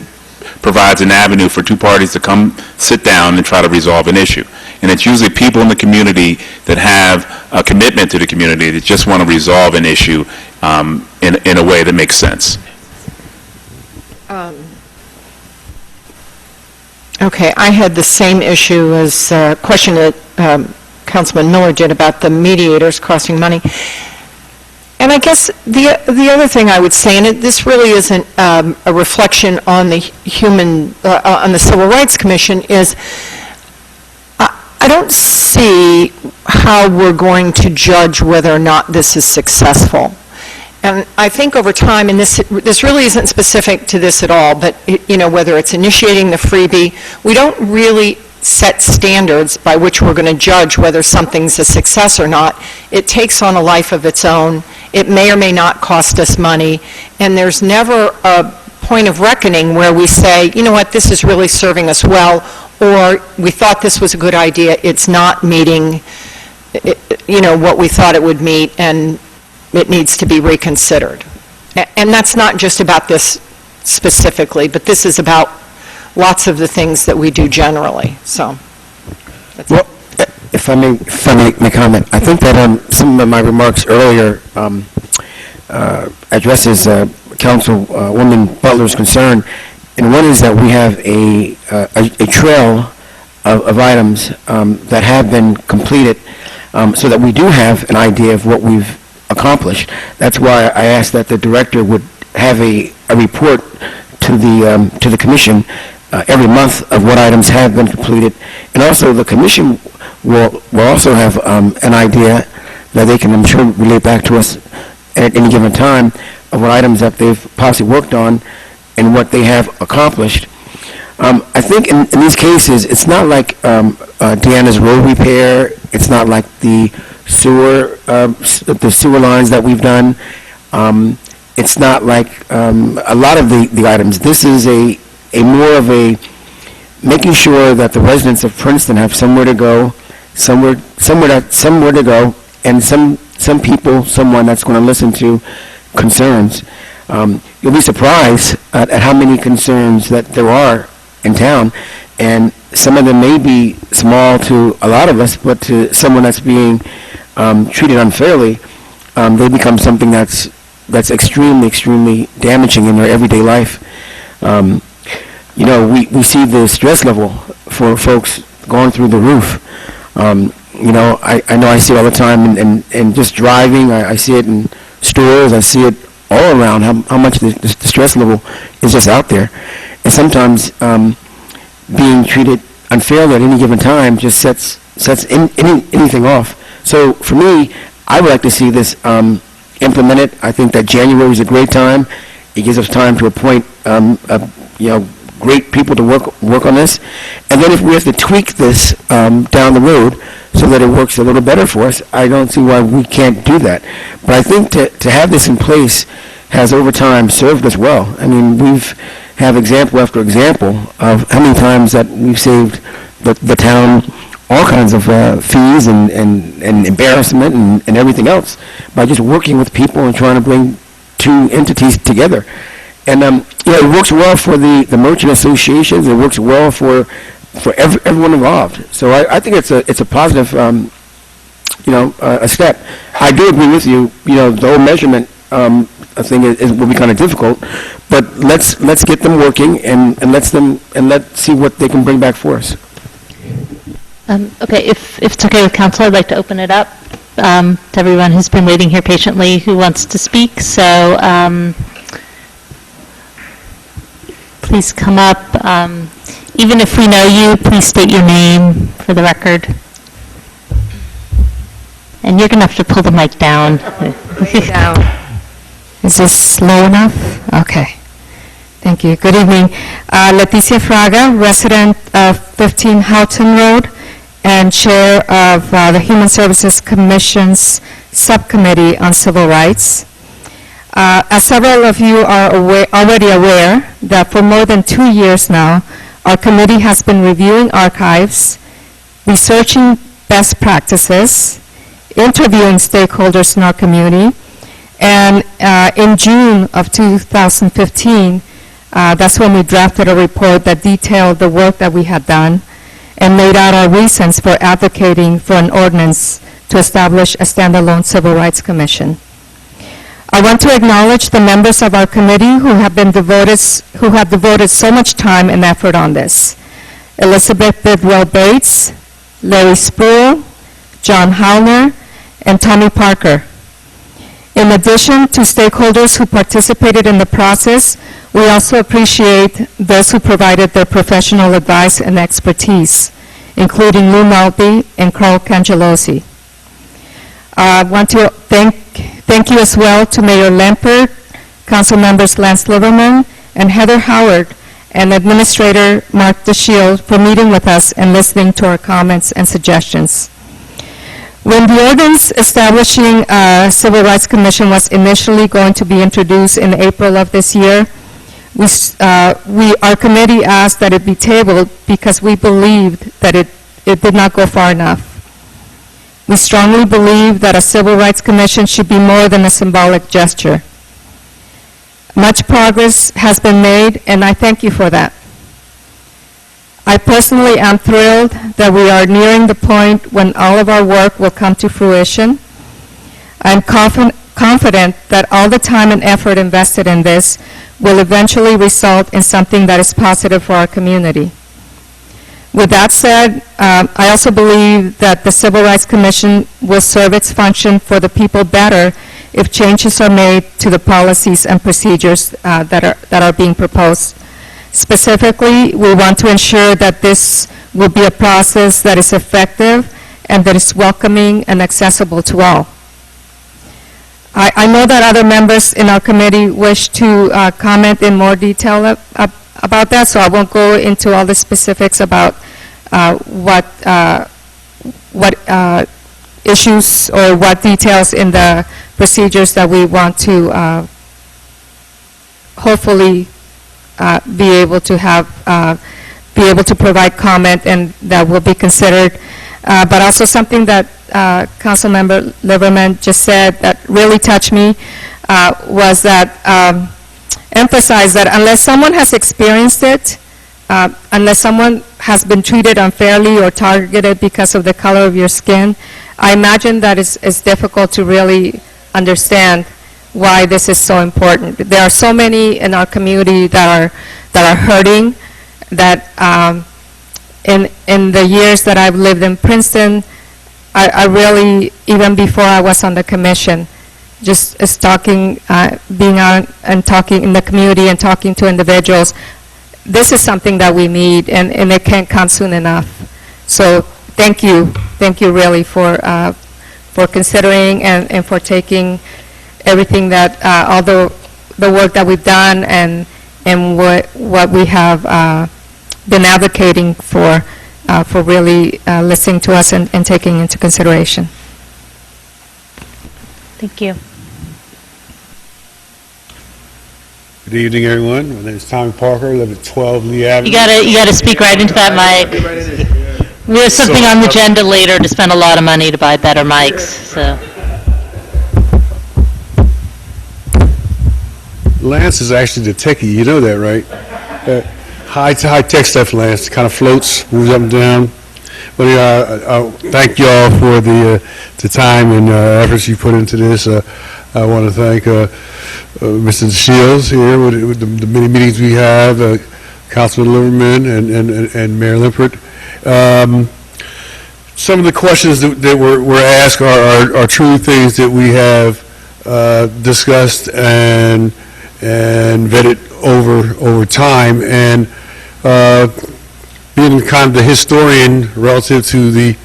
provides an avenue for two parties to come sit down and try to resolve an issue. And it's usually people in the community that have a commitment to the community that just want to resolve an issue in a way that makes sense. Okay, I had the same issue as a question that Councilman Miller did about the mediators costing money. And I guess the other thing I would say, and this really isn't a reflection on the on the Civil Rights Commission, is I don't see how we're going to judge whether or not this is successful. And I think over time, and this really isn't specific to this at all, but whether it's initiating the freebie, we don't really set standards by which we're going to judge whether something's a success or not. It takes on a life of its own. It may or may not cost us money, and there's never a point of reckoning where we say, you know what, this is really serving us well, or we thought this was a good idea, it's not meeting, what we thought it would meet, and it needs to be reconsidered. And that's not just about this specifically, but this is about lots of the things that we do generally, so. Well, if I may comment, I think that some of my remarks earlier addresses Councilwoman Butler's concern, and one is that we have a trail of items that have been completed, so that we do have an idea of what we've accomplished. That's why I asked that the director would have a report to the commission every month of what items have been completed, and also the commission will also have an idea that they can, I'm sure, relate back to us at any given time of what items that they've possibly worked on and what they have accomplished. I think in these cases, it's not like Deanna's road repair. It's not like the sewer lines that we've done. It's not like a lot of the items. This is a more of a making sure that the residents of Princeton have somewhere to go, somewhere to go, and someone that's going to listen to concerns. You'll be surprised at how many concerns that there are in town, and some of them may be small to a lot of us, but to someone that's being treated unfairly, they become something that's extremely, extremely damaging in their everyday life. We see the stress level for folks going through the roof. I know I see it all the time, and just driving, I see it in stores, I see it all around, how much the stress level is just out there. And sometimes being treated unfairly at any given time just sets anything off. So for me, I would like to see this implemented. I think that January is a great time. It gives us time to appoint great people to work on this. And then if we have to tweak this down the road so that it works a little better for us, I don't see why we can't do that. But I think to have this in place has over time served us well. I mean, we've have example after example of how many times that we've saved the town all kinds of fees and embarrassment and everything else by just working with people and trying to bring two entities together. And it works well for the merchant associations. It works well for everyone involved. So I think it's a positive a step. I do agree with you. The whole measurement thing will be kind of difficult, but let's get them working and let's see what they can bring back for us. Okay, if it's okay with council, I'd like to open it up to everyone who's been waiting here patiently who wants to speak. So please come up. Even if we know you, please state your name for the record. And you're going to have to pull the mic down. Is this low enough? Okay. Thank you. Good evening. Leticia Fraga, resident of 15 Houghton Road and chair of the Human Services Commission's Subcommittee on Civil Rights. As several of you are already aware, that for more than 2 years now, our committee has been reviewing archives, researching best practices, interviewing stakeholders in our community, and in June of 2015, that's when we drafted a report that detailed the work that we had done and laid out our reasons for advocating for an ordinance to establish a standalone Civil Rights Commission. I want to acknowledge the members of our committee who have devoted so much time and effort on this. Elizabeth Bidwell Bates, Larry Spruill, John Howner, and Tommy Parker. In addition to stakeholders who participated in the process, we also appreciate those who provided their professional advice and expertise, including Lou Maltby and Carl Cangelosi. I want to thank you as well to Mayor Lampert, Council members Lance Liverman and Heather Howard, and Administrator Mark DeShield for meeting with us and listening to our comments and suggestions. When the ordinance establishing a Civil Rights Commission was initially going to be introduced in April of this year, our committee asked that it be tabled because we believed that it did not go far enough. We strongly believe that a Civil Rights Commission should be more than a symbolic gesture. Much progress has been made, and I thank you for that. I personally am thrilled that we are nearing the point when all of our work will come to fruition. I'm confident that all the time and effort invested in this will eventually result in something that is positive for our community. With that said, I also believe that the Civil Rights Commission will serve its function for the people better if changes are made to the policies and procedures that are being proposed. Specifically, we want to ensure that this will be a process that is effective and that is welcoming and accessible to all. I know that other members in our committee wish to comment in more detail about that, so I won't go into all the specifics about what issues or what details in the procedures that we want to hopefully be able to provide comment and that will be considered. But also something that Councilmember Liverman just said that really touched me was that emphasize that unless someone has experienced it, unless someone has been treated unfairly or targeted because of the color of your skin, I imagine that it's difficult to really understand why this is so important. There are so many in our community that are hurting, that in the years that I've lived in Princeton, I really, even before I was on the commission, just as talking, being out and talking in the community and talking to individuals, this is something that we need, and it can't come soon enough. So thank you really for considering and for taking everything that, all the work that we've done and what we have been advocating for really listening to us and taking into consideration. Thank you. Good evening, everyone. My name is Tommy Parker. I live at 12 Lee Avenue. You gotta speak right into that mic. We have something on the agenda later to spend a lot of money to buy better mics, so. Lance is actually the techie. You know that, right? High-tech stuff, Lance. Kind of floats, moves up and down. But I thank you all for the time and efforts you put into this. I want to thank Mr. Shields here with the many meetings we have, Councilman Liverman and Mayor Limpert. Some of the questions that were asked are truly things that we have discussed and vetted over time. And being kind of the historian relative to the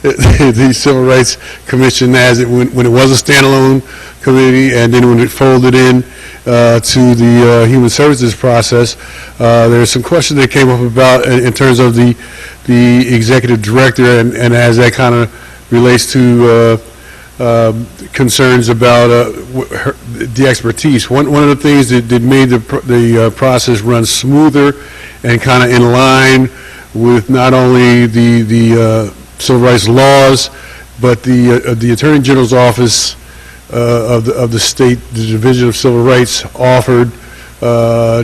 the Civil Rights Commission as it, when it was a standalone committee, and then when it folded in to the Human Services process, there's some questions that came up about in terms of the executive director, and as that kind of relates to concerns about the expertise. One of the things that made the process run smoother and kind of in line with not only the civil rights laws, but the Attorney General's office of the state, the Division of Civil Rights, offered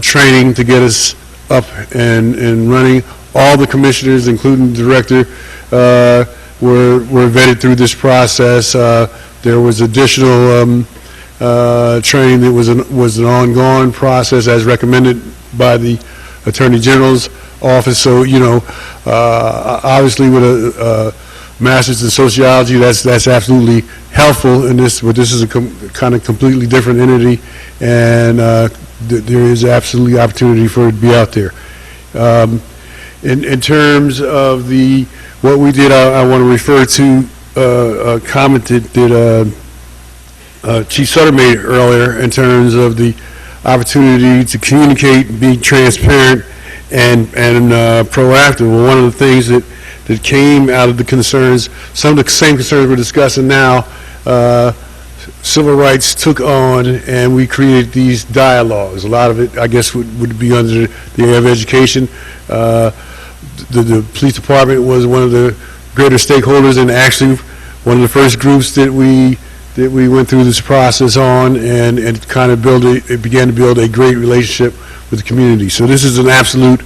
training to get us up and running. All the commissioners, including the director, were vetted through this process. There was additional training that was an ongoing process as recommended by the Attorney General's office. So, obviously with a master's in sociology, that's absolutely helpful in this, but this is a kind of completely different entity, and there is absolutely opportunity for it to be out there. In terms of what we did, I want to refer to a comment that Chief Sutter made earlier in terms of the opportunity to communicate, be transparent, and proactive. Well, one of the things that came out of the concerns, some of the same concerns we're discussing now, civil rights took on, and we created these dialogues. A lot of it, I guess, would be under the area of education. The police department was one of the greater stakeholders, and actually one of the first groups that we went through this process on, and kind of began to build a great relationship with the community. So this is an absolute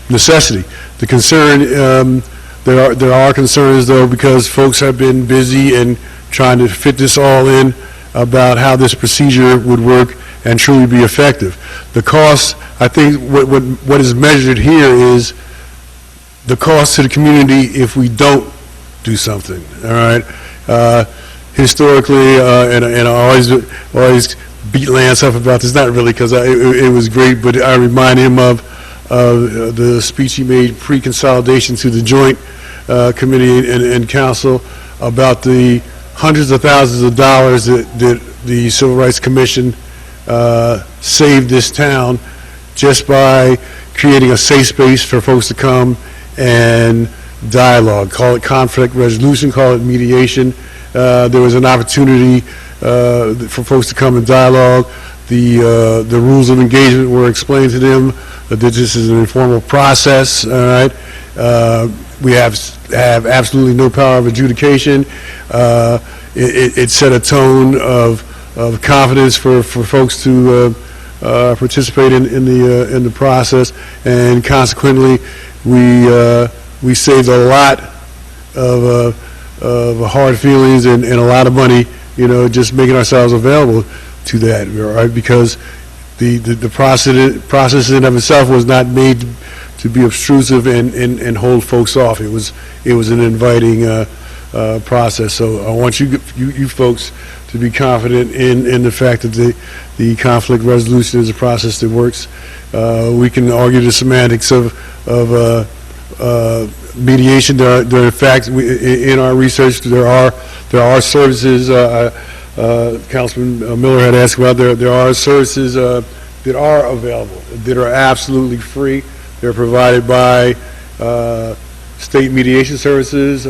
necessity. The concern, there are concerns though, because folks have been busy and trying to fit this all in about how this procedure would work and truly be effective. The cost, I think what is measured here is the cost to the community if we don't do something, all right? Historically, and I always beat Lance up about this, not really because it was great, but I remind him of the speech he made pre-consolidation to the joint committee and council about the hundreds of thousands of dollars that the Civil Rights Commission saved this town just by creating a safe space for folks to come and dialogue. Call it conflict resolution, call it mediation. There was an opportunity for folks to come and dialogue. The rules of engagement were explained to them, that this is an informal process, all right? We have absolutely no power of adjudication. It set a tone of confidence for folks to participate in the process, and consequently, we saved a lot of hard feelings and a lot of money, just making ourselves available to that, right? Because the process in and of itself was not made to be obtrusive and hold folks off. It was an inviting process. So I want you folks to be confident in the fact that the conflict resolution is a process that works. We can argue the semantics of mediation. There are in fact, in our research, there are services. Councilman Miller had asked about there are services that are available, that are absolutely free. They're provided by state mediation services.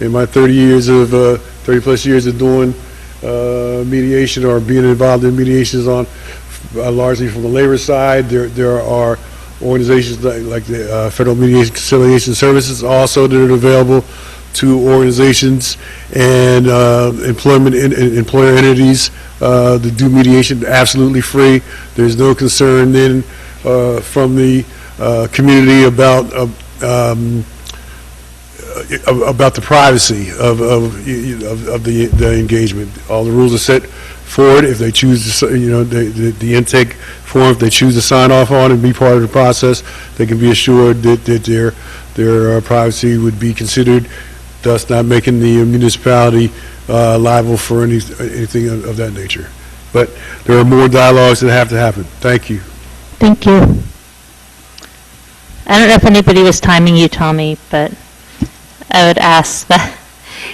In my 30 plus years of doing mediation or being involved in mediations on largely from the labor side, there are organizations like the Federal Mediation Conciliation Services also that are available to organizations and employer entities that do mediation absolutely free. There's no concern then from the community about the privacy of the engagement. All the rules are set for it. If they choose to, the intake form, if they choose to sign off on and be part of the process, they can be assured that their privacy would be considered, thus not making the municipality liable for anything of that nature. But there are more dialogues that have to happen. Thank you. Thank you. I don't know if anybody was timing you, Tommy, but I would ask that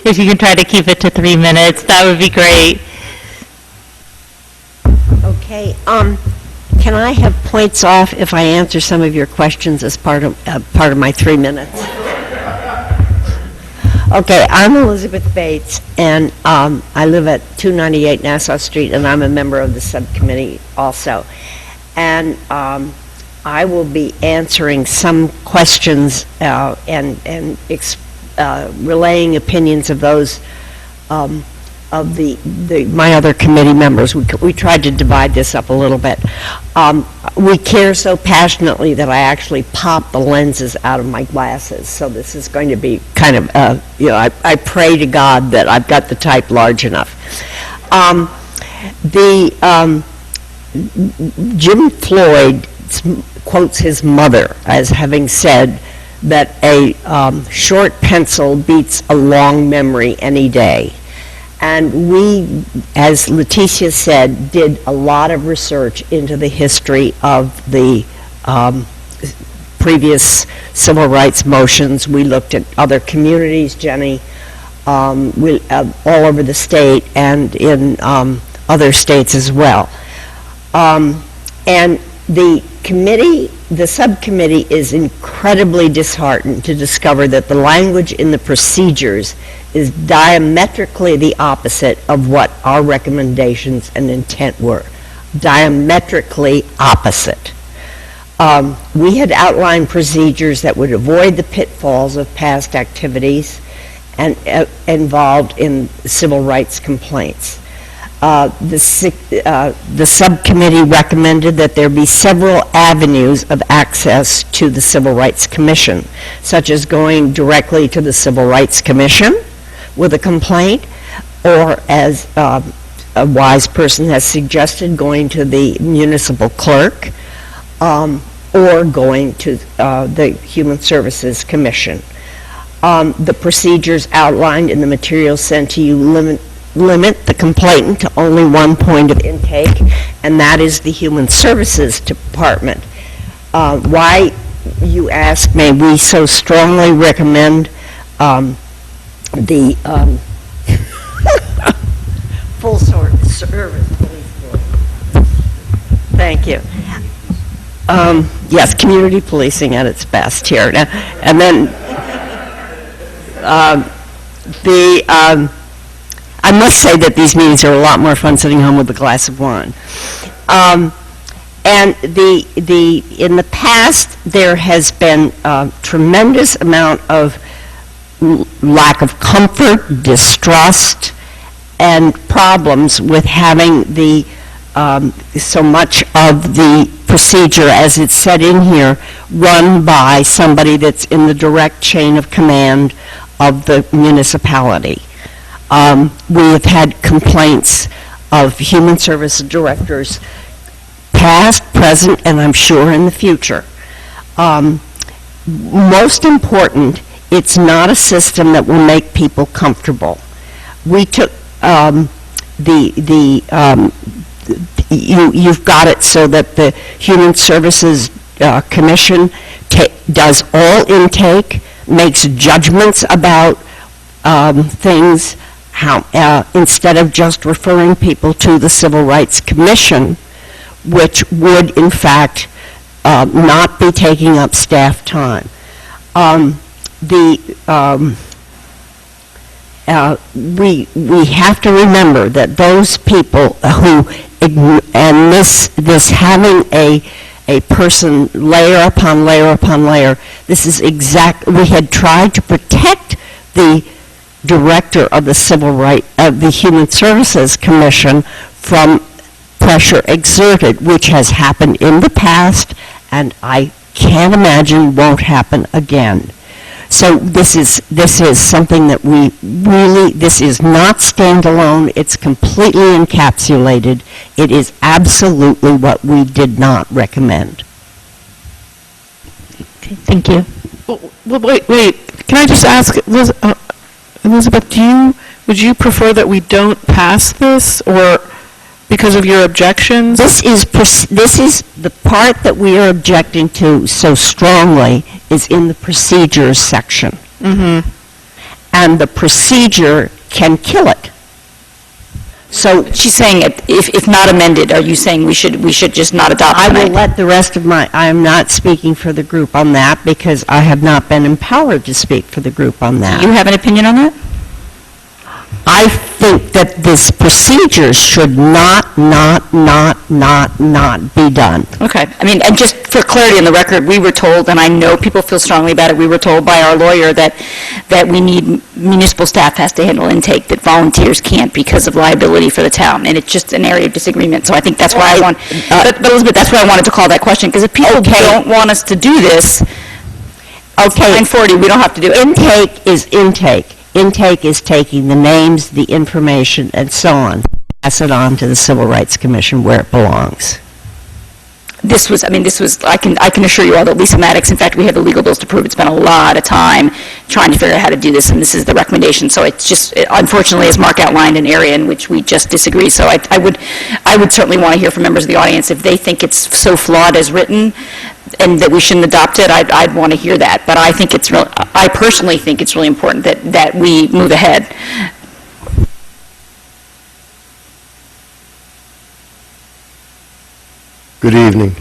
if you can try to keep it to 3 minutes, that would be great. Okay, can I have points off if I answer some of your questions as part of my 3 minutes? Okay, I'm Elizabeth Bates, and I live at 298 Nassau Street, and I'm a member of the subcommittee also. And I will be answering some questions and relaying opinions of those of my other committee members. We tried to divide this up a little bit. We care so passionately that I actually pop the lenses out of my glasses. So this is going to be kind of, I pray to God that I've got the type large enough. Jim Floyd quotes his mother as having said that a short pencil beats a long memory any day. And we, as Leticia said, did a lot of research into the history of the previous civil rights motions. We looked at other communities, Jenny, all over the state and in other states as well. And the subcommittee is incredibly disheartened to discover that the language in the procedures is diametrically the opposite of what our recommendations and intent were. Diametrically opposite. We had outlined procedures that would avoid the pitfalls of past activities and involved in civil rights complaints. The subcommittee recommended that there be several avenues of access to the Civil Rights Commission, such as going directly to the Civil Rights Commission with a complaint, or as a wise person has suggested, going to the municipal clerk, or going to the Human Services Commission. The procedures outlined in the materials sent to you limit the complainant to only one point of intake, and that is the Human Services Department. Why, you ask, may we so strongly recommend the full service police force? Thank you. Yes, community policing at its best here. And then I must say that these meetings are a lot more fun sitting home with a glass of wine. And in the past, there has been a tremendous amount of lack of comfort, distrust, and problems with having so much of the procedure, as it's said in here, run by somebody that's in the direct chain of command of the municipality. We have had complaints of human service directors, past, present, and I'm sure in the future. Most important, it's not a system that will make people comfortable. We took you've got it so that the Human Services Commission does all intake, makes judgments about things, instead of just referring people to the Civil Rights Commission, which would, in fact, not be taking up staff time. We have to remember that those people who, and this having a person layer upon layer upon layer, this is we had tried to protect the director of the Human Services Commission from pressure exerted, which has happened in the past, and I can't imagine won't happen again. So this is something that this is not standalone, it's completely encapsulated. It is absolutely what we did not recommend. Okay, thank you. Well, wait, can I just ask, Elizabeth, would you prefer that we don't pass this, or because of your objections? This is the part that we are objecting to so strongly is in the procedures section. Mm-hmm. and the procedure can kill it. So She's saying if not amended, are you saying we should just not adopt I will tonight? let the rest of I am not speaking for the group on that because I have not been empowered to speak for the group on that. Do you have an opinion on that? I think that this procedure should not be done. Okay. I mean, and just for clarity on the record, we were told, and I know people feel strongly about it, we were told by our lawyer that we need, municipal staff has to handle intake, that volunteers can't because of liability for the town, and it's just an area of disagreement. So I think that's why but Elizabeth, that's why I wanted to call that question, because if people don't want us to do this, Okay. 940, we don't have to do it. Intake is intake. Intake is taking the names, the information, and so on, pass it on to the Civil Rights Commission where it belongs. This was, I can assure you all that Lisa Maddox, in fact, we have the legal bills to prove, it's spent a lot of time trying to figure out how to do this, and this is the recommendation. So it's just, unfortunately, as Mark outlined, an area in which we just disagree. So I would certainly want to hear from members of the audience if they think it's so flawed as written and that we shouldn't adopt it. I'd want to hear that. But I think I personally think it's really important that we move ahead. Good evening,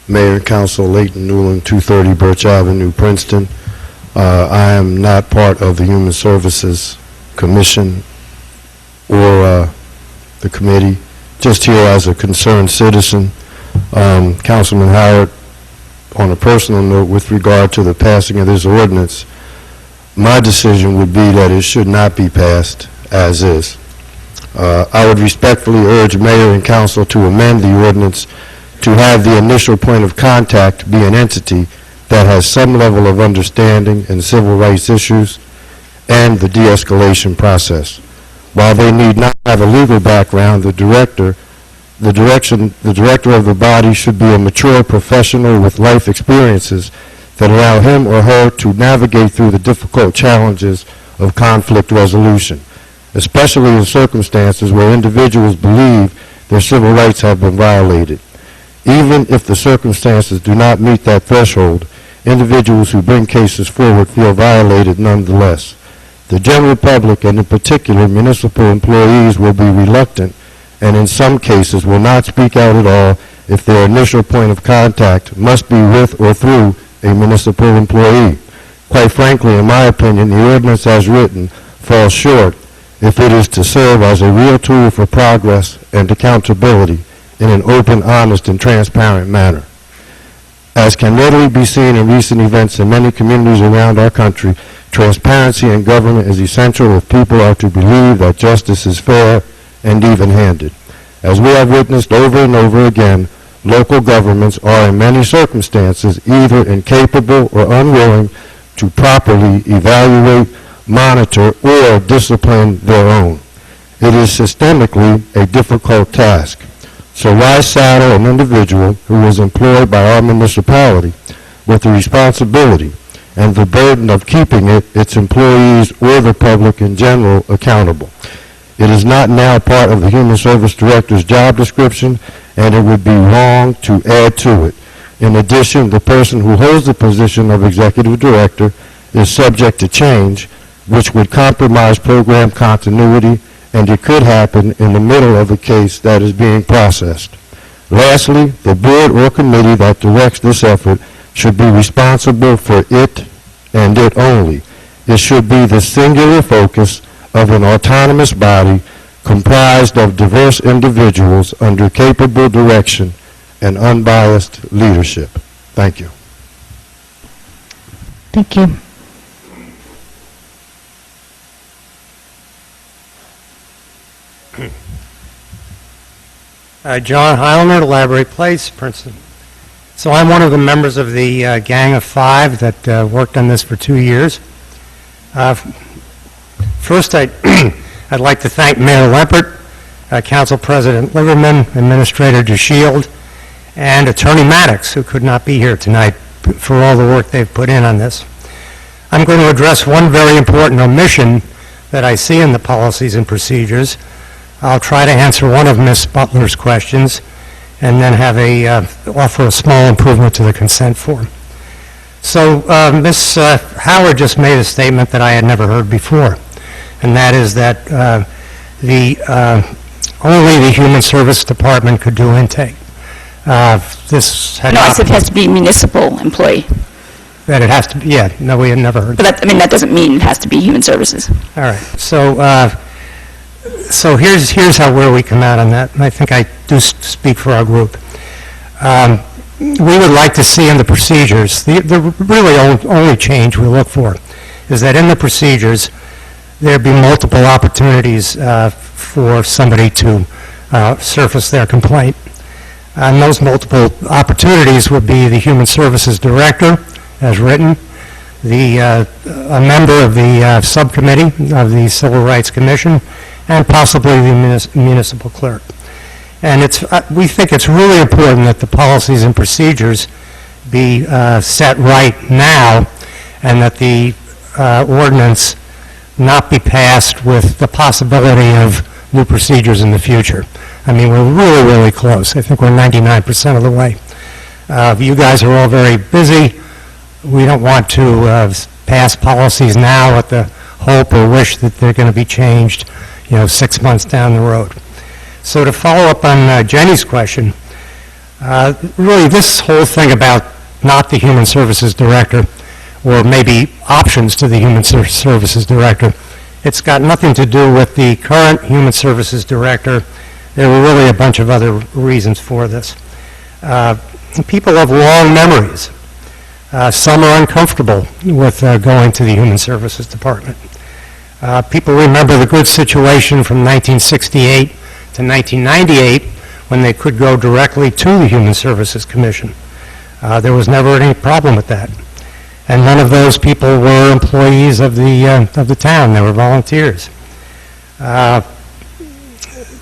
Mayor and Council, Leighton Newland, 230 Birch Avenue, Princeton. I am not part of the Human Services Commission or the committee, just here as a concerned citizen. Councilman Howard, on a personal note, with regard to the passing of this ordinance, my decision would be that it should not be passed as is. I would respectfully urge Mayor and Council to amend the ordinance to have the initial point of contact be an entity that has some level of understanding in civil rights issues and the de-escalation process. While they need not have a legal background, the director of the body should be a mature professional with life experiences that allow him or her to navigate through the difficult challenges of conflict resolution, especially in circumstances where individuals believe their civil rights have been violated. Even if the circumstances do not meet that threshold, individuals who bring cases forward feel violated nonetheless. The general public, and in particular municipal employees, will be reluctant and in some cases will not speak out at all if their initial point of contact must be with or through a municipal employee. Quite frankly, in my opinion, the ordinance as written falls short if it is to serve as a real tool for progress and accountability in an open, honest, and transparent manner. As can readily be seen in recent events in many communities around our country, transparency in government is essential if people are to believe that justice is fair and even-handed. As we have witnessed over and over again, local governments are in many circumstances either incapable or unwilling to properly evaluate, monitor, or discipline their own. It is systemically a difficult task. So why saddle an individual who is employed by our municipality with the responsibility and the burden of keeping its employees, or the public in general, accountable? It is not now part of the Human Service Director's job description, and it would be wrong to add to it. In addition, the person who holds the position of Executive Director is subject to change, which would compromise program continuity, and it could happen in the middle of a case that is being processed. Lastly, the board or committee that directs this effort should be responsible for it and it only. It should be the singular focus of an autonomous body comprised of diverse individuals under capable direction and unbiased leadership. Thank you. Thank you. John Heilner, Library Place, Princeton. So I'm one of the members of the Gang of Five that worked on this for 2 years. First, I'd like to thank Mayor Lempert, Council President Liverman, Administrator DeShield, and Attorney Maddox, who could not be here tonight, for all the work they've put in on this. I'm going to address one very important omission that I see in the policies and procedures. I'll try to answer one of Ms. Butler's questions and then have offer a small improvement to the consent form. So Ms. Howard just made a statement that I had never heard before, and that is that only the Human Service Department could do intake. This had No, I not... said it has to be a municipal employee. That it has to be, yeah, no, we had never heard But that, I mean, that doesn't mean it has to be human services. All right, so here's where we come out on that, and I think I do speak for our group. We would like to see in the procedures, the really only change we look for is that in the procedures, there be multiple opportunities for somebody to surface their complaint. And those multiple opportunities would be the Human Services Director, as written, a member of the subcommittee of the Civil Rights Commission, and possibly the municipal clerk. And we think it's really important that the policies and procedures be set right now, and that the ordinance not be passed with the possibility of new procedures in the future. I mean, we're really, really close. I think we're 99% of the way. You guys are all very busy. We don't want to pass policies now with the hope or wish that they're going to be changed, 6 months down the road. So to follow up on Jenny's question, really this whole thing about not the Human Services Director, or maybe options to the Human Services Director, it's got nothing to do with the current Human Services Director. There were really a bunch of other reasons for this. People have long memories. Some are uncomfortable with going to the Human Services Department. People remember the good situation from 1968 to 1998 when they could go directly to the Human Services Commission. There was never any problem with that. And none of those people were employees of the town. They were volunteers.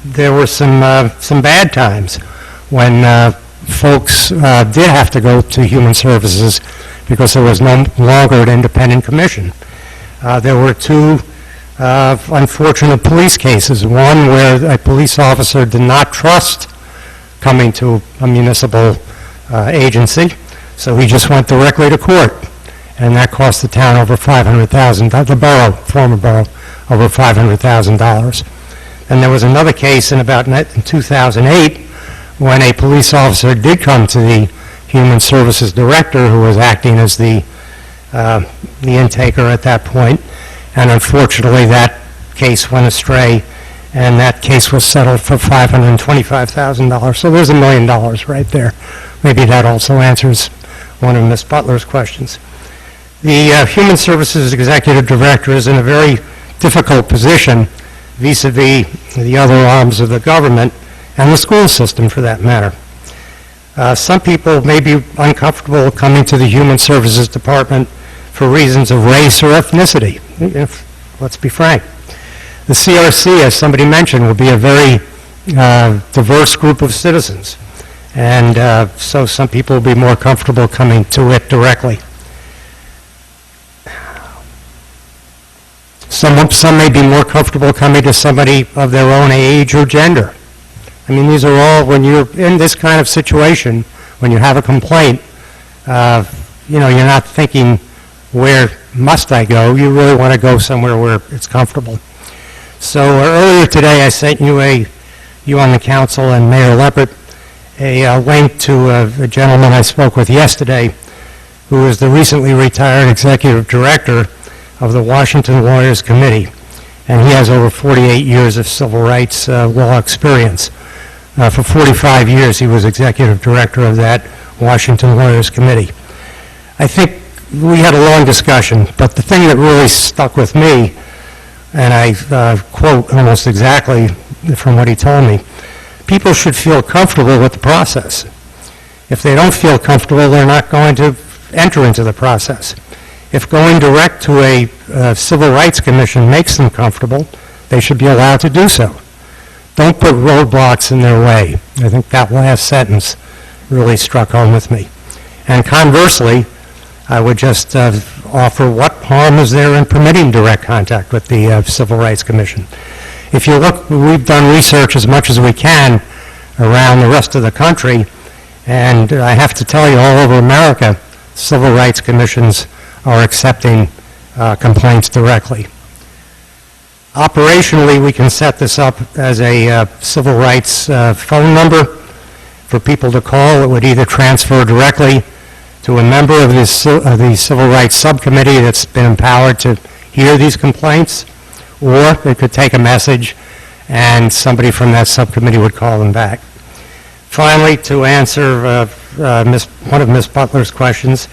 There were some bad times when folks did have to go to Human Services because there was no longer an independent commission. There were two unfortunate police cases, one where a police officer did not trust coming to a municipal agency, so he just went directly to court, and that cost the town over $500,000, the borough, former borough, over $500,000. And there was another case in about 2008 when a police officer did come to the Human Services Director, who was acting as the intaker at that point, and unfortunately that case went astray, and that case was settled for $525,000. So there's $1 million right there. Maybe that also answers one of Ms. Butler's questions. The Human Services Executive Director is in a very difficult position vis-a-vis the other arms of the government and the school system, for that matter. Some people may be uncomfortable coming to the Human Services Department for reasons of race or ethnicity. Let's be frank. The CRC, as somebody mentioned, will be a very diverse group of citizens, and so some people will be more comfortable coming to it directly. Some may be more comfortable coming to somebody of their own age or gender. I mean, these are all, when you're in this kind of situation, when you have a complaint, you're not thinking, where must I go? You really want to go somewhere where it's comfortable. So earlier today, I sent you on the council and Mayor Leppert, a link to a gentleman I spoke with yesterday, who is the recently retired executive director of the Washington Lawyers Committee, and he has over 48 years of civil rights law experience. For 45 years, he was executive director of that Washington Lawyers Committee. I think we had a long discussion, but the thing that really stuck with me, and I quote almost exactly from what he told me, people should feel comfortable with the process. If they don't feel comfortable, they're not going to enter into the process. If going direct to a Civil Rights Commission makes them comfortable, they should be allowed to do so. Don't put roadblocks in their way. I think that last sentence really struck home with me. And conversely, I would just offer, what harm is there in permitting direct contact with the Civil Rights Commission? If you look, we've done research as much as we can around the rest of the country, and I have to tell you, all over America, civil rights commissions are accepting complaints directly. Operationally, we can set this up as a civil rights phone number for people to call. It would either transfer directly to a member of the Civil Rights Subcommittee that's been empowered to hear these complaints, or they could take a message and somebody from that subcommittee would call them back. Finally, to answer one of Ms. Butler's questions,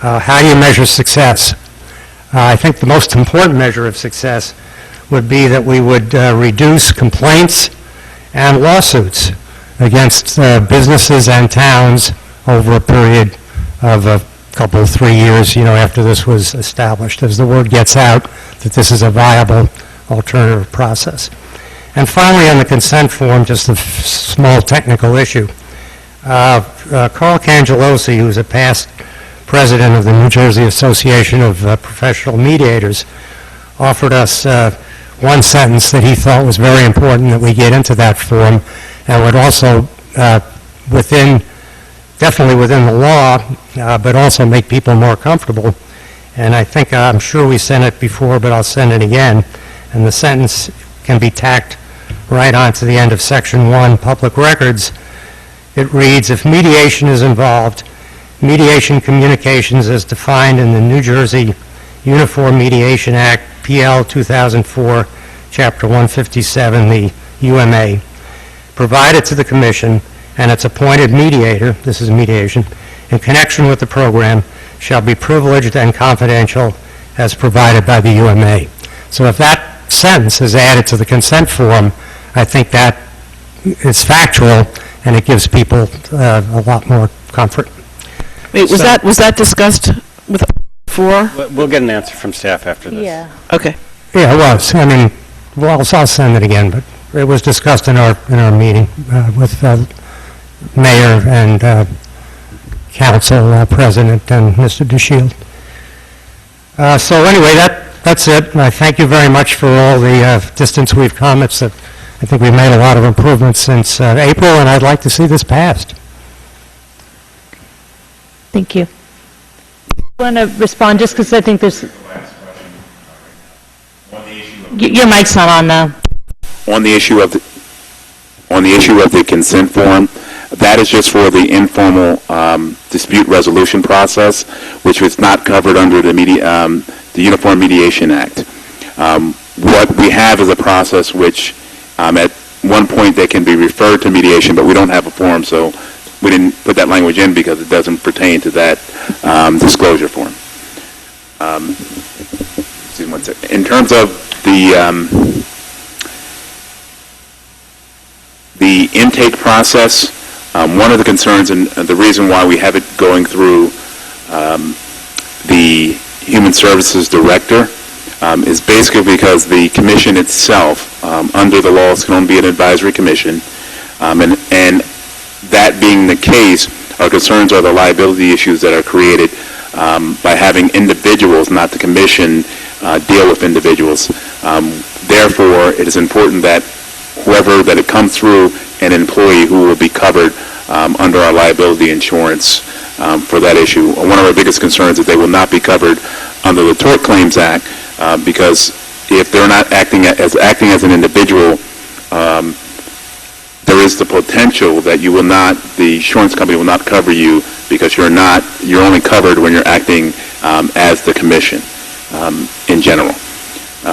how do you measure success? I think the most important measure of success would be that we would reduce complaints and lawsuits against businesses and towns over a period of a couple, 3 years, after this was established, as the word gets out that this is a viable alternative process. And finally, on the consent form, just a small technical issue. Carl Cangelosi, who's a past president of the New Jersey Association of Professional Mediators, offered us one sentence that he thought was very important that we get into that form, and would also, definitely within the law, but also make people more comfortable. And I'm sure we sent it before, but I'll send it again. And the sentence can be tacked right onto the end of Section 1, Public Records. It reads, if mediation is involved, mediation communications as defined in the New Jersey Uniform Mediation Act, PL 2004, Chapter 157, the UMA, provided to the Commission and its appointed mediator, this is mediation, in connection with the program, shall be privileged and confidential as provided by the UMA. So if that sentence is added to the consent form, I think that is factual, and it gives people a lot more comfort. Wait, was that discussed with before? We'll get an answer from staff after this. Yeah. Okay. Yeah, it was. I'll send it again, but it was discussed in our meeting with Mayor and Council President and Mr. DeShield. So anyway, that's it. And I thank you very much for all the distance we've come. I think we've made a lot of improvements since April, and I'd like to see this passed. Thank you. I want to respond just because I think there's... Your mic's not on now. On the issue of the consent form, that is just for the informal dispute resolution process, which was not covered under the Uniform Mediation Act. What we have is a process which, at one point, they can be referred to mediation, but we don't have a form, so we didn't put that language in because it doesn't pertain to that disclosure form. In terms of the intake process, one of the concerns and the reason why we have it going through the Human Services Director is basically because the commission itself, under the laws, can only be an advisory commission, and that being the case, our concerns are the liability issues that are created by having individuals, not the commission, deal with individuals. Therefore, it is important that whoever that it comes through, an employee who will be covered under our liability insurance for that issue. One of our biggest concerns is they will not be covered under the Tort Claims Act because if they're not acting as an individual, there is the potential that the insurance company will not cover you because you're only covered when you're acting as the commission in general.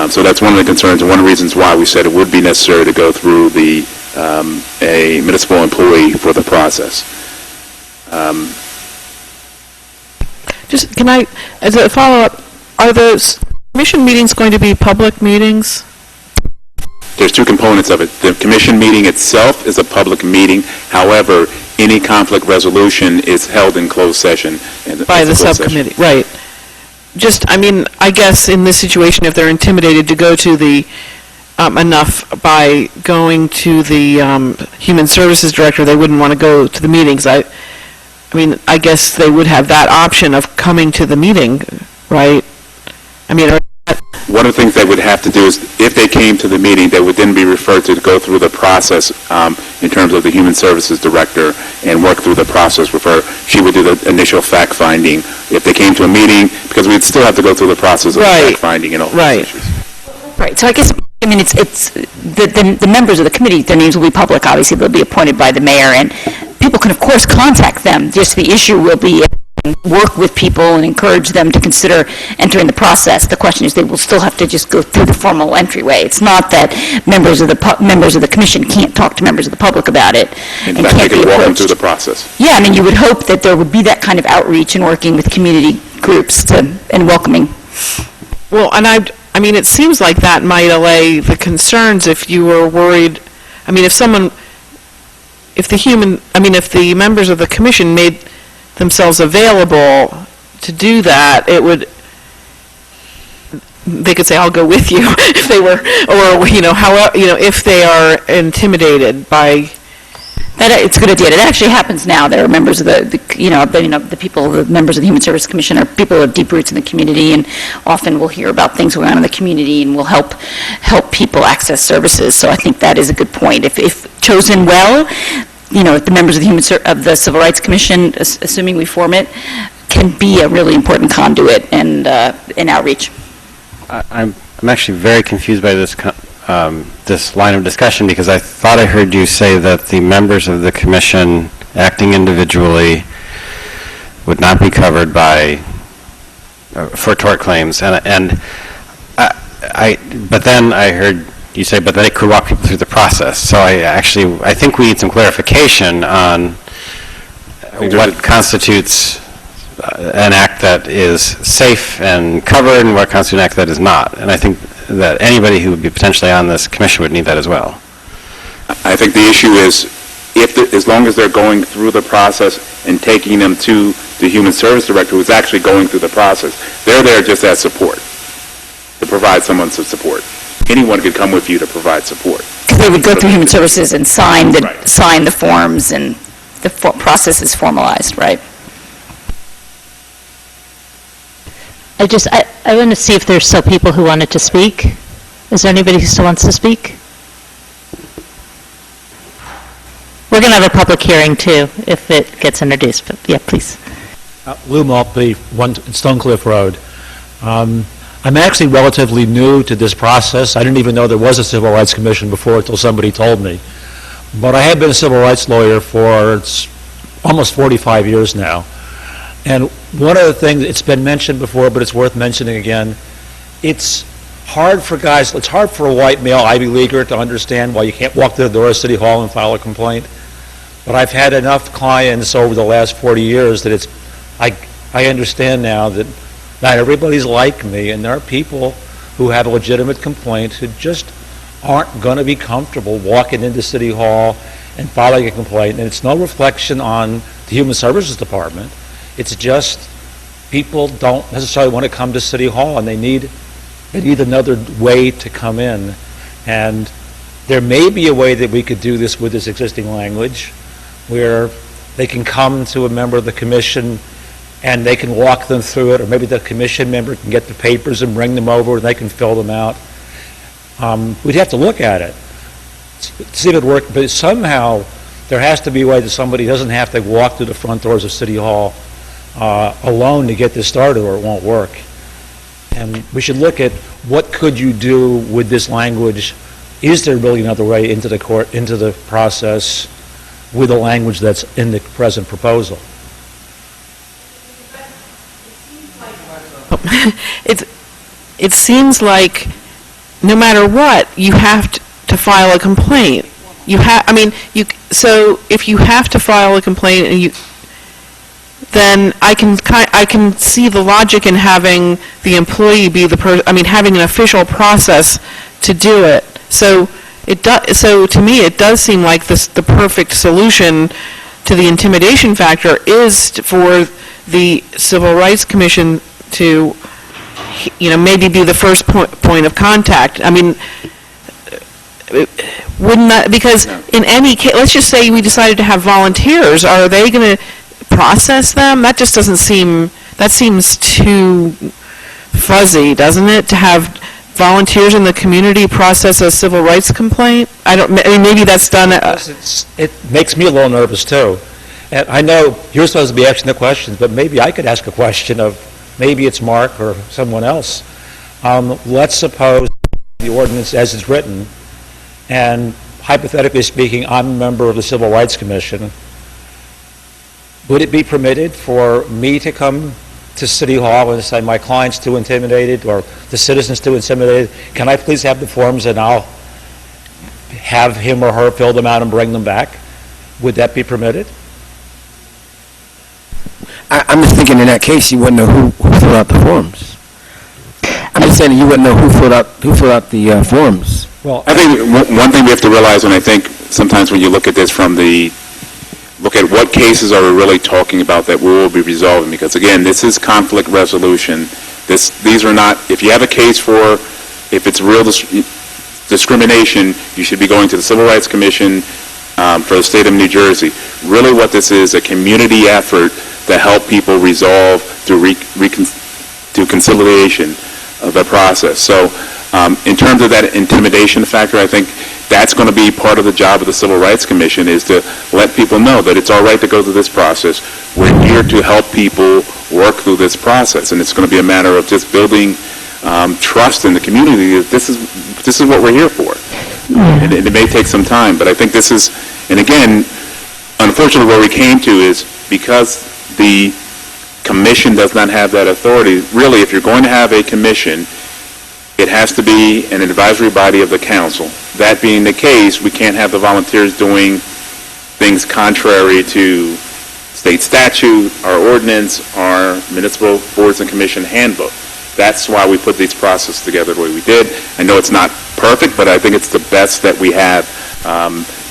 So that's one of the concerns and one of the reasons why we said it would be necessary to go through a municipal employee for the process. Just, can I, as a follow-up, are the commission meetings going to be public meetings? There's two components of it. The commission meeting itself is a public meeting. However, any conflict resolution is held in closed session. By the subcommittee, right. Just, I guess in this situation, if they're intimidated to go to the, enough by going to the Human Services Director, they wouldn't want to go to the meetings. I guess they would have that option of coming to the meeting, right? One of the things they would have to do is, if they came to the meeting, they would then be referred to go through the process in terms of the Human Services Director and work through the process with her. She would do the initial fact-finding if they came to a meeting, because we'd still have to go through the process of fact-finding and all those issues. Right, so I guess, I mean, it's the members of the committee, their names will be public, obviously, they'll be appointed by the mayor, and people can, of course, contact them. Just the issue will be work with people and encourage them to consider entering the process. The question is, they will still have to just go through the formal entryway. It's not that members of the commission can't talk to members of the public about it In and fact, they can't be can walk them approached. through the process. Yeah, I mean, you would hope that there would be that kind of outreach and working with community groups and welcoming. Well, and I mean, it seems like that might allay the concerns if you were worried, I mean, if the members of the commission made themselves available to do that, they could say, I'll go with you, if they were, or, if they are intimidated by... It's a good idea. It actually happens now. There are members of the members of the Human Service Commission are people who have deep roots in the community, and often we'll hear about things going on in the community and will help people access services. So I think that is a good point. If chosen well, the members of the Civil Rights Commission, assuming we form it, can be a really important conduit and outreach. I'm actually very confused by this this line of discussion, because I thought I heard you say that the members of the commission acting individually would not be covered by for tort claims, but then I heard you say, but they could walk people through the process. So I think we need some clarification on what constitutes an act that is safe and covered and what constitutes an act that is not. And I think that anybody who would be potentially on this commission would need that as well. I think the issue is, as long as they're going through the process and taking them to the Human Service Director who's actually going through the process, they're there just as support, to provide someone some support. Anyone could come with you to provide support. Because they would go through Human Services and sign the forms, and the process is formalized, right? I want to see if there's still people who wanted to speak. Is there anybody who still wants to speak? We're going to have a public hearing, too, if it gets introduced, but yeah, please. Lou Maltby, 1 Stonecliff Road. I'm actually relatively new to this process. I didn't even know there was a Civil Rights Commission before until somebody told me. But I have been a civil rights lawyer for almost 45 years now. And one of the things, it's been mentioned before, but it's worth mentioning again, it's hard for a white male Ivy Leaguer to understand why you can't walk to the door of City Hall and file a complaint. But I've had enough clients over the last 40 years that I understand now that not everybody's like me, and there are people who have a legitimate complaint who just aren't going to be comfortable walking into City Hall and filing a complaint. And it's no reflection on the Human Services Department. It's just people don't necessarily want to come to City Hall, and they need another way to come in. And there may be a way that we could do this with this existing language, where they can come to a member of the commission and they can walk them through it, or maybe the commission member can get the papers and bring them over and they can fill them out. We'd have to look at it, see if it worked, but somehow there has to be a way that somebody doesn't have to walk through the front doors of City Hall alone to get this started, or it won't work. And we should look at what could you do with this language. Is there really another way into the process with the language that's in the present proposal? It seems like no matter what, you have to file a complaint. So if you have to file a complaint, then I can see the logic in having the employee be having an official process to do it. So to me, it does seem like the perfect solution to the intimidation factor is for the Civil Rights Commission to, maybe be the first point of contact. I mean, wouldn't that, because in any case, let's just say we decided to have volunteers, are they going to process them? That just doesn't seem, that seems too fuzzy, doesn't it, to have volunteers in the community process a civil rights complaint? Maybe that's done. It makes me a little nervous too. And I know you're supposed to be asking the questions, but maybe I could ask a question of, maybe it's Mark or someone else. Let's suppose the ordinance as it's written, and hypothetically speaking, I'm a member of the Civil Rights Commission. Would it be permitted for me to come to City Hall and say my client's too intimidated or the citizen's too intimidated? Can I please have the forms and I'll have him or her fill them out and bring them back? Would that be permitted? I'm just thinking in that case, you wouldn't know who filled out the forms. I'm just saying you wouldn't know who filled out the forms. Well, I think one thing we have to realize, and I think sometimes when you look at this look at what cases are we really talking about that we will be resolving, because again, this is conflict resolution. These are not, if you have a case if it's real discrimination, you should be going to the Civil Rights Commission for the state of New Jersey. Really what this is, a community effort to help people resolve through conciliation of the process. So in terms of that intimidation factor, I think that's going to be part of the job of the Civil Rights Commission, is to let people know that it's all right to go through this process. We're here to help people work through this process, and it's going to be a matter of just building trust in the community that this is what we're here for. And it may take some time, but I think this is, and again, unfortunately where we came to is because the commission does not have that authority. Really, if you're going to have a commission, it has to be an advisory body of the council. That being the case, we can't have the volunteers doing things contrary to state statute, our ordinance, our municipal boards and commission handbook. That's why we put these processes together the way we did. I know it's not perfect, but I think it's the best that we have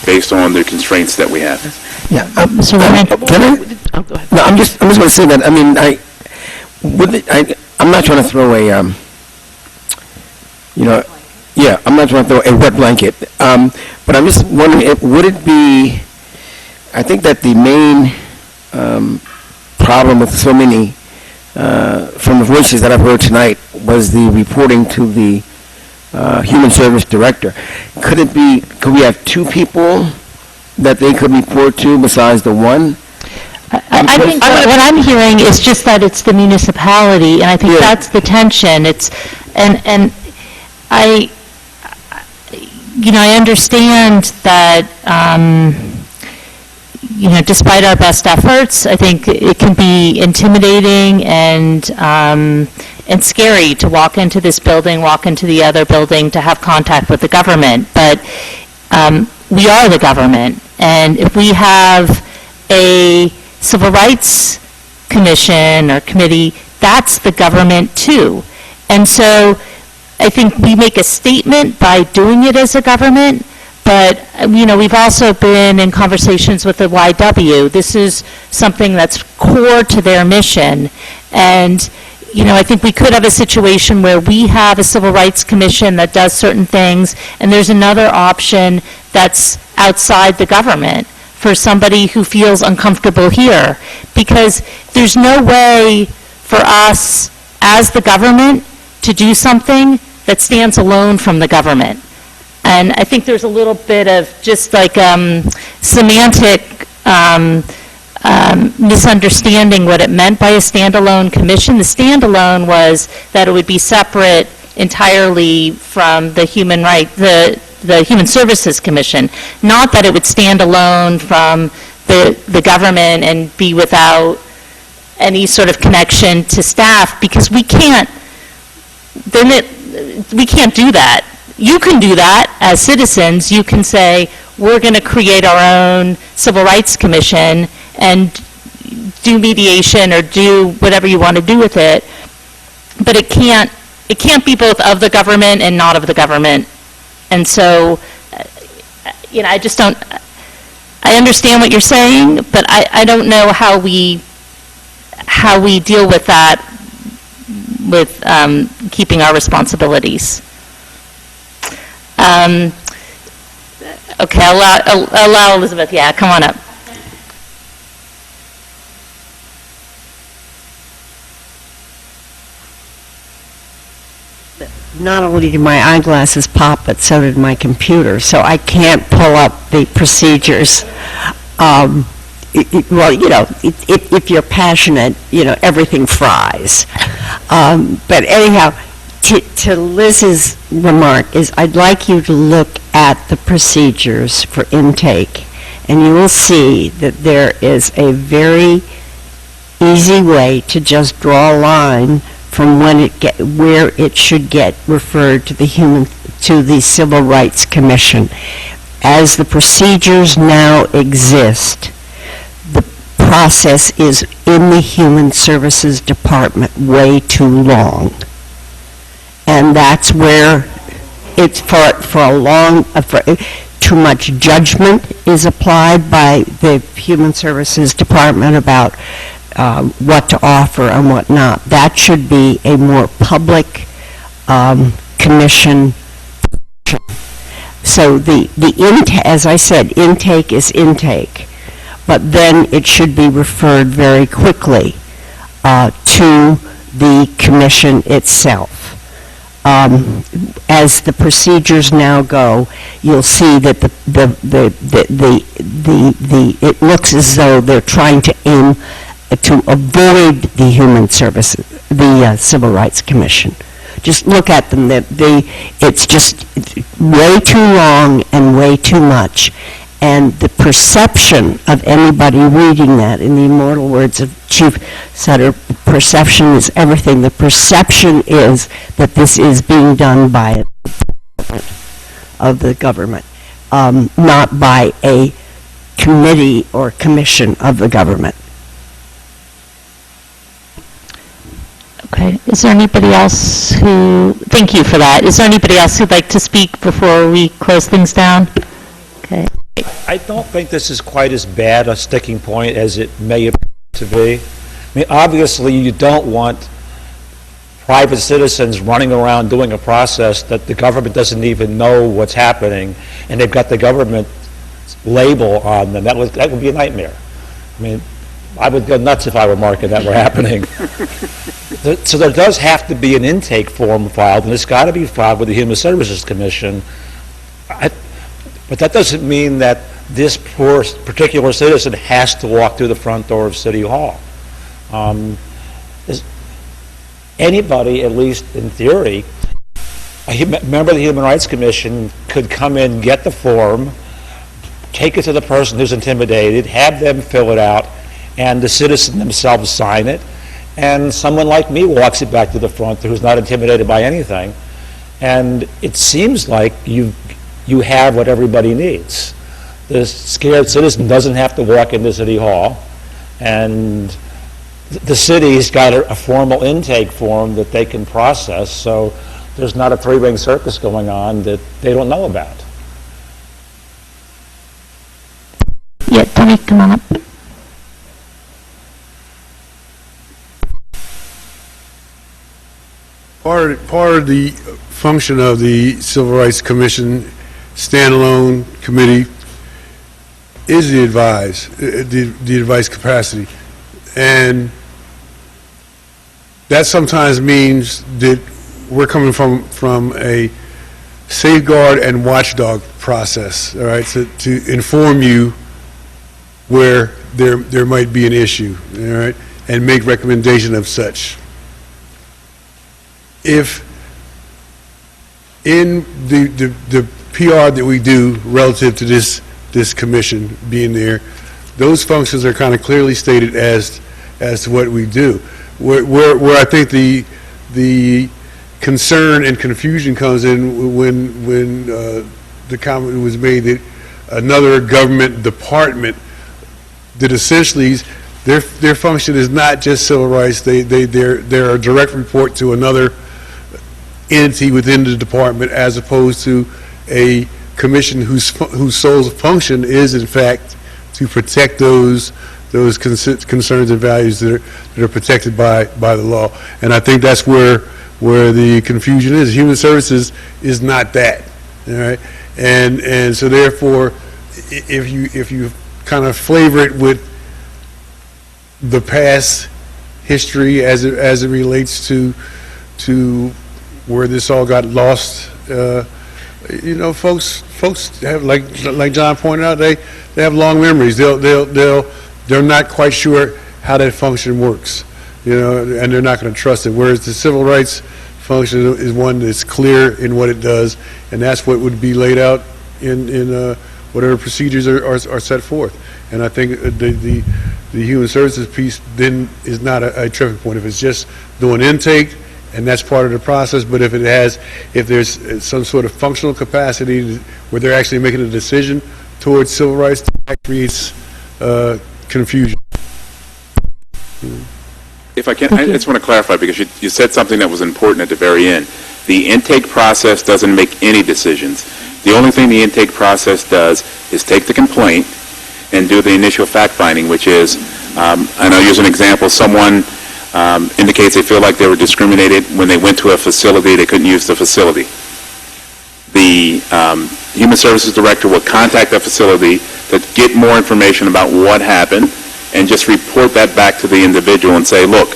based on the constraints that we have. Yeah. So Ryan, Can I? Oh, go ahead. No, I'm just going to say that. I mean, I'm not trying to throw I'm not trying to throw a wet blanket. But I'm just wondering, would it be? I think that the main problem with so many from the voices that I've heard tonight was the reporting to the Human Service Director. Could we have two people that they could report to besides the one? I think what I'm hearing is just that it's the municipality, and I think that's the tension. And I understand that, despite our best efforts, I think it can be intimidating and scary to walk into this building, walk into the other building, to have contact with the government. But we are the government, and if we have a Civil Rights Commission or committee, that's the government too. And so I think we make a statement by doing it as a government, but, we've also been in conversations with the YW. This is something that's core to their mission. And, I think we could have a situation where we have a Civil Rights Commission that does certain things, and there's another option that's outside the government for somebody who feels uncomfortable here. Because there's no way for us as the government to do something that stands alone from the government. And I think there's a little bit of just like semantic misunderstanding what it meant by a standalone commission. The standalone was that it would be separate entirely from the the Human Services Commission, not that it would stand alone from the government and be without any sort of connection to staff, because we can't do that. You can do that as citizens. You can say, we're going to create our own Civil Rights Commission and do mediation or do whatever you want to do with it. But it can't be both of the government and not of the government. And so, I just don't, I understand what you're saying, but I don't know how we deal with that, with keeping our responsibilities. Okay, allow Elizabeth, come on up. Not only did my eyeglasses pop, but so did my computer, so I can't pull up the procedures. well, if you're passionate, everything fries. But anyhow, to Liz's remark is, I'd like you to look at the procedures for intake, and you will see that there is a very easy way to just draw a line from where it should get referred to the Civil Rights Commission. As the procedures now exist, the process is in the Human Services Department way too long. And that's where it's too much judgment is applied by the Human Services Department about what to offer and what not. That should be a more public commission. So as I said, intake is intake, but then it should be referred very quickly to the commission itself. As the procedures now go, you'll see that it looks as though they're trying to aim to avoid the Civil Rights Commission. Just look at them. It's just way too long and way too much. And the perception of anybody reading that, in the immortal words of Chief Sutter, perception is everything. The perception is that this is being done by the government, not by a committee or commission of the government. Okay. Is there anybody else thank you for that. Is there anybody else who'd like to speak before we close things down? Okay. I don't think this is quite as bad a sticking point as it may appear to be. I mean, obviously, you don't want private citizens running around doing a process that the government doesn't even know what's happening, and they've got the government label on them. That would be a nightmare. I mean, I would go nuts if I were Mark and that were happening. So there does have to be an intake form filed, and it's got to be filed with the Human Services Commission. But that doesn't mean that this particular citizen has to walk through the front door of City Hall. Anybody, at least in theory, a member of the Human Rights Commission could come in, get the form, take it to the person who's intimidated, have them fill it out, and the citizen themselves sign it, and someone like me walks it back to the front who's not intimidated by anything, and it seems like you have what everybody needs. The scared citizen doesn't have to walk into City Hall, and the city's got a formal intake form that they can process, so there's not a three-ring circus going on that they don't know about. Yeah, Tony, come on up. Part of the function of the Civil Rights Commission standalone committee is the advice capacity. And that sometimes means that we're coming from a safeguard and watchdog process, all right, to inform you where there might be an issue, all right, and make recommendation of such. If in the PR that we do relative to this commission being there, those functions are kind of clearly stated as to what we do. Where I think the concern and confusion comes in when the comment was made that another government department that essentially their function is not just civil rights. They're a direct report to another entity within the department, as opposed to a commission whose sole function is in fact to protect those concerns and values that are protected by the law. And I think that's where the confusion is. Human Services is not that, all right? And so therefore, if you kind of flavor it with the past history as it relates to where this all got lost, folks have, like John pointed out, they have long memories. They'll they're not quite sure how that function works, and they're not going to trust it. Whereas the civil rights function is one that's clear in what it does, and that's what would be laid out in whatever procedures are set forth. And I think the human services piece then is not a tripping point. If it's just doing intake, and that's part of the process, but if there's some sort of functional capacity where they're actually making a decision towards civil rights, that creates confusion. If I can, I just want to clarify, because you said something that was important at the very end. The intake process doesn't make any decisions. The only thing the intake process does is take the complaint and do the initial fact-finding, which is, and I'll use an example, someone indicates they feel like they were discriminated when they went to a facility, they couldn't use the facility. The Human Services Director will contact that facility to get more information about what happened and just report that back to the individual and say, look,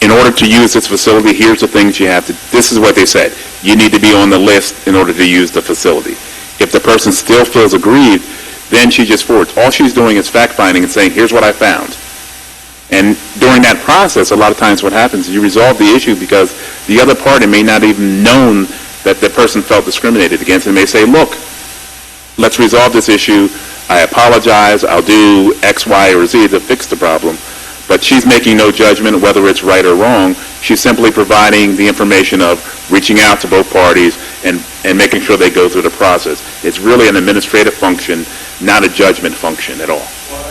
in order to use this facility, here's the things you have to, this is what they said. You need to be on the list in order to use the facility. If the person still feels aggrieved, then she just forwards. All she's doing is fact-finding and saying, here's what I found. And during that process, a lot of times what happens is you resolve the issue because the other party may not even known that the person felt discriminated against and may say, look, let's resolve this issue. I apologize. I'll do X, Y, or Z to fix the problem. But she's making no judgment whether it's right or wrong. She's simply providing the information of reaching out to both parties and making sure they go through the process. It's really an administrative function, not a judgment function at all. Well,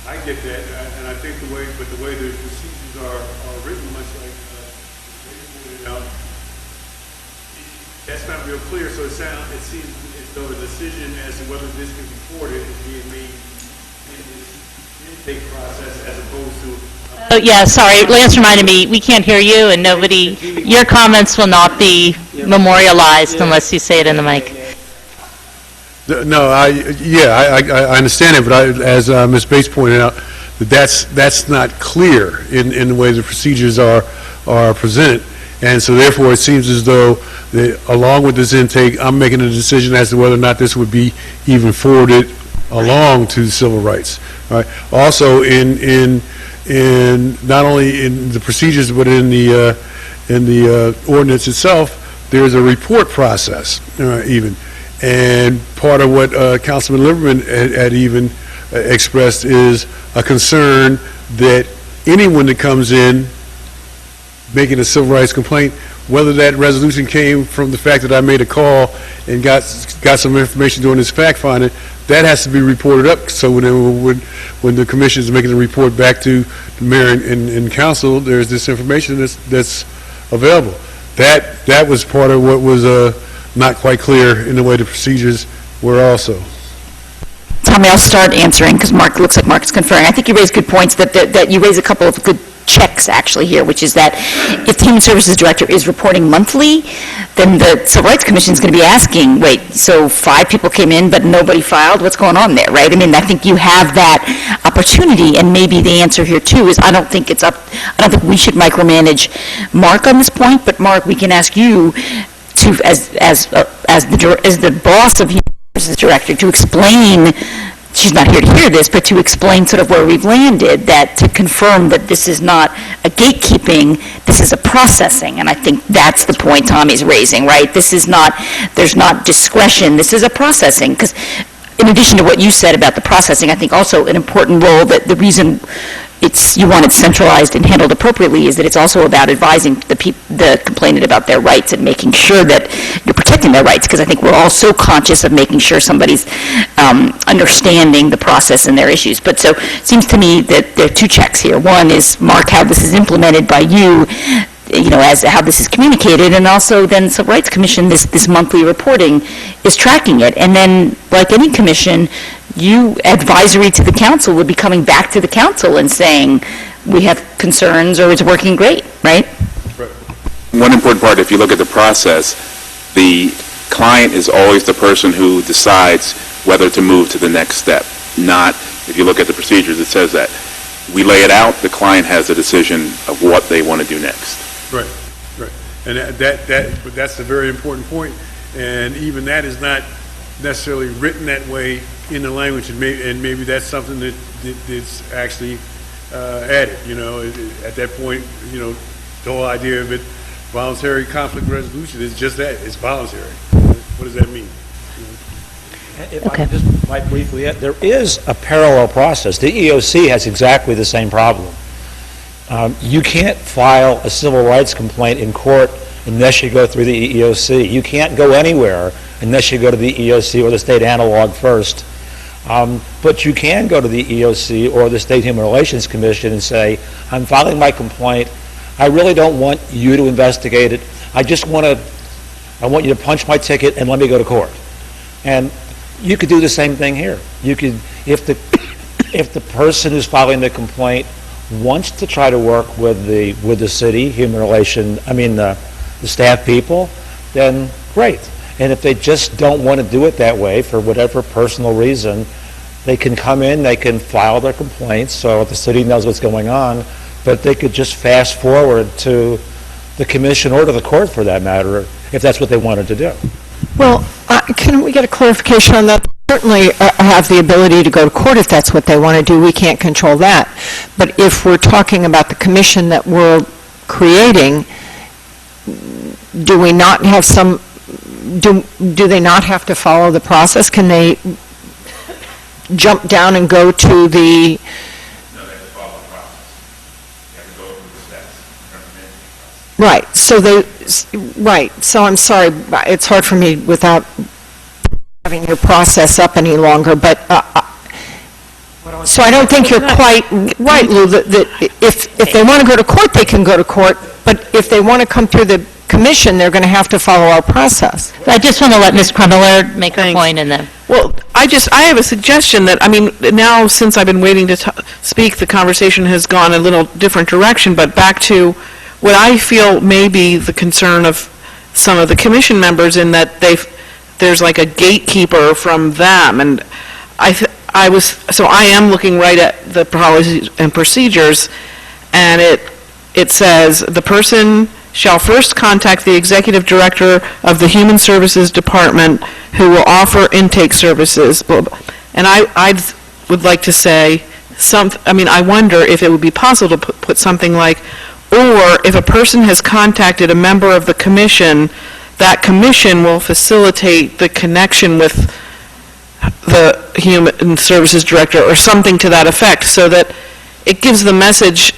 I get that, and I think the way the procedures are written, much like they pointed out, that's not real clear. So it seems as though the decision as to whether this can be forwarded is being made in this intake process as opposed to. Oh, yeah, sorry, Lance reminded me, we can't hear you, and your comments will not be memorialized unless you say it in the mic. No, I understand it, but as Ms. Bates pointed out, that's not clear in the way the procedures are presented. And so therefore, it seems as though, along with this intake, I'm making a decision as to whether or not this would be even forwarded along to civil rights. All right. Also, in not only in the procedures, but in the ordinance itself, there's a report process, even. And part of what Councilman Lieberman had even expressed is a concern that anyone that comes in making a civil rights complaint, whether that resolution came from the fact that I made a call and got some information during this fact finding, that has to be reported up. So when the commission is making a report back to the mayor and council, there's this information that's available. That was part of what was not quite clear in the way the procedures were also. Tommy, I'll start answering, because looks like Mark's conferring. I think you raised good points, that you raised a couple of good checks actually here, which is that if the Human Services Director is reporting monthly, then the Civil Rights Commission is going to be asking, wait, so 5 people came in but nobody filed? What's going on there, right? I mean, I think you have that opportunity, and maybe the answer here too is I don't think we should micromanage Mark on this point, but Mark, we can ask you to, as the boss of Human Services Director, to explain. She's not here to hear this, but to explain sort of where we've landed, that to confirm that this is not a gatekeeping, this is a processing, and I think that's the point Tommy's raising, right? There's not discretion, this is a processing, because in addition to what you said about the processing, I think also an important role, that the reason you want it centralized and handled appropriately is that it's also about advising the complainant about their rights and making sure that you're protecting their rights, because I think we're all so conscious of making sure somebody's understanding the process and their issues. But so it seems to me that there are 2 checks here. One is, Mark, how this is implemented by you, as how this is communicated, and also then Civil Rights Commission, this monthly reporting is tracking it. And then, like any commission, you, advisory to the council, would be coming back to the council and saying, we have concerns, or it's working great, right? One important part, if you look at the process, the client is always the person who decides whether to move to the next step. Not, if you look at the procedures, it says that. We lay it out, the client has a decision of what they want to do next. Right. And that's a very important point. And even that is not necessarily written that way in the language, and maybe that's something that's actually added, at that point, the whole idea of it, voluntary conflict resolution is just that, it's voluntary. What does that mean? If I could just might briefly add, there is a parallel process. The EEOC has exactly the same problem. You can't file a civil rights complaint in court unless you go through the EEOC. You can't go anywhere unless you go to the EEOC or the state analog first. But you can go to the EEOC or the State Human Relations Commission and say, I'm filing my complaint. I really don't want you to investigate it. I want you to punch my ticket and let me go to court. And you could do the same thing here. You could, if the person who's filing the complaint wants to try to work with the city, the staff people, then great. And if they just don't want to do it that way for whatever personal reason, they can come in, they can file their complaints so the city knows what's going on, but they could just fast forward to the commission or to the court for that matter, if that's what they wanted to do. Well, can we get a clarification on that? Certainly have the ability to go to court if that's what they want to do. We can't control that. But if we're talking about the commission that we're creating, do we not have do they not have to follow the process? Can they jump down and go to the... No, they have to follow the process. They have to go through the steps. Right, so I'm sorry, it's hard for me without having your process up any longer, but, so I don't think you're quite right, Lou, that if they want to go to court, they can go to court, but if they want to come through the commission, they're going to have to follow our process. I just want to let Ms. Krummeler make her point and then... Well, I have a suggestion that, now since I've been waiting to speak, the conversation has gone a little different direction, but back to what I feel may be the concern of some of the commission members in that there's like a gatekeeper from them, and I am looking right at the policies and procedures, and it says, the person shall first contact the executive director of the Human Services Department who will offer intake services. And I would like to say, I wonder if it would be possible to put something like, or if a person has contacted a member of the commission, that commission will facilitate the connection with the Human Services Director, or something to that effect, so that it gives the message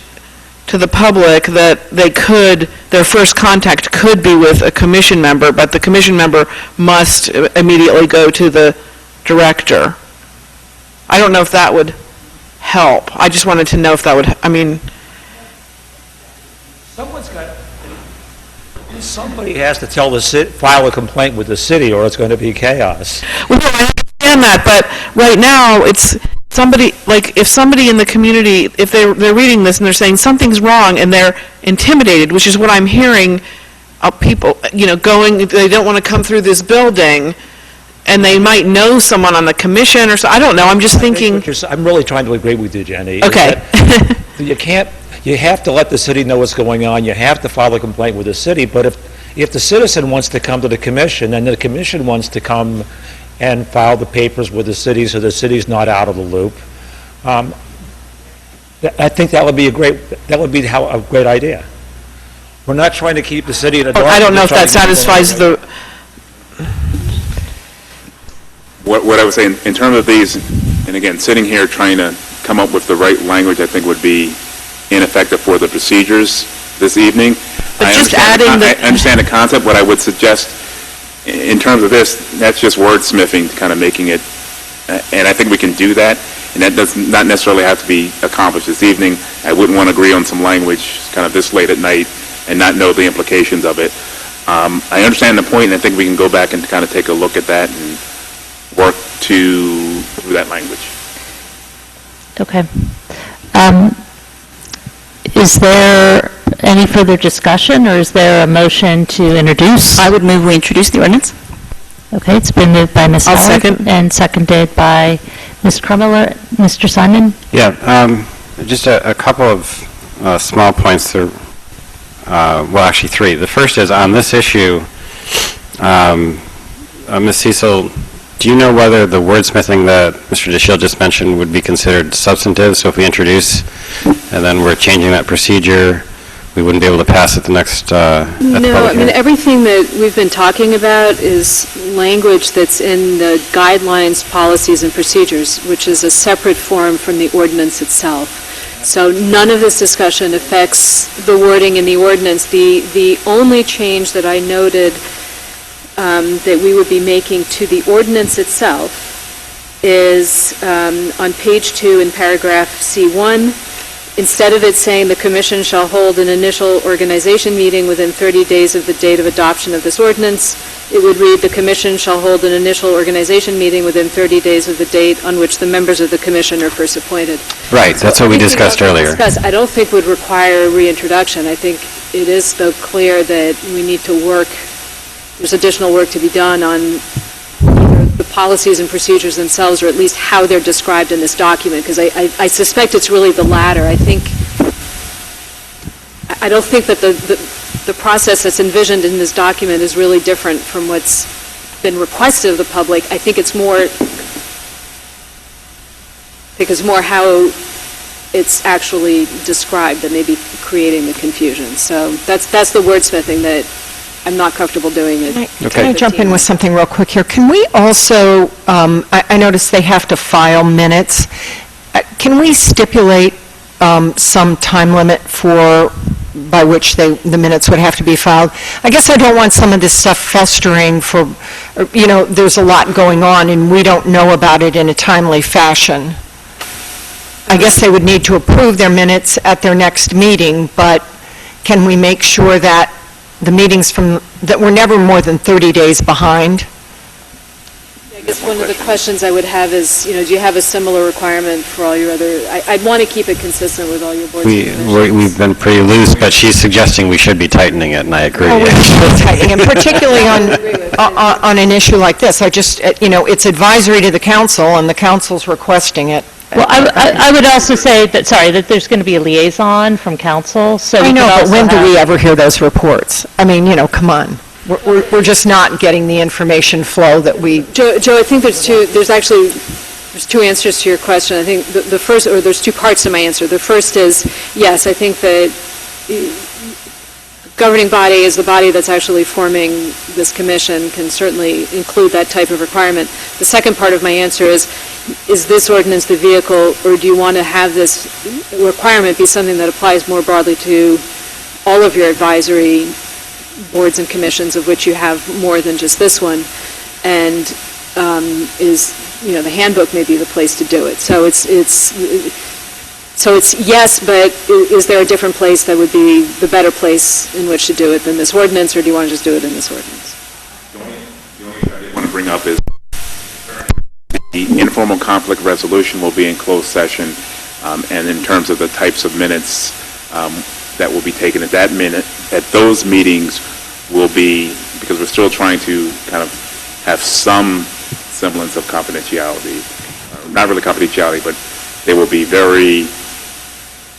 to the public that their first contact could be with a commission member, but the commission member must immediately go to the director. I don't know if that would help. I just wanted to know if that would, Somebody has to tell the city, file a complaint with the city, or it's going to be chaos. Well, no, I understand that, but right now, it's somebody, like, if somebody in the community, if they're reading this and they're saying something's wrong and they're intimidated, which is what I'm hearing of people, going, they don't want to come through this building, and they might know someone on the commission or so, I don't know, I'm just thinking. I'm really trying to agree with you, Jenny. Okay. You have to let the city know what's going on, you have to file a complaint with the city, but if the citizen wants to come to the commission, and the commission wants to come and file the papers with the city so the city's not out of the loop, I think that would be a great idea. We're not trying to keep the city in the dark. I don't know if that satisfies the... What I would say in terms of these, and again, sitting here trying to come up with the right language, I think would be ineffective for the procedures this evening. But I understand the concept. What I would suggest in terms of this, that's just wordsmithing, kind of making it, and I think we can do that, and that does not necessarily have to be accomplished this evening. I wouldn't want to agree on some language kind of this late at night and not know the implications of it. I understand the point, and I think we can go back and kind of take a look at that and work through that language. Okay. Is there any further discussion, or is there a motion to introduce? I would move we introduce the ordinance. Okay, it's been moved by Ms. I'll Howard second. and seconded by Ms. Krummeler. Mr. Simon? Yeah, just a couple of small points there. Well, actually three. The first is on this issue, Ms. Cecil Do you know whether the wordsmithing that Mr. DeShield just mentioned would be considered substantive? So if we introduce and then we're changing that procedure, we wouldn't be able to pass it the next, at the No, public I mean, hearing? everything that we've been talking about is language that's in the guidelines, policies, and procedures, which is a separate form from the ordinance itself. So none of this discussion affects the wording in the ordinance. The only change that I noted that we would be making to the ordinance itself is on page 2 in paragraph C1. Instead of it saying the commission shall hold an initial organization meeting within 30 days of the date of adoption of this ordinance, it would read the commission shall hold an initial organization meeting within 30 days of the date on which the members of the commission are first appointed. Right, that's what we discussed earlier. I don't think would require reintroduction. I think it is though clear that we need to work, there's additional work to be done on either the policies and procedures themselves, or at least how they're described in this document, because I suspect it's really the latter. I don't think that the process that's envisioned in this document is really different from what's been requested of the public. I think it's more how it's actually described that may be creating the confusion. So that's the wordsmithing that I'm not comfortable doing it. Can I jump in with something real quick here? Can we also, I noticed they have to file minutes. Can we stipulate some time limit by which the minutes would have to be filed? I guess I don't want some of this stuff festering there's a lot going on and we don't know about it in a timely fashion. I guess they would need to approve their minutes at their next meeting, but can we make sure that the meetings that we're never more than 30 days behind? I guess one of the questions I would have is, do you have a similar requirement for all your other, I'd want to keep it consistent with all your boards and commissions. We've been pretty loose, but she's suggesting we should be tightening it, and I agree. Oh, we should be tightening it, particularly on an issue like this. It's advisory to the council, and the council's requesting it. Well, I would also say that there's going to be a liaison from council, so I we know, could but also when do have- we ever hear those reports? I mean, come on. We're just not getting the information flow that we... Joe, I think there's two answers to your question. I think the first, or there's two parts to my answer. The first is, yes, I think that governing body is the body that's actually forming this commission, can certainly include that type of requirement. The second part of my answer is this ordinance the vehicle, or do you want to have this requirement be something that applies more broadly to all of your advisory boards and commissions, of which you have more than just this one, and the handbook may be the place to do it. So it's yes, but is there a different place that would be the better place in which to do it than this ordinance, or do you want to just do it in this ordinance? The only issue I did want to bring up is the informal conflict resolution will be in closed session, and in terms of the types of minutes that will be taken at those meetings will be, because we're still trying to kind of have some semblance of confidentiality, not really confidentiality, but they will be very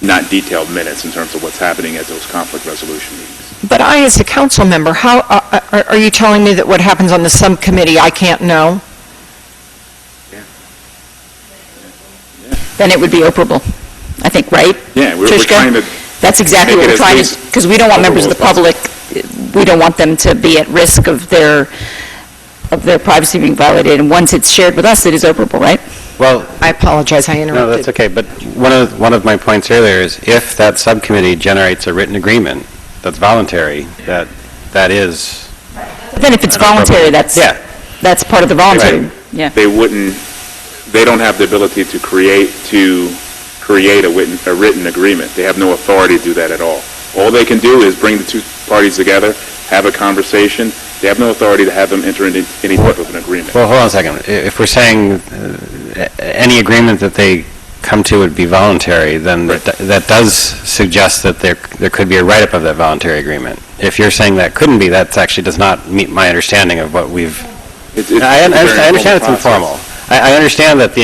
not detailed minutes in terms of what's happening at those conflict resolution meetings. But I, as a council member, how are you telling me that what happens on the subcommittee I can't know? Then it would be operable, I think, right? Yeah, we're Trishka? trying to... That's exactly what we're trying to, because we don't want members of the public, we don't want them to be at risk of their privacy being violated, and once it's shared with us, it is operable, right? Well, I apologize, I interrupted. no, that's okay, but one of my points earlier is if that subcommittee generates a written agreement that's voluntary, that is... But then if it's voluntary, that's part of the voluntary. Right. Yeah. They don't have the ability to create a written agreement. They have no authority to do that at all. All they can do is bring the two parties together, have a conversation. They have no authority to have them enter into any type of an agreement. Well, hold on a second. If we're saying any agreement that they come to would be voluntary, then that does suggest that there could be a write-up of that voluntary agreement. If you're saying that couldn't be, that actually does not meet my understanding of what we've... I understand it's informal. I understand that the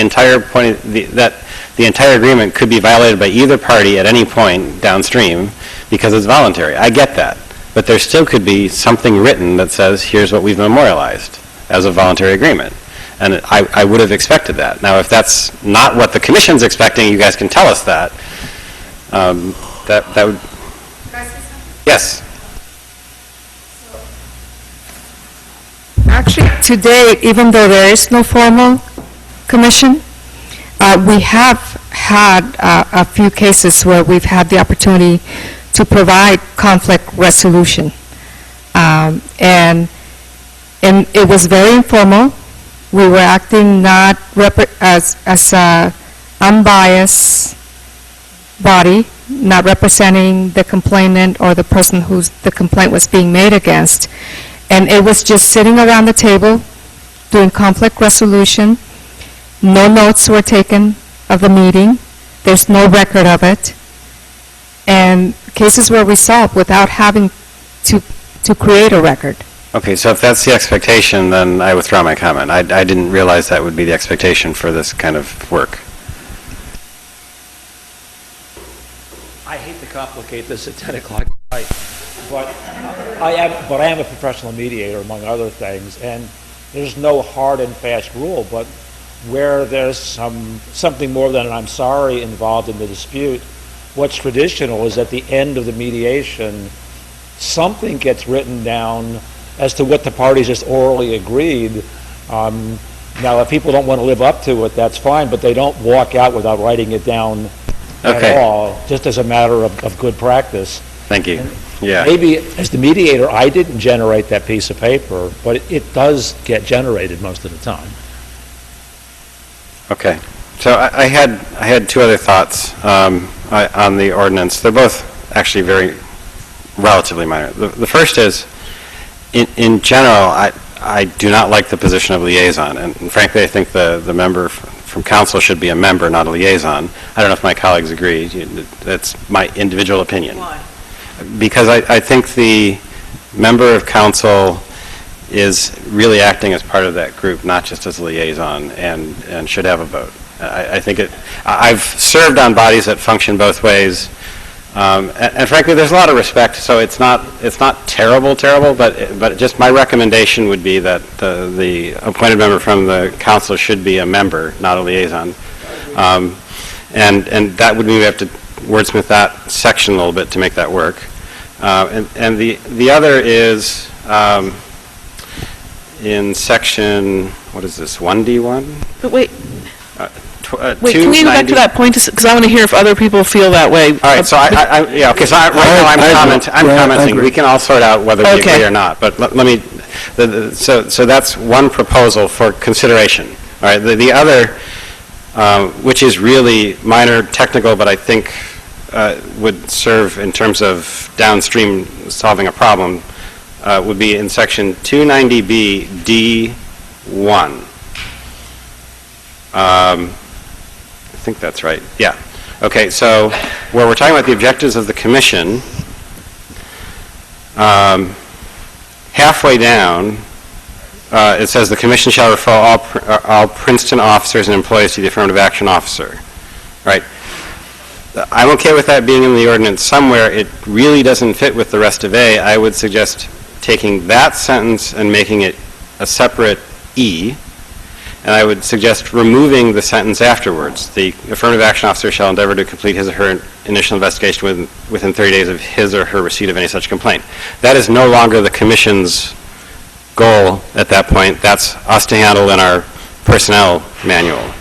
entire agreement could be violated by either party at any point downstream because it's voluntary. I get that. But there still could be something written that says, here's what we've memorialized as a voluntary agreement. And I would have expected that. Now, if that's not what the commission's expecting, you guys can tell us that. That would... Yes. Actually, today, even though there is no formal commission, we have had a few cases where we've had the opportunity to provide conflict resolution. And it was very informal. We were acting not as a unbiased body, not representing the complainant or the person whose the complaint was being made against. And it was just sitting around the table doing conflict resolution. No notes were taken of the meeting. There's no record of it. And cases were resolved without having to create a record. Okay, so if that's the expectation, then I withdraw my comment. I didn't realize that would be the expectation for this kind of work. I hate to complicate this at 10 o'clock at night, but I am a professional mediator, among other things, and there's no hard and fast rule, but where there's something more than an I'm sorry involved in the dispute, what's traditional is at the end of the mediation, something gets written down as to what the parties just orally agreed. Now, if people don't want to live up to it, that's fine, but they don't walk out without writing it down at all, just as a matter of good practice. Thank you. Yeah. Maybe as the mediator, I didn't generate that piece of paper, but it does get generated most of the time. Okay. So I had two other thoughts on the ordinance. They're both actually very relatively minor. The first is, in general, I do not like the position of liaison, and frankly, I think the member from council should be a member, not a liaison. I don't know if my colleagues agree. That's my individual opinion. Why? Because I think the member of council is really acting as part of that group, not just as a liaison, and should have a vote. I think I've served on bodies that function both ways, and frankly, there's a lot of respect. So it's not terrible, but just my recommendation would be that the appointed member from the council should be a member, not a liaison, and that would mean we have to wordsmith that section a little bit to make that work. And the other is in section, what is this, 1D1? But wait, can we go back to that point, because I want to hear if other people feel that way. All right, so okay, so right now I'm commenting. We can all sort out whether we agree or not, but let me, so that's one proposal for consideration. All right, the other, which is really minor, technical, but I think would serve in terms of downstream solving a problem, would be in section 290B D1. I think that's right. Yeah. Okay, so where we're talking about the objectives of the commission, halfway down, it says the commission shall refer all Princeton officers and employees to the affirmative action officer. Right. I'm okay with that being in the ordinance somewhere. It really doesn't fit with the rest of A. I would suggest taking that sentence and making it a separate E. And I would suggest removing the sentence afterwards. The affirmative action officer shall endeavor to complete his or her initial investigation within 30 days of his or her receipt of any such complaint. That is no longer the commission's goal at that point. That's us to handle in our personnel manual.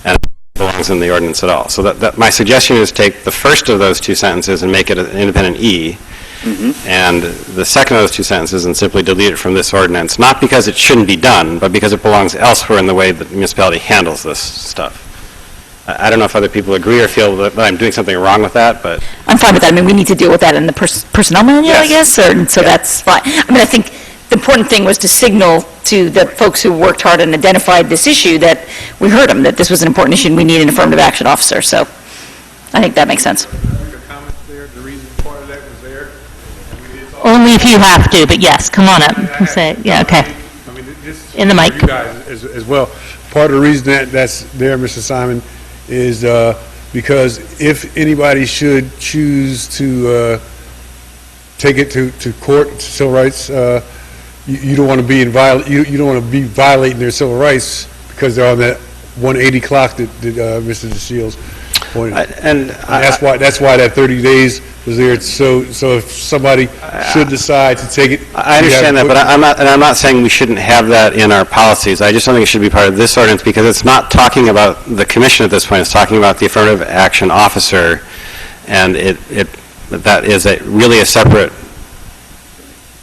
And it belongs in the ordinance at all. So that my suggestion is take the first of those two sentences and make it an independent E. Mm-hmm. And the second of those two sentences and simply delete it from this ordinance, not because it shouldn't be done, but because it belongs elsewhere in the way that the municipality handles this stuff. I don't know if other people agree or feel that I'm doing something wrong with that, but... I'm fine with that. I mean, we need to deal with that in the personnel manual, yes. I guess, so that's fine. I mean, I think the important thing was to signal to the folks who worked hard and identified this issue that we heard them, that this was an important issue and we need an affirmative action officer. So I think that makes sense. Only if you have to, but yes, come on up and say it. Yeah, okay. I mean, this in the mic. You guys as well. Part of the reason that's there, Mr. Simon, is because if anybody should choose to take it to court, civil rights you don't want to be you don't want to be violating their civil rights because they're on that 180 clock that Mr. DeShields pointed. And that's why that 30 days was there. So if somebody should decide to take it, I understand that, but I'm not saying we shouldn't have that in our policies. I just don't think it should be part of this ordinance because it's not talking about the commission at this point. It's talking about the affirmative action officer, and that is really a separate.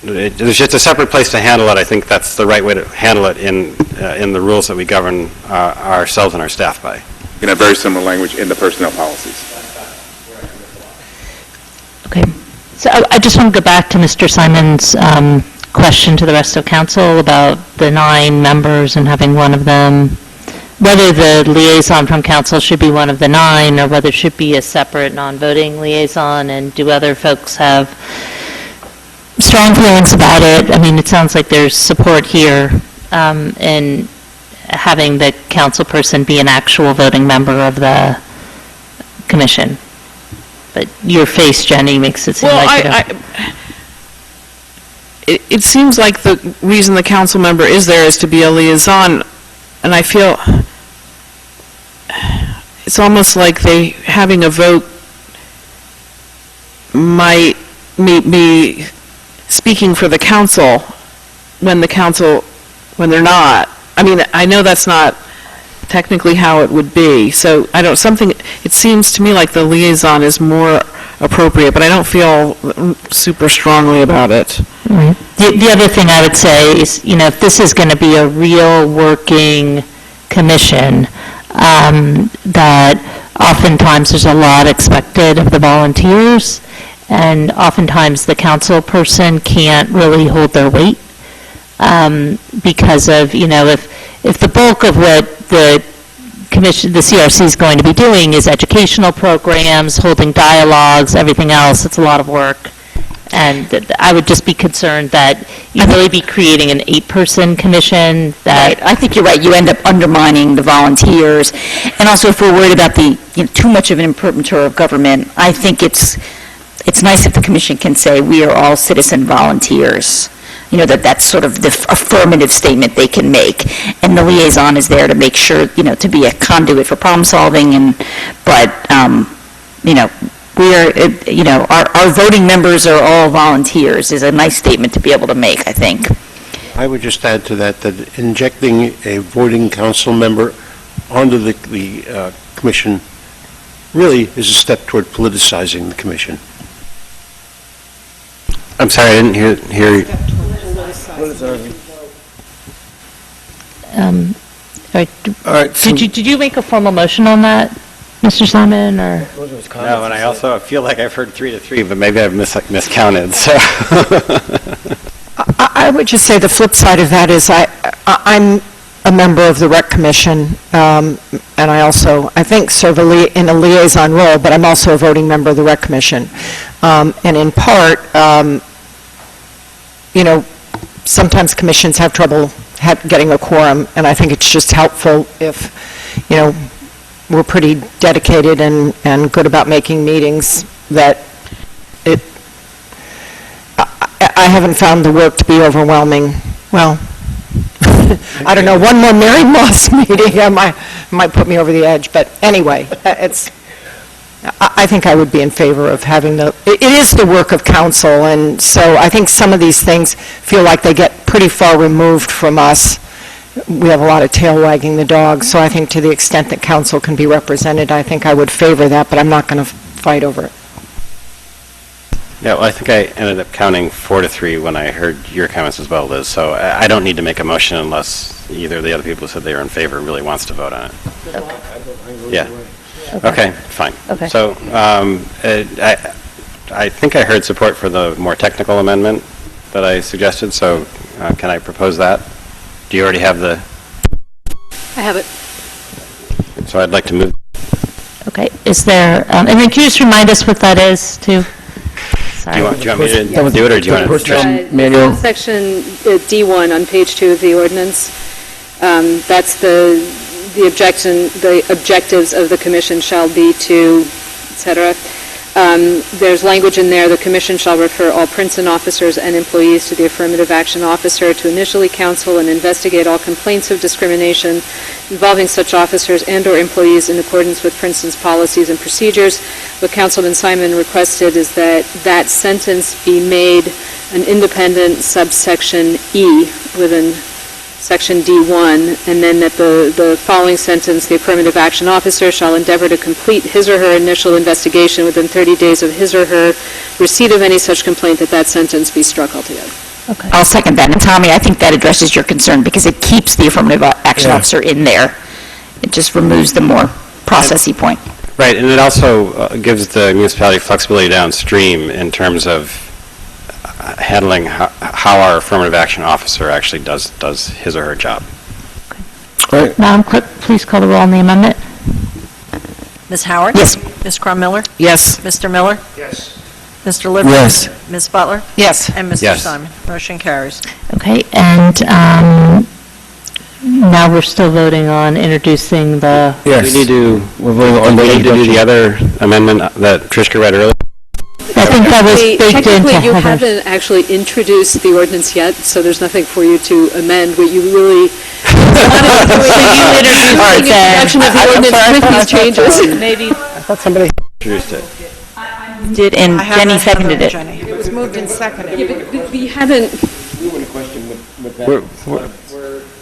There's just a separate place to handle it. I think that's the right way to handle it in the rules that we govern ourselves and our staff by. You can have very similar language in the personnel policies. Okay. So I just want to go back to Mr. Simon's question to the rest of council about the 9 members and having one of them, whether the liaison from council should be one of the 9 or whether it should be a separate non-voting liaison, and do other folks have strong feelings about it? I mean, it sounds like there's support here in having the council person be an actual voting member of the commission. But your face, Jenny, makes it seem like it seems like the reason the council member is there is to be a liaison, and I feel it's almost like having a vote might be speaking for the council when they're not. I mean, I know that's not technically how it would be, so it seems to me like the liaison is more appropriate, but I don't feel super strongly about it. Right. The other thing I would say is, if this is going to be a real working commission, that oftentimes there's a lot expected of the volunteers, and oftentimes the council person can't really hold their weight because of, if the bulk of what the commission, the CRC is going to be doing is educational programs, holding dialogues, everything else, it's a lot of work. And I would just be concerned that you'd really be creating an 8-person commission that... Right. I think you're right. You end up undermining the volunteers. And also, if we're worried about too much of an imprimatur of government, I think it's nice if the commission can say, we are all citizen volunteers. That's sort of the affirmative statement they can make. And the liaison is there to make sure, to be a conduit for problem solving. But we are, our voting members are all volunteers is a nice statement to be able to make, I think. I would just add to that injecting a voting council member onto the commission really is a step toward politicizing the commission. I'm sorry, I didn't hear you. All right. Did you make a formal motion on that, Mr. Simon, or? No, and I also feel like I've heard 3-3, but maybe I've miscounted, so. I would just say the flip side of that is I'm a member of the Rec Commission, and I think serve in a liaison role, but I'm also a voting member of the Rec Commission. And in part, sometimes commissions have trouble getting a quorum, and I think it's just helpful if, we're pretty dedicated and good about making meetings, that I haven't found the work to be overwhelming. Well, I don't know, one more Mary Moss meeting might put me over the edge, but anyway, I think I would be in favor of having it is the work of council, and so I think some of these things feel like they get pretty far removed from us. We have a lot of tail wagging the dog, so I think to the extent that council can be represented, I think I would favor that, but I'm not going to fight over it. Yeah, well, I think I ended up counting 4-3 when I heard your comments as well, Liz, so I don't need to make a motion unless either of the other people who said they were in favor really wants to vote on it. Okay. Yeah. Okay, fine. Okay. So I think I heard support for the more technical amendment that I suggested, so can I propose that? Do you already have the... I have it. So I'd like to move... Okay, is there, and then can you just remind us what that is, too? Sorry. Do you want me to do it, or do you want to... Manual. Section D1 on page 2 of the ordinance. That's the objectives of the commission shall be to, et cetera. There's language in there, the commission shall refer all Princeton officers and employees to the affirmative action officer to initially counsel and investigate all complaints of discrimination involving such officers and/or employees in accordance with Princeton's policies and procedures. What Councilman Simon requested is that that sentence be made an independent subsection E within Section D1, and then that the following sentence, the affirmative action officer shall endeavor to complete his or her initial investigation within 30 days of his or her receipt of any such complaint, that sentence be struck altogether. Okay. I'll second that. And Tommy, I think that addresses your concern because it keeps the affirmative action officer in there. It just removes the more processy point. Right, and it also gives the municipality flexibility downstream in terms of handling how our affirmative action officer actually does his or her job. Right. Madam Clerk, please call the roll on the amendment. Ms. Howard? Yes. Ms. Crum-Miller? Yes. Mr. Miller? Yes. Mr. Liverman? Yes. Ms. Butler? Yes. And Mr. Yes. Simon? Motion carries. Okay, and now we're still voting on introducing the... Yes. We need to do the other amendment that Trishka read earlier. I think that was baked into Technically, you Heather's. haven't actually introduced the ordinance yet, so there's nothing for you to amend. What you really wanted to do is the introduction of the ordinance with these changes. Maybe. I thought somebody introduced it. Did, and I have Jenny that, Heather seconded and it. Jenny. It was moved and seconded. We haven't,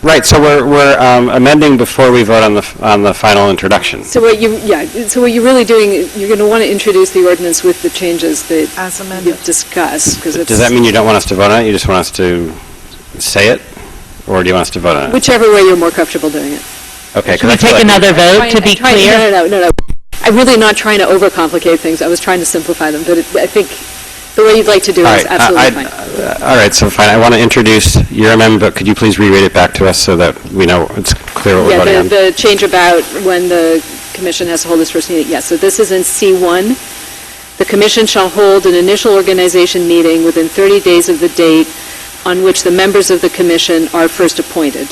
Right, so we're amending before we vote on the final introduction. so what you're really doing, you're going to want to introduce the ordinance with the changes that As amended. you've discussed, because it's... Does that mean you don't want us to vote on it? You just want us to say it? Or do you want us to vote on it? Whichever way you're more comfortable doing it. Okay, Can we take another vote to be clear? No. I'm really not trying to overcomplicate things. I was trying to simplify them, but I think the way you'd like to do it is absolutely fine. All right, so fine. I want to introduce your amendment, but could you please reread it back to us so that we know it's clear what we're voting on? The change about when the commission has to hold its first meeting, yes. So this is in C1. The commission shall hold an initial organization meeting within 30 days of the date on which the members of the commission are first appointed,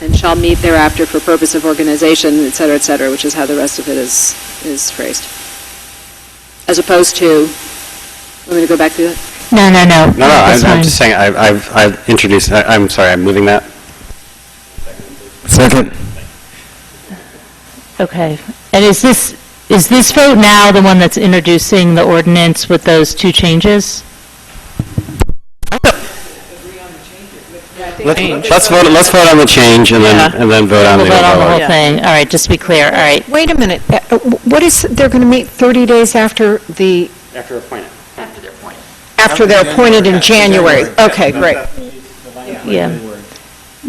and shall meet thereafter for purpose of organization, et cetera, which is how the rest of it is phrased. As opposed to, want me to go back through that? No. No, That's I'm fine. just saying, I've introduced, I'm sorry, I'm moving that. Second. Okay. And is this vote now the one that's introducing the ordinance with those two changes? Let's vote on the change and then vote on the We'll vote on the overall. whole thing. All right, just to be clear. All right. Wait a minute. What is, they're going to meet 30 days after the, After appointment. after they're appointed in January? Okay, great. Yeah.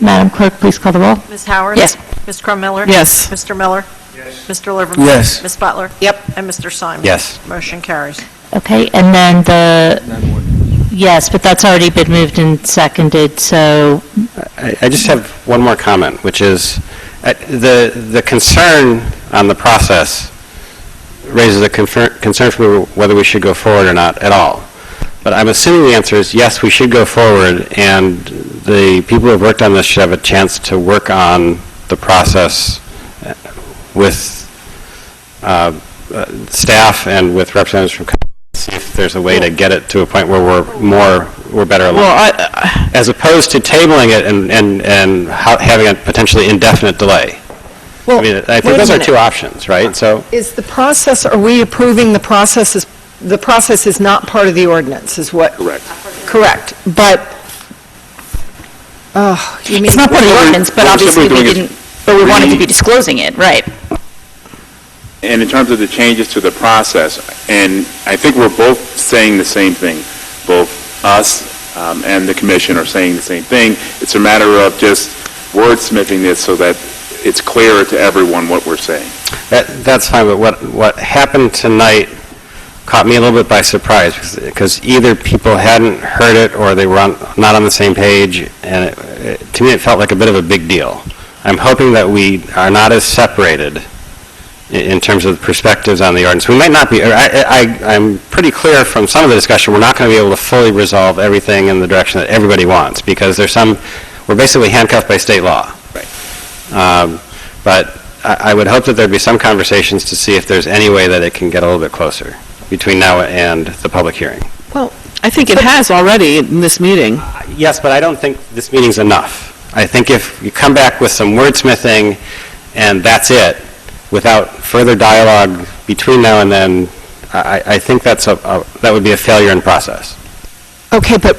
Madam Clerk, please call the roll. Ms. Howard? Yes. Ms. Crum-Miller? Yes. Mr. Miller? Yes. Mr. Liverman? Yes. Ms. Butler? Yep. And Mr. Simon? Yes. Motion carries. Okay, and then yes, but that's already been moved and seconded, so, I just have one more comment, which is the concern on the process raises a concern for whether we should go forward or not at all. But I'm assuming the answer is yes, we should go forward, and the people who have worked on this should have a chance to work on the process with staff and with representatives from companies, see if there's a way to get it to a point where we're better aligned. Well, As opposed to tabling it and having a potentially indefinite delay. Well, I mean, I wait think a those are minute. two options, right? So, Is the process, are we approving the process, the process is not part of the ordinance, is what? Correct. Correct, but, you mean... It's not part of the ordinance, but we're obviously simply we doing didn't, but we wanted to we- be disclosing it, right? And in terms of the changes to the process, and I think we're both saying the same thing, both us and the commission are saying the same thing. It's a matter of just wordsmithing this so that it's clearer to everyone what we're saying. that's fine, but what happened tonight caught me a little bit by surprise, because either people hadn't heard it or they were not on the same page, and to me it felt like a bit of a big deal. I'm hoping that we are not as separated in terms of perspectives on the ordinance. We might not be, I'm pretty clear from some of the discussion, we're not going to be able to fully resolve everything in the direction that everybody wants, because we're basically handcuffed by state law. Right. But I would hope that there'd be some conversations to see if there's any way that it can get a little bit closer. between now and the public hearing. Well, I think it has already in this meeting. Yes, but I don't think this meeting's enough. I think if you come back with some wordsmithing and that's it, without further dialogue between now and then, I think that would be a failure in process. okay, but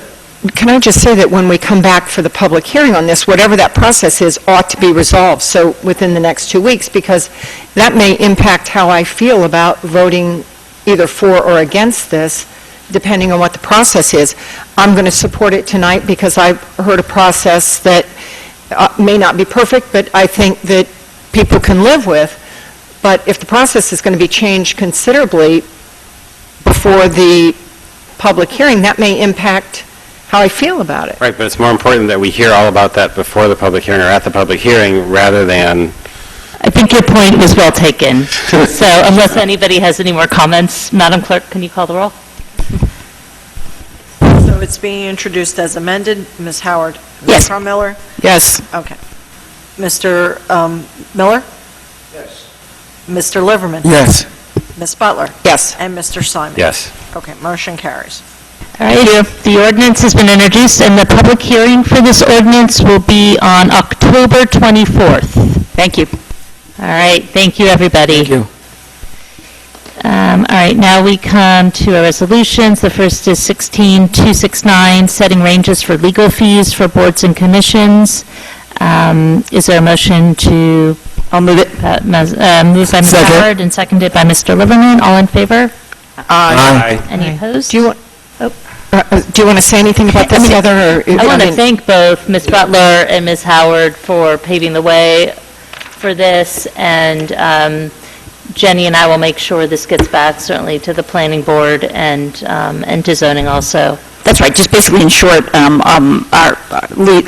can I just say that when we come back for the public hearing on this, whatever that process is ought to be resolved, so within the next 2 weeks, because that may impact how I feel about voting either for or against this, depending on what the process is. I'm going to support it tonight because I've heard a process that may not be perfect, but I think that people can live with. But if the process is going to be changed considerably before the public hearing, that may impact how I feel about it. Right, but it's more important that we hear all about that before the public hearing or at the public hearing rather than... I think your point was well taken. So unless anybody has any more comments, Madam Clerk, can you call the roll? So it's being introduced as amended. Ms. Howard? Yes. Ms. Miller? Yes. Okay. Mr. Miller? Yes. Mr. Liverman? Yes. Ms. Butler? Yes. And Mr. Simon? Yes. Okay, motion carries. All right, the ordinance has been introduced, and the public hearing for this ordinance will be on October 24th. Thank you. All right, thank you, everybody. Thank you. All right, now we come to our resolutions. The first is 16269, setting ranges for legal fees for boards and commissions. Is there a motion to... I'll move it. Moved by Ms. Howard and seconded by Mr. Liverman. All in favor? Aye. Any opposed? Do you want to say anything about this, Heather? I want to thank both Ms. Butler and Ms. Howard for paving the way for this, and Jenny and I will make sure this gets back certainly to the planning board and to zoning also. That's right, just basically in short,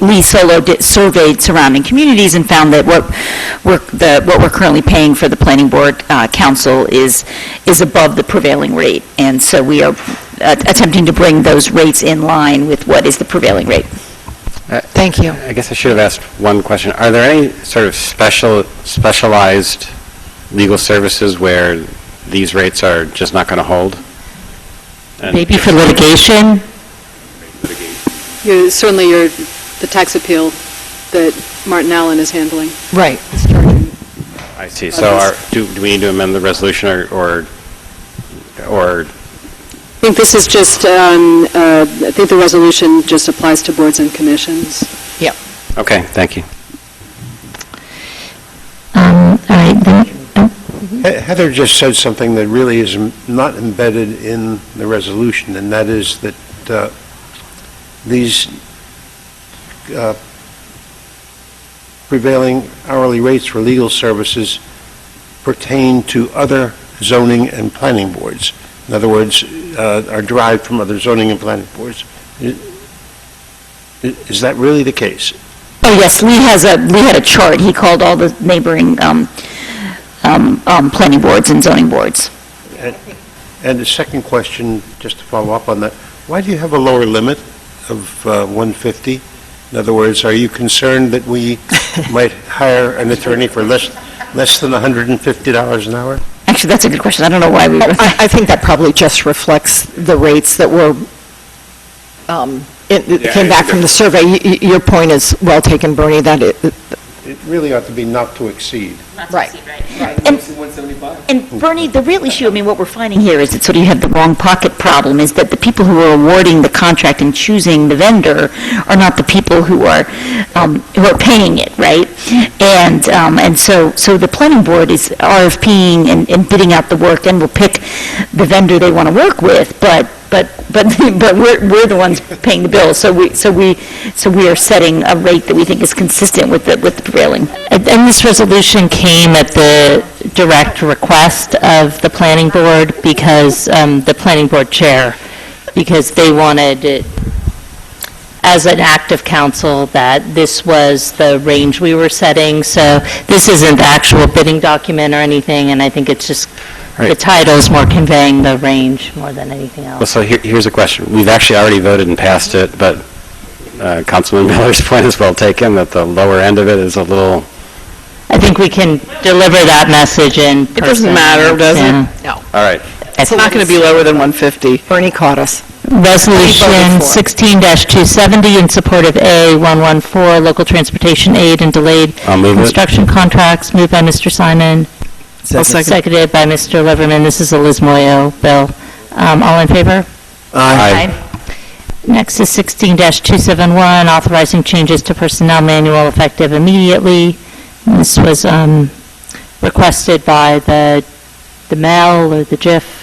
Lee Solo surveyed surrounding communities and found that what we're currently paying for the planning board council is above the prevailing rate, and so we are attempting to bring those rates in line with what is the prevailing rate. Thank you. I guess I should have asked one question. Are there any sort of specialized legal services where these rates are just not going to hold? And Maybe for litigation? Certainly the tax appeal that Martin Allen is handling. Right. I see. So do we need to amend the resolution or I think this is just, I think the resolution just applies to boards and commissions. Yep. Okay, thank you. All right, then. Heather just said something that really is not embedded in the resolution, and that is that these prevailing hourly rates for legal services pertain to other zoning and planning boards. In other words, are derived from other zoning and planning boards. Is that really the case? Oh, yes, Lee had a chart. He called all the neighboring planning boards and zoning boards. And the second question, just to follow up on that, why do you have a lower limit of 150? In other words, are you concerned that we might hire an attorney for less than $150 an hour? Actually, that's a good question. I don't know why we... I think that probably just reflects the rates that were, came back from the survey. Your point is well taken, Bernie, that It really ought to be not to exceed. Right. And Bernie, the real issue, I mean, what we're finding here is that sort of you have the wrong pocket problem, is that the people who are awarding the contract and choosing the vendor are not the people who are paying it, right? And so the planning board is RFPing and bidding out the work and will pick the vendor they want to work with, but we're the ones paying the bill. So we are setting a rate that we think is consistent with the prevailing. And this resolution came at the direct request of the planning board because the planning board chair, because they wanted it as an act of council that this was the range we were setting. So this isn't the actual bidding document or anything, and I think it's just the title's more conveying the range more than anything else. Well, so here's a question. We've actually already voted and passed it, but Councilman Miller's point is well taken, that the lower end of it is a little... I think we can deliver that message in person. It doesn't matter, does it? Yeah. No. All right. It's not going to be lower than 150. Bernie caught us. Resolution voted for 16-270 in support of A114, local transportation aid and delayed I'll move it. construction contracts, moved by Mr. Simon, I'll second. seconded by Mr. Liverman. This is a Liz Moyo bill. All in favor? Aye. Next is 16-271, authorizing changes to personnel manual effective immediately. This was requested by the mail or the GIF.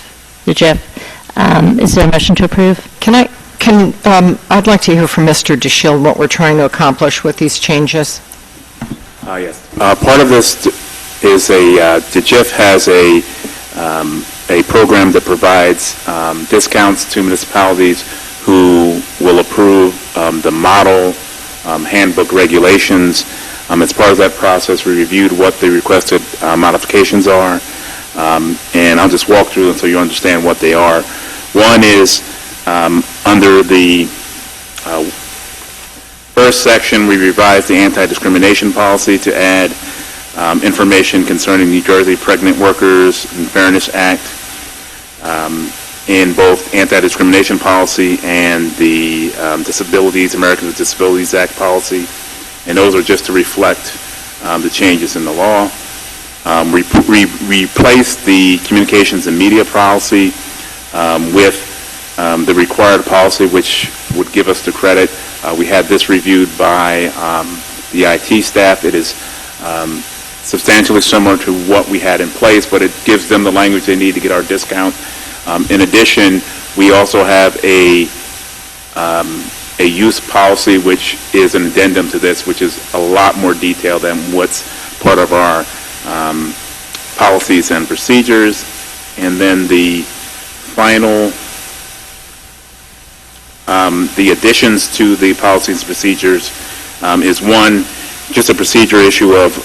Is there a motion to approve? I'd like to hear from Mr. DeShield what we're trying to accomplish with these changes. Yes. Part of this is the GIF has a program that provides discounts to municipalities who will approve the model handbook regulations. As part of that process, we reviewed what the requested modifications are, and I'll just walk through them so you understand what they are. One is under the first section, we revised the anti-discrimination policy to add information concerning New Jersey pregnant workers and Fairness Act in both anti-discrimination policy and the Americans with Disabilities Act policy. And those are just to reflect the changes in the law. We replaced the communications and media policy with the required policy, which would give us the credit. We had this reviewed by the IT staff. It is substantially similar to what we had in place, but it gives them the language they need to get our discount. In addition, we also have a use policy, which is an addendum to this, which is a lot more detailed than what's part of our policies and procedures. And then the final, the additions to the policies and procedures is one, just a procedure issue of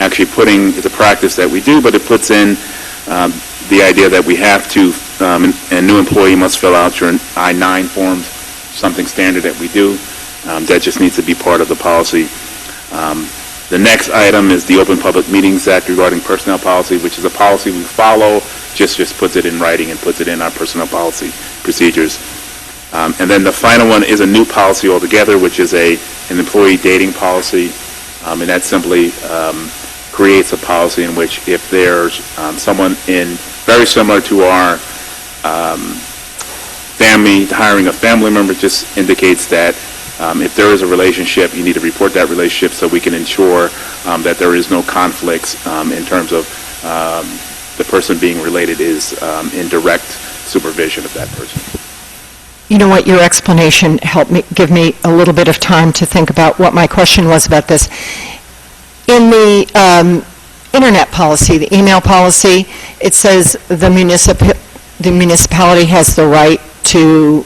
actually putting, it's a practice that we do, but it puts in the idea that we have to, a new employee must fill out your I-9 forms, something standard that we do. That just needs to be part of the policy. The next item is the Open Public Meetings Act regarding personnel policy, which is a policy we follow, just puts it in writing and puts it in our personnel policy procedures. And then the final one is a new policy altogether, which is an employee dating policy, and that simply creates a policy in which if there's someone very similar to our hiring a family member, just indicates that if there is a relationship, you need to report that relationship so we can ensure that there is no conflicts in terms of the person being related is in direct supervision of that person. You know what, your explanation helped give me a little bit of time to think about what my question was about this. In the internet policy, the email policy, it says the municipality has the right to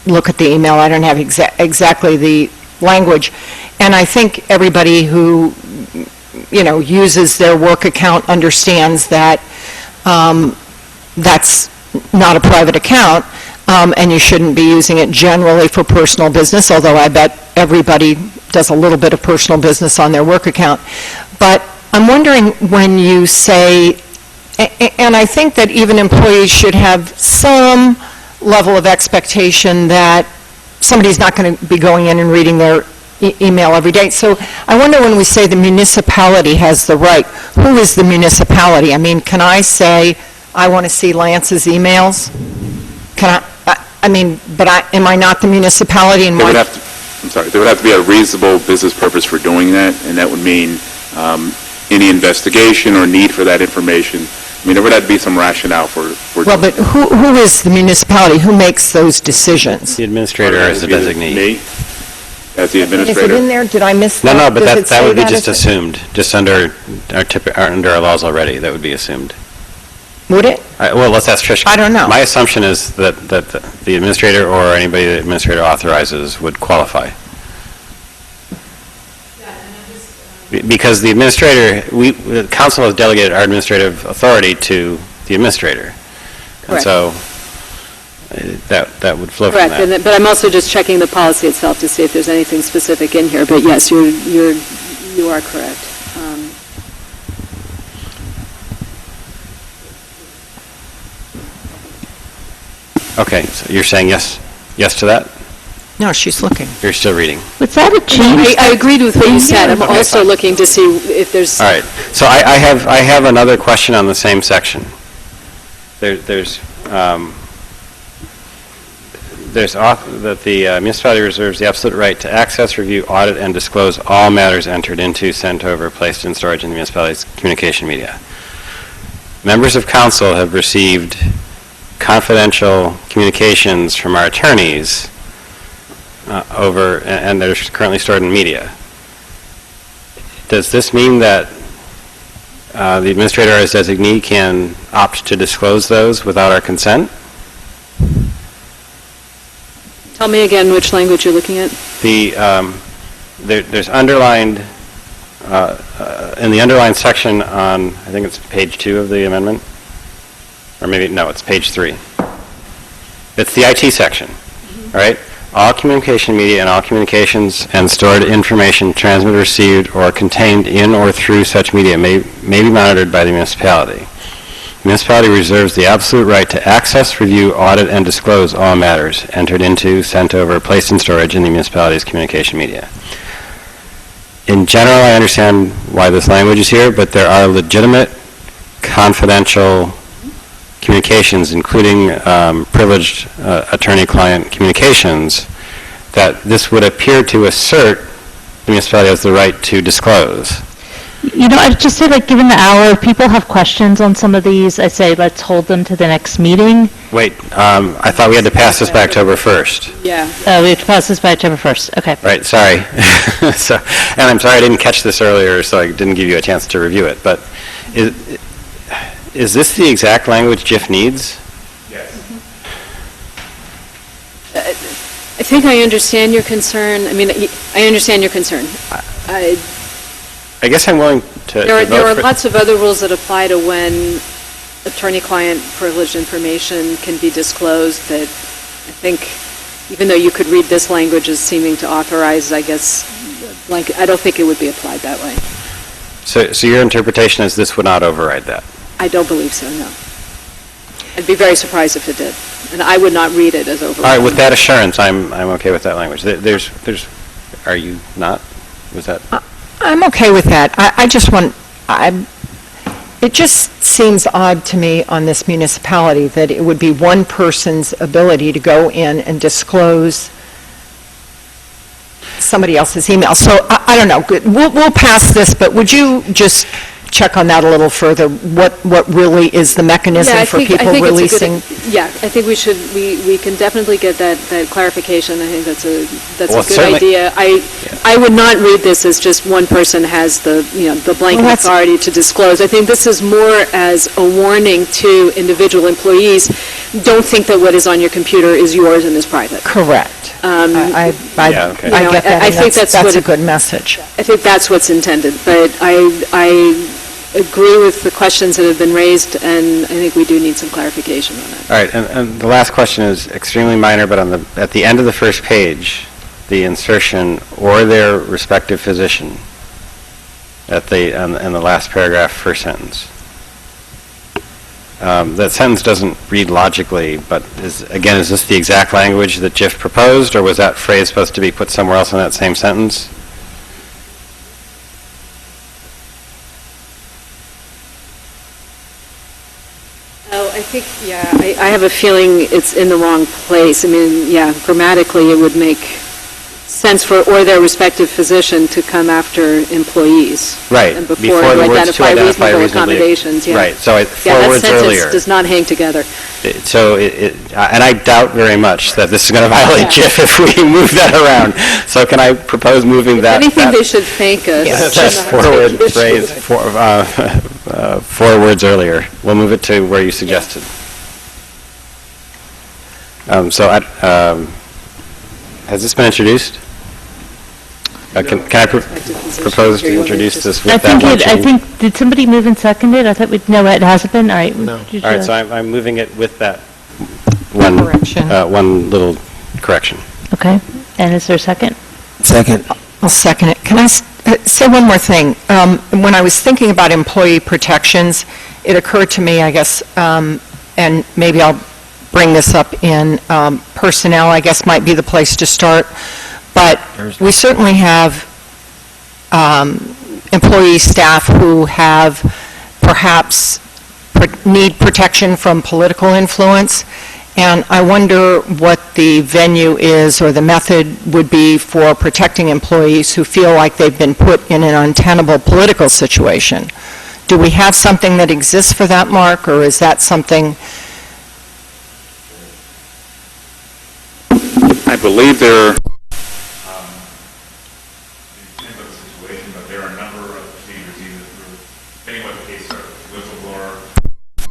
look at the email. I don't have exactly the language. And I think everybody who, uses their work account understands that that's not a private account, and you shouldn't be using it generally for personal business, although I bet everybody does a little bit of personal business on their work account. But I'm wondering when you say, and I think that even employees should have some level of expectation that somebody's not going to be going in and reading their email every day. So I wonder when we say the municipality has the right, who is the municipality? I mean, can I say, I want to see Lance's emails? Can am I not the municipality? And there would have to be a reasonable business purpose for doing that, and that would mean any investigation or need for that information. I mean, there would have to be some rationale for well, but who is the municipality? Who makes those decisions? The administrator is the designee. Me, as the administrator. Is it in there? Did I miss that? No, but Does that it would be say just that? assumed, just under our laws already, that would be assumed. Would it? Well, let's ask Trish. I don't know. My assumption is that the administrator or anybody the administrator authorizes would qualify. Because the administrator, the council has delegated our administrative authority to the administrator. And Correct. so that would flow from Correct, that. but I'm also just checking the policy itself to see if there's anything specific in here. But yes, you are correct. Okay, so you're saying yes to that? No, she's looking. You're still reading. Was that a change? I agreed with what you said. I'm Okay, also fine. looking to see if there's... All right, so I have another question on the same section. There's that the municipality reserves the absolute right to access, review, audit, and disclose all matters entered into, sent over, placed in storage in the municipality's communication media. Members of council have received confidential communications from our attorneys and they're currently stored in media. Does this mean that the administrator as designee can opt to disclose those without our consent? Tell me again which language you're looking at. There's underlined, in the underlined section on, I think it's page 2 of the amendment, or maybe, no, it's page 3. It's the IT section, right? All communication media and all communications and stored information transmitted, received, or contained in or through such media may be monitored by the municipality. The municipality reserves the absolute right to access, review, audit, and disclose all matters entered into, sent over, placed in storage in the municipality's communication media. In general, I understand why this language is here, but there are legitimate, confidential communications, including privileged attorney-client communications, that this would appear to assert the municipality has the right to disclose. You know, I'd just say, like, given the hour, if people have questions on some of these, I say let's hold them to the next meeting. Wait, I thought we had to pass this by October 1st. Yeah. Oh, we have to pass this by October 1st. Okay. Right, sorry. And I'm sorry I didn't catch this earlier, so I didn't give you a chance to review it. But is this the exact language JIF needs? I think I understand your concern. I mean, I understand your concern. I guess I'm willing to There are vote for- lots of other rules that apply to when attorney-client privileged information can be disclosed that I think, even though you could read this language as seeming to authorize, I guess, like, I don't think it would be applied that way. So your interpretation is this would not override that? I don't believe so, no. I'd be very surprised if it did, and I would not read it as All overriding. right, with that assurance, I'm okay with that language. Are you not? Was that? I'm okay with that. I just want, it just seems odd to me on this municipality that it would be one person's ability to go in and disclose somebody else's email. So I don't know. We'll pass this, but would you just check on that a little further? What really is the mechanism for people releasing? Yeah, I think we can definitely get that clarification. I think that's a Well, good certainly- idea. I would not read this as just one person has the blanket Well, that's- authority to disclose. I think this is more as a warning to individual employees. Don't think that what is on your computer is yours and is private. Correct. I Yeah, okay. I get that, I and think that's what a it- good message. I think that's what's intended, but I agree with the questions that have been raised, and I think we do need some clarification on that. All right, and the last question is extremely minor, but at the end of the first page, the insertion "or their respective physician" in the last paragraph, first sentence. That sentence doesn't read logically, but is this the exact language that JIF proposed, or was that phrase supposed to be put somewhere else in that same sentence? Oh, I think, I have a feeling it's in the wrong place. I mean, grammatically, it would make sense for "or their respective physician" to come after employees. Right, And before before the you words "to identify reasonable reasonably." accommodations, yeah. Right, so four Yeah, that words sentence earlier. does not hang together. So, and I doubt very much that this is going to violate JIF if we move that around. So can I propose moving that? Anything they should thank us. That four-word phrase, 4 words earlier. We'll move it to where you suggested. Has this been introduced? Can I propose to introduce this with that one change? Did somebody move and second it? I thought no, it hasn't been. All right. No. All right, so I'm moving it with that one little correction. Okay. And is there a second? Second. I'll second it. Can I say one more thing? When I was thinking about employee protections, it occurred to me, I guess, and maybe I'll bring this up in personnel, I guess might be the place to start. But we certainly have employee staff who have perhaps need protection from political influence. And I wonder what the venue is or the method would be for protecting employees who feel like they've been put in an untenable political situation. Do we have something that exists for that, Mark, or is that something? I believe there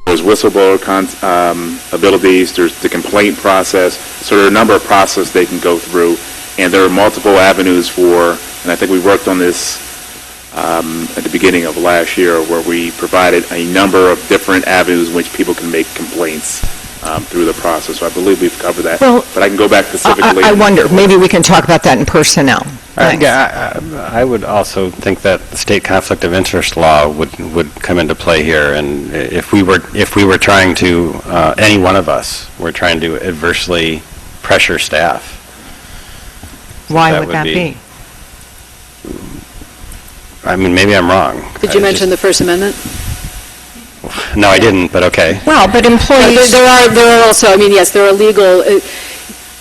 there's whistleblower abilities, there's the complaint process, so there are a number of processes they can go through, and there are multiple avenues for, and I think we worked on this at the beginning of last year, where we provided a number of different avenues in which people can make complaints through the process. So I believe we've covered that, but I can go back specifically. I wonder, maybe we can talk about that in personnel. I would also think that the state conflict of interest law would come into play here, and if we were trying to, any one of us were trying to adversely pressure staff. Why would that be? I mean, maybe I'm wrong. Did you mention the First Amendment? No, I didn't, but okay. Well, but employees... There are also, I mean, yes, there are legal...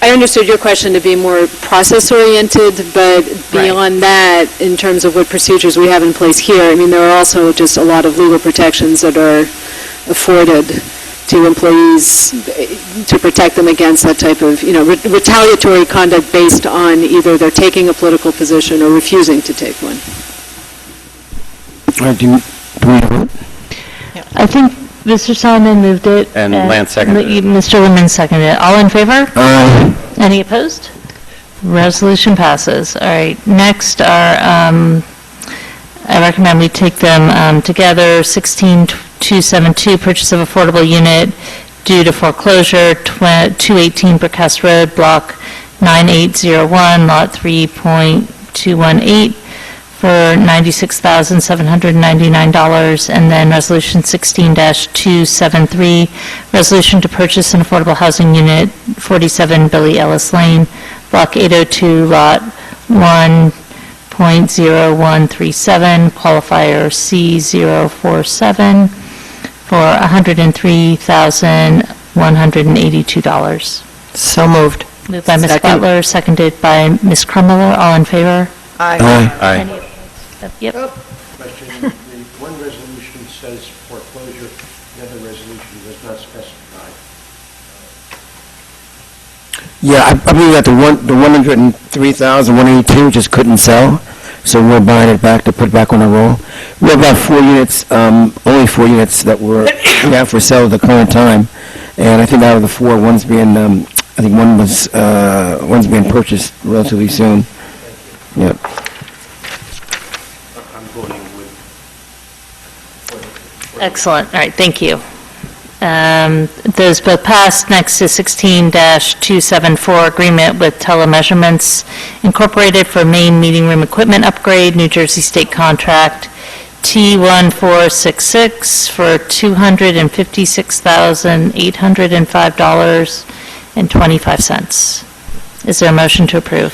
I understood your question to be more process-oriented, but beyond that, in terms of what procedures we have in place here, I mean, there are also just a lot of legal protections that are afforded to employees to protect them against that type of, retaliatory conduct based on either they're taking a political position or refusing to take one. Do we vote? I think Mr. Solomon moved it. And Lance seconded it. Mr. Lemon seconded it. All in favor? Aye. Any opposed? Resolution passes. All right, next are, I recommend we take them together. 16272, purchase of affordable unit due to foreclosure, 218 Brickhouse Road, block 9801, lot 3.218. For $96,799, and then Resolution 16-273, resolution to purchase an affordable housing unit, 47 Billy Ellis Lane, Block 802, Lot 1.0137, qualifier C047, for $103,182. So moved. Moved by Ms. Butler, seconded by Ms. Krummeller. All in favor? Aye. Aye. Yep. Question, the one resolution says foreclosure, the other resolution does not specify. Yeah, I believe that the 103,182 just couldn't sell, so we're buying it back to put it back on the roll. We have about 4 units, only 4 units that we have for sale at the current time, and I think out of the 4, one's being, I think one's being purchased relatively soon. Yeah. Excellent. All right, thank you. Those both passed. Next is 16-274, agreement with Telemeasurements Incorporated for main meeting room equipment upgrade, New Jersey State contract T1466 for $256,805.25. Is there a motion to approve?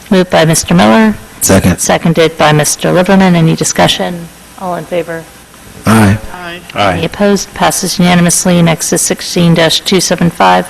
Moved by Mr. Miller. Second. Seconded by Mr. Liverman. Any discussion? All in favor? Aye. Any opposed? Passes unanimously. Next is 16-275,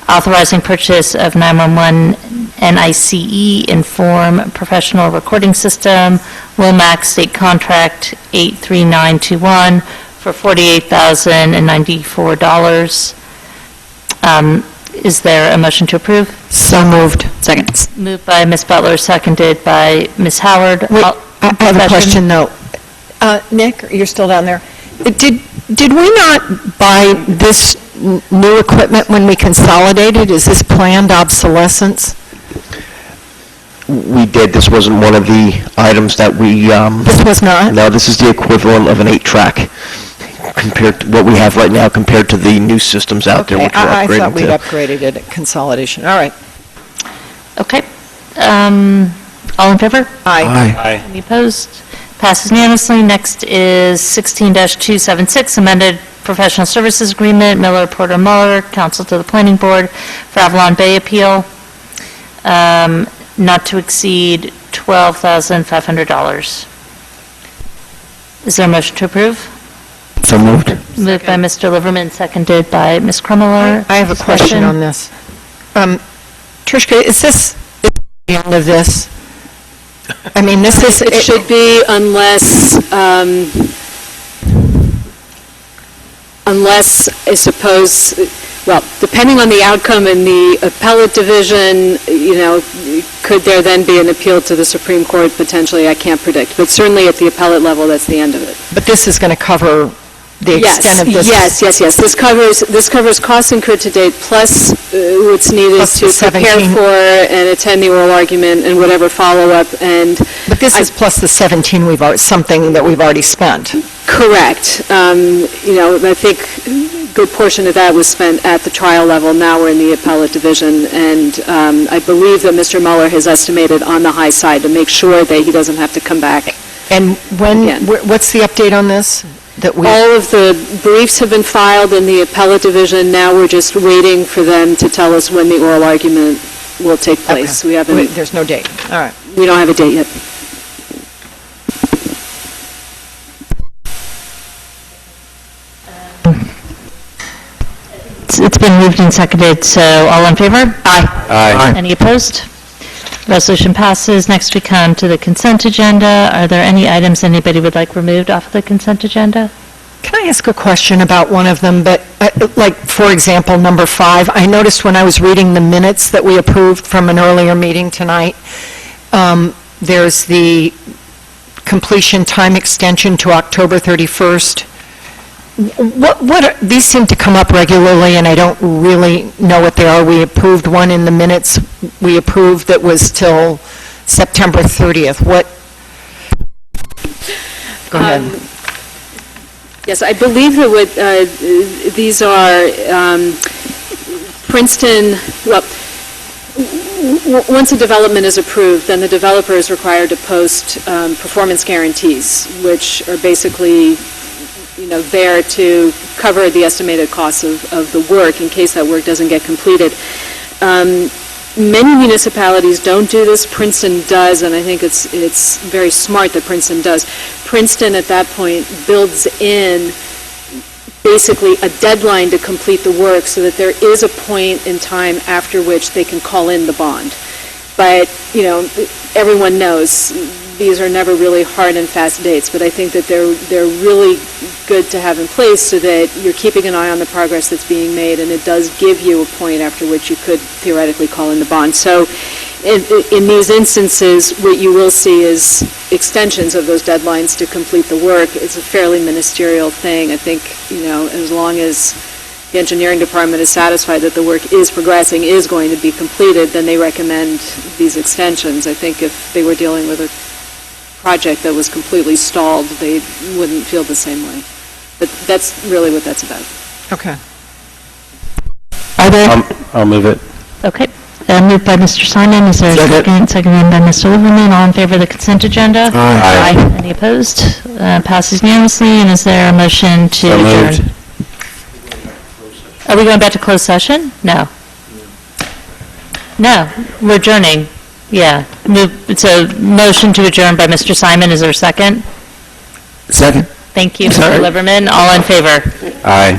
authorizing purchase of 911 NICE Inform Professional Recording System, Wilmax State Contract 83921 for $48,094. Is there a motion to approve? So moved. Second. Moved by Ms. Butler, seconded by Ms. Howard. Wait, I have a question, though. Nick, you're still down there. Did we not buy this new equipment when we consolidated? Is this planned obsolescence? We did. This wasn't one of the items that we... This was not? No, this is the equivalent of an 8-track compared to what we have right now compared to the new systems out there, which we're I upgrading thought we'd to. upgraded it at consolidation. All right. Okay. All in favor? Aye. Any opposed? Passes unanimously. Next is 16-276, amended professional services agreement, Miller, Porter, Muller, counsel to the planning board for Avalon Bay appeal, not to exceed $12,500. Is there a motion to approve? So moved. Moved by Mr. Liverman, seconded by Ms. Krummeller. I have a question on this. Trishka, is this the end of this? I mean, this is... It should be unless, I suppose, well, depending on the outcome in the appellate division, could there then be an appeal to the Supreme Court? Potentially, I can't predict. But certainly at the appellate level, that's the end of it. But this is going to cover the extent of this? Yes. This covers costs incurred to date, plus what's needed Plus to the prepare 17. for and attend the oral argument and whatever follow-up. But this is plus the 17 something that we've already spent. Correct. I think a good portion of that was spent at the trial level. Now we're in the appellate division, and I believe that Mr. Mueller has estimated on the high side to make sure that he doesn't have to come back. And what's the update on this? All of the briefs have been filed in the appellate division. Now we're just waiting for them to tell us when the oral argument will take place. Okay. We haven't. There's no date. All right. We don't have a date yet. It's been moved and seconded, so all in favor? Aye. Any opposed? Resolution passes. Next, we come to the consent agenda. Are there any items anybody would like removed off of the consent agenda? Can I ask a question about one of them? But, like, for example, number 5, I noticed when I was reading the minutes that we approved from an earlier meeting tonight, there's the completion time extension to October 31st. These seem to come up regularly, and I don't really know what they are. We approved one in the minutes we approved that was till September 30th. Go ahead. Yes, I believe that these are Princeton, once a development is approved, then the developer is required to post performance guarantees, which are basically there to cover the estimated costs of the work in case that work doesn't get completed. Many municipalities don't do this. Princeton does, and I think it's very smart that Princeton does. Princeton, at that point, builds in basically a deadline to complete the work so that there is a point in time after which they can call in the bond. But, everyone knows these are never really hard and fast dates, but I think that they're really good to have in place so that you're keeping an eye on the progress that's being made, and it does give you a point after which you could theoretically call in the bond. So in these instances, what you will see is extensions of those deadlines to complete the work. It's a fairly ministerial thing. I think, as long as the engineering department is satisfied that the work is progressing, is going to be completed, then they recommend these extensions. I think if they were dealing with a project that was completely stalled, they wouldn't feel the same way. But that's really what that's about. Okay. Are there? I'll move it. Okay. Moved by Mr. Simon. Is there a second? Seconded by Mr. Liverman. All in favor of the consent agenda? Aye. Any opposed? Passes unanimously. And is there a motion to adjourn? Are we going back to closed session? No. No, we're adjourning. Yeah. It's a motion to adjourn by Mr. Simon. Is there a second? Second. Thank you, Mr. Liverman. All in favor? Aye.